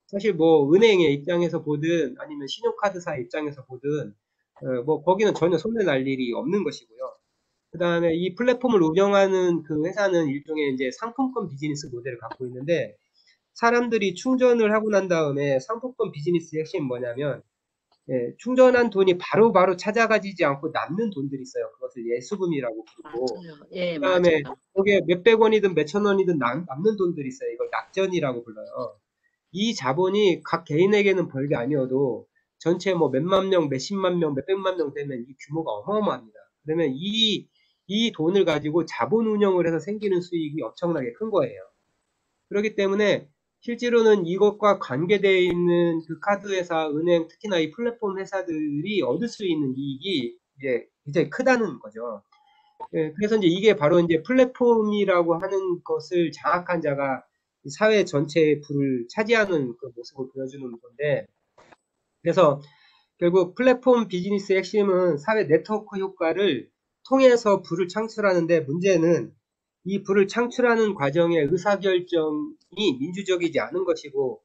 사실 뭐 은행의 입장에서 보든 아니면 신용카드사 입장에서 보든 뭐 거기는 전혀 손해 날 일이 없는 것이고요. 그 다음에 이 플랫폼을 운영하는 그 회사는 일종의 이제 상품권 비즈니스 모델을 갖고 있는데 사람들이 충전을 하고 난 다음에 상품권 비즈니스의 핵심이 뭐냐면 충전한 돈이 바로바로 찾아가지지 않고 남는 돈들이 있어요. 그것을 예수금이라고 부르고, 맞아요. 예, 그다음에 맞아요. 거기에 몇백 원이든 몇천 원이든 남는 돈들이 있어요. 이걸 낙전이라고 불러요. 이 자본이 각 개인에게는 별게 아니어도 전체 뭐 몇만 명, 몇십만 명, 몇백만 명 되면 이 규모가 어마어마합니다. 그러면 이 돈을 가지고 자본 운영을 해서 생기는 수익이 엄청나게 큰 거예요. 그렇기 때문에 실제로는 이것과 관계되어 있는 그 카드 회사, 은행, 특히나 이 플랫폼 회사들이 얻을 수 있는 이익이 이제 굉장히 크다는 거죠. 그래서 이제 이게 바로 이제 플랫폼이라고 하는 것을 장악한 자가 사회 전체의 부를 차지하는 그 모습을 보여주는 건데, 그래서 결국 플랫폼 비즈니스의 핵심은 사회 네트워크 효과를 통해서 부를 창출하는데, 문제는 이 부를 창출하는 과정의 의사결정이 민주적이지 않은 것이고,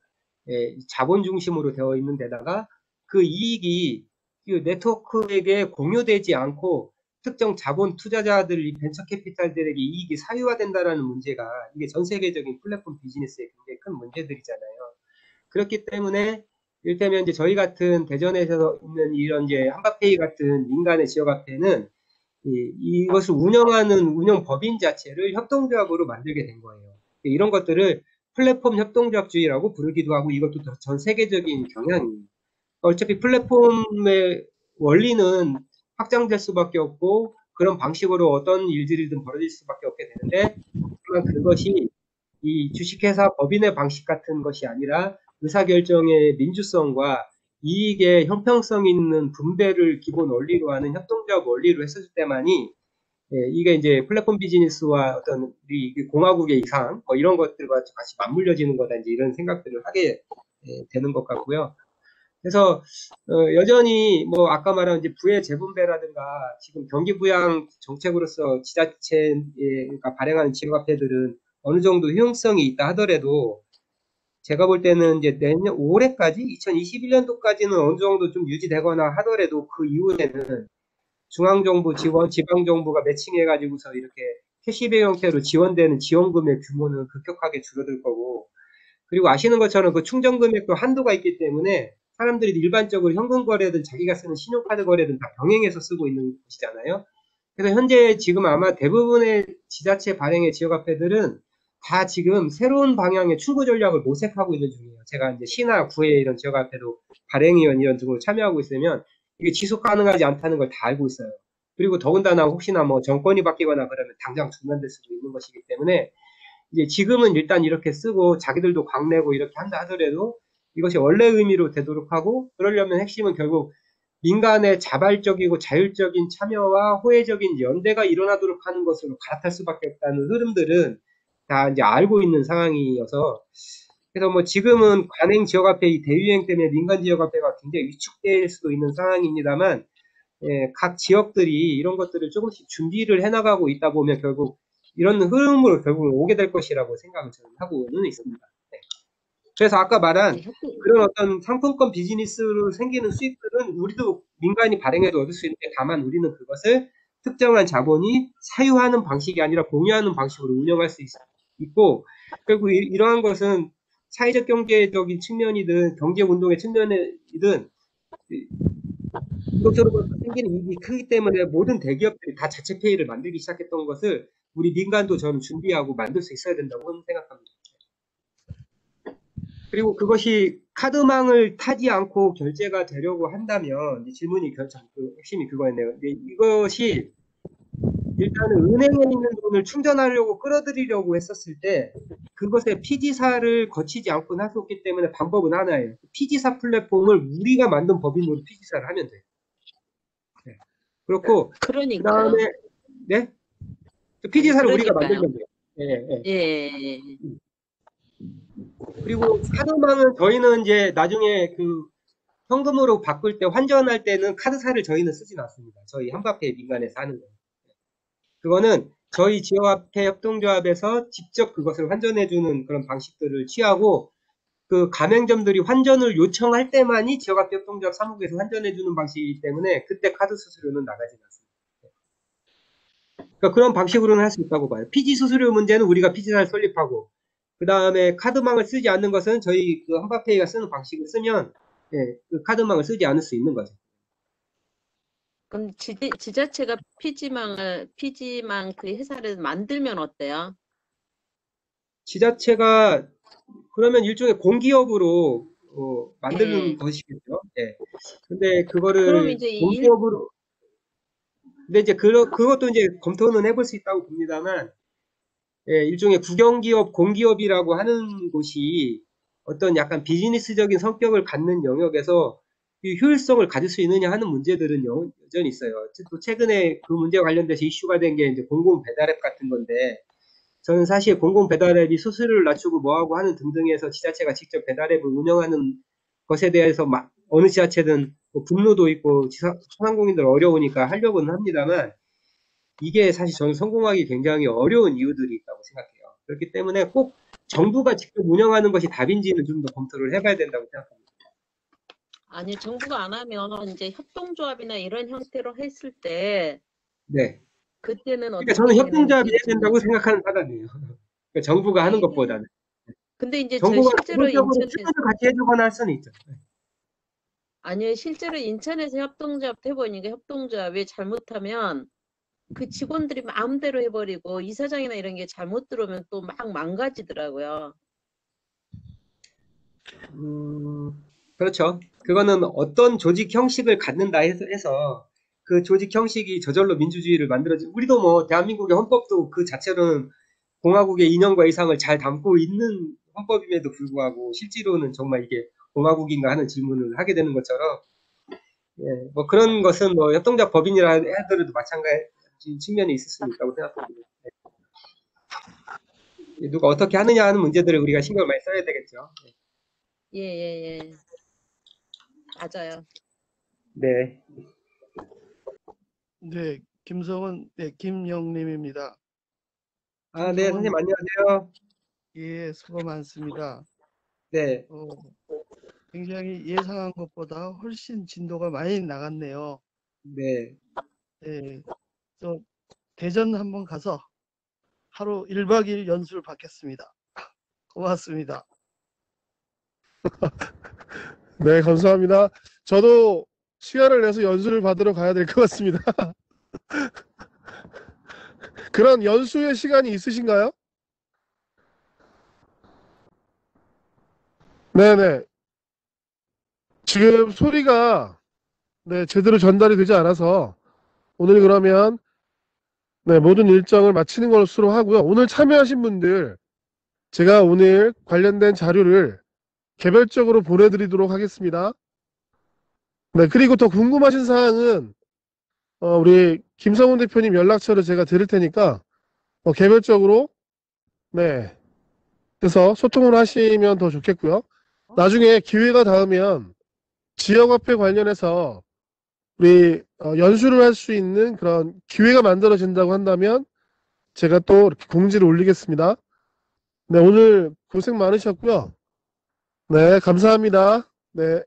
자본 중심으로 되어 있는 데다가 그 이익이 그 네트워크에게 공유되지 않고 특정 자본 투자자들, 이 벤처 캐피탈들에게 이익이 사유화된다라는 문제가 이게 전 세계적인 플랫폼 비즈니스의 굉장히 큰 문제들이잖아요. 그렇기 때문에 이를테면 이제 저희 같은 대전에서 있는 이런 이제 한바페이 같은 민간의 지역화폐는 이것을 운영하는 운영 법인 자체를 협동조합으로 만들게 된 거예요. 이런 것들을 플랫폼 협동조합주의라고 부르기도 하고, 이것도 전 세계적인 경향입니다. 어차피 플랫폼의 원리는 확장될 수밖에 없고 그런 방식으로 어떤 일들이든 벌어질 수밖에 없게 되는데, 하지만 그것이 이 주식회사 법인의 방식 같은 것이 아니라 의사결정의 민주성과 이익의 형평성 있는 분배를 기본 원리로 하는 협동조합 원리로 했을 때만이, 이게 이제 플랫폼 비즈니스와 어떤 우리 공화국의 이상 뭐 이런 것들과 같이 맞물려지는 거다, 이제 이런 생각들을 하게 되는 것 같고요. 그래서 여전히 뭐 아까 말한 이제 부의 재분배라든가 지금 경기부양 정책으로서 지자체가 발행하는 지역화폐들은 어느 정도 효용성이 있다 하더라도, 제가 볼 때는 이제 내년 올해까지 2021년도까지는 어느 정도 좀 유지되거나 하더라도 그 이후에는 중앙정부 지원, 지방정부가 매칭해가지고서 이렇게 캐시백 형태로 지원되는 지원금의 규모는 급격하게 줄어들 거고, 그리고 아시는 것처럼 그 충전 금액도 한도가 있기 때문에 사람들이 일반적으로 현금 거래든 자기가 쓰는 신용카드 거래든 다 병행해서 쓰고 있는 것이잖아요. 그래서 현재 지금 아마 대부분의 지자체 발행의 지역화폐들은 다 지금 새로운 방향의 출구 전략을 모색하고 있는 중이에요. 제가 이제 시나 구에 이런 지역화폐도 발행위원 이런 등으로 참여하고 있으면 이게 지속 가능하지 않다는 걸 다 알고 있어요. 그리고 더군다나 혹시나 뭐 정권이 바뀌거나 그러면 당장 중단될 수도 있는 것이기 때문에, 이제 지금은 일단 이렇게 쓰고 자기들도 광내고 이렇게 한다 하더라도 이것이 원래 의미로 되도록 하고, 그러려면 핵심은 결국 민간의 자발적이고 자율적인 참여와 호혜적인 연대가 일어나도록 하는 것으로 갈아탈 수밖에 없다는 흐름들은 다 이제 알고 있는 상황이어서, 그래서 뭐 지금은 관행 지역화폐 이 대유행 때문에 민간 지역화폐가 굉장히 위축될 수도 있는 상황입니다만, 각 지역들이 이런 것들을 조금씩 준비를 해나가고 있다 보면 결국 이런 흐름으로 결국 오게 될 것이라고 생각을 저는 하고는 있습니다. 네. 그래서 아까 말한 그런 어떤 상품권 비즈니스로 생기는 수익들은 우리도 민간이 발행해도 얻을 수 있는데, 다만 우리는 그것을 특정한 자본이 사유하는 방식이 아니라 공유하는 방식으로 운영할 수 있고, 결국 이러한 것은 사회적 경제적인 측면이든 경제운동의 측면이든 이것으로부터 생기는 이익이 크기 때문에 모든 대기업들이 다 자체 페이를 만들기 시작했던 것을 우리 민간도 저는 준비하고 만들 수 있어야 된다고 생각합니다. 그리고 그것이 카드망을 타지 않고 결제가 되려고 한다면, 질문이 핵심이 그거였네요. 이것이 일단은 은행에 있는 돈을 충전하려고 끌어들이려고 했었을 때 그것에 피지사를 거치지 않고 할 수 없기 때문에 방법은 하나예요. 피지사 플랫폼을 우리가 만든 법인으로 피지사를 하면 돼요. 네. 그렇고 그러니까요. 그다음에 네? 피지사를 우리가 그러니까요. 만들면 돼요. 예. 예. 그리고 카드망은 저희는 이제 나중에 그 현금으로 바꿀 때 환전할 때는 카드사를 저희는 쓰진 않습니다. 저희 한바페 민간에서 하는 거예요. 그거는 저희 지역화폐 협동조합에서 직접 그것을 환전해주는 그런 방식들을 취하고, 그 가맹점들이 환전을 요청할 때만이 지역화폐 협동조합 사무국에서 환전해주는 방식이기 때문에 그때 카드 수수료는 나가지 않습니다. 그러니까 그런 방식으로는 할 수 있다고 봐요. 피지 수수료 문제는 우리가 피지사를 설립하고, 그 다음에 카드망을 쓰지 않는 것은 저희 그 한바페이가 쓰는 방식을 쓰면 예, 그 카드망을 쓰지 않을 수 있는 거죠. 그럼 지자체가 피지망 그 회사를 만들면 어때요? 지자체가 그러면 일종의 공기업으로 만드는 예. 것이겠죠. 예. 근데 그럼 그거를 이제 공기업으로 근데 이제 그것도 이제 검토는 해볼 수 있다고 봅니다만, 예, 일종의 국영기업, 공기업이라고 하는 곳이 어떤 약간 비즈니스적인 성격을 갖는 영역에서 이 효율성을 가질 수 있느냐 하는 문제들은 여전히 있어요. 또 최근에 그 문제와 관련돼서 이슈가 된 게 이제 공공 배달앱 같은 건데, 저는 사실 공공 배달앱이 수수료를 낮추고 뭐하고 하는 등등해서 지자체가 직접 배달앱을 운영하는 것에 대해서 어느 지자체든 뭐 분노도 있고 소상공인들 어려우니까 하려고는 합니다만, 이게 사실 저는 성공하기 굉장히 어려운 이유들이 있다고 생각해요. 그렇기 때문에 꼭 정부가 직접 운영하는 것이 답인지는 좀 더 검토를 해봐야 된다고 생각합니다. 아니 정부가 안 하면 이제 협동조합이나 이런 형태로 했을 때 네. 그때는 그러니까 어떻게 저는 협동조합이 되는지 해야 좀. 된다고 생각하는 사람이에요. 그러니까 정부가 하는 예. 것보다는. 근데 이제 저 정부가 실제로 기본적으로 인천에 투자를 같이 해주거나 할 수는 있죠. 아니요 실제로 인천에서 협동조합 해보니까 협동조합이 잘못하면 그 직원들이 마음대로 해버리고 이사장이나 이런 게 잘못 들어오면 또 막 망가지더라고요. 음, 그렇죠. 그거는 어떤 조직 형식을 갖는다 해서 그 조직 형식이 저절로 민주주의를 만들어지, 우리도 뭐 대한민국의 헌법도 그 자체로는 공화국의 이념과 이상을 잘 담고 있는 헌법임에도 불구하고 실제로는 정말 이게 공화국인가 하는 질문을 하게 되는 것처럼, 예, 뭐 그런 것은 뭐 협동조합 법인이라 하더라도 마찬가지 측면이 있을 수 있다고 생각합니다. 누가 어떻게 하느냐 하는 문제들을 우리가 신경을 많이 써야 되겠죠. 예. 맞아요. 네. 네, 김성원, 네, 김영림입니다. 아, 네, 선생님 김성원, 안녕하세요. 예, 수고 많습니다. 네. 어, 굉장히 예상한 것보다 훨씬 진도가 많이 나갔네요. 네. 예, 저 대전 한번 가서 하루 1박 2일 연수를 받겠습니다. 고맙습니다. 네, 감사합니다. 저도 시간을 내서 연수를 받으러 가야 될 것 같습니다. 그런 연수의 시간이 있으신가요? 네네. 지금 소리가 네, 제대로 전달이 되지 않아서 오늘 그러면 네, 모든 일정을 마치는 것으로 하고요. 오늘 참여하신 분들 제가 오늘 관련된 자료를 개별적으로 보내드리도록 하겠습니다. 네, 그리고 더 궁금하신 사항은 우리 김성훈 대표님 연락처를 제가 드릴 테니까 개별적으로 네, 그래서 소통을 하시면 더 좋겠고요. 나중에 기회가 닿으면 지역화폐 관련해서 우리 연수를 할 수 있는 그런 기회가 만들어진다고 한다면 제가 또 이렇게 공지를 올리겠습니다. 네, 오늘 고생 많으셨고요. 네, 감사합니다. 네.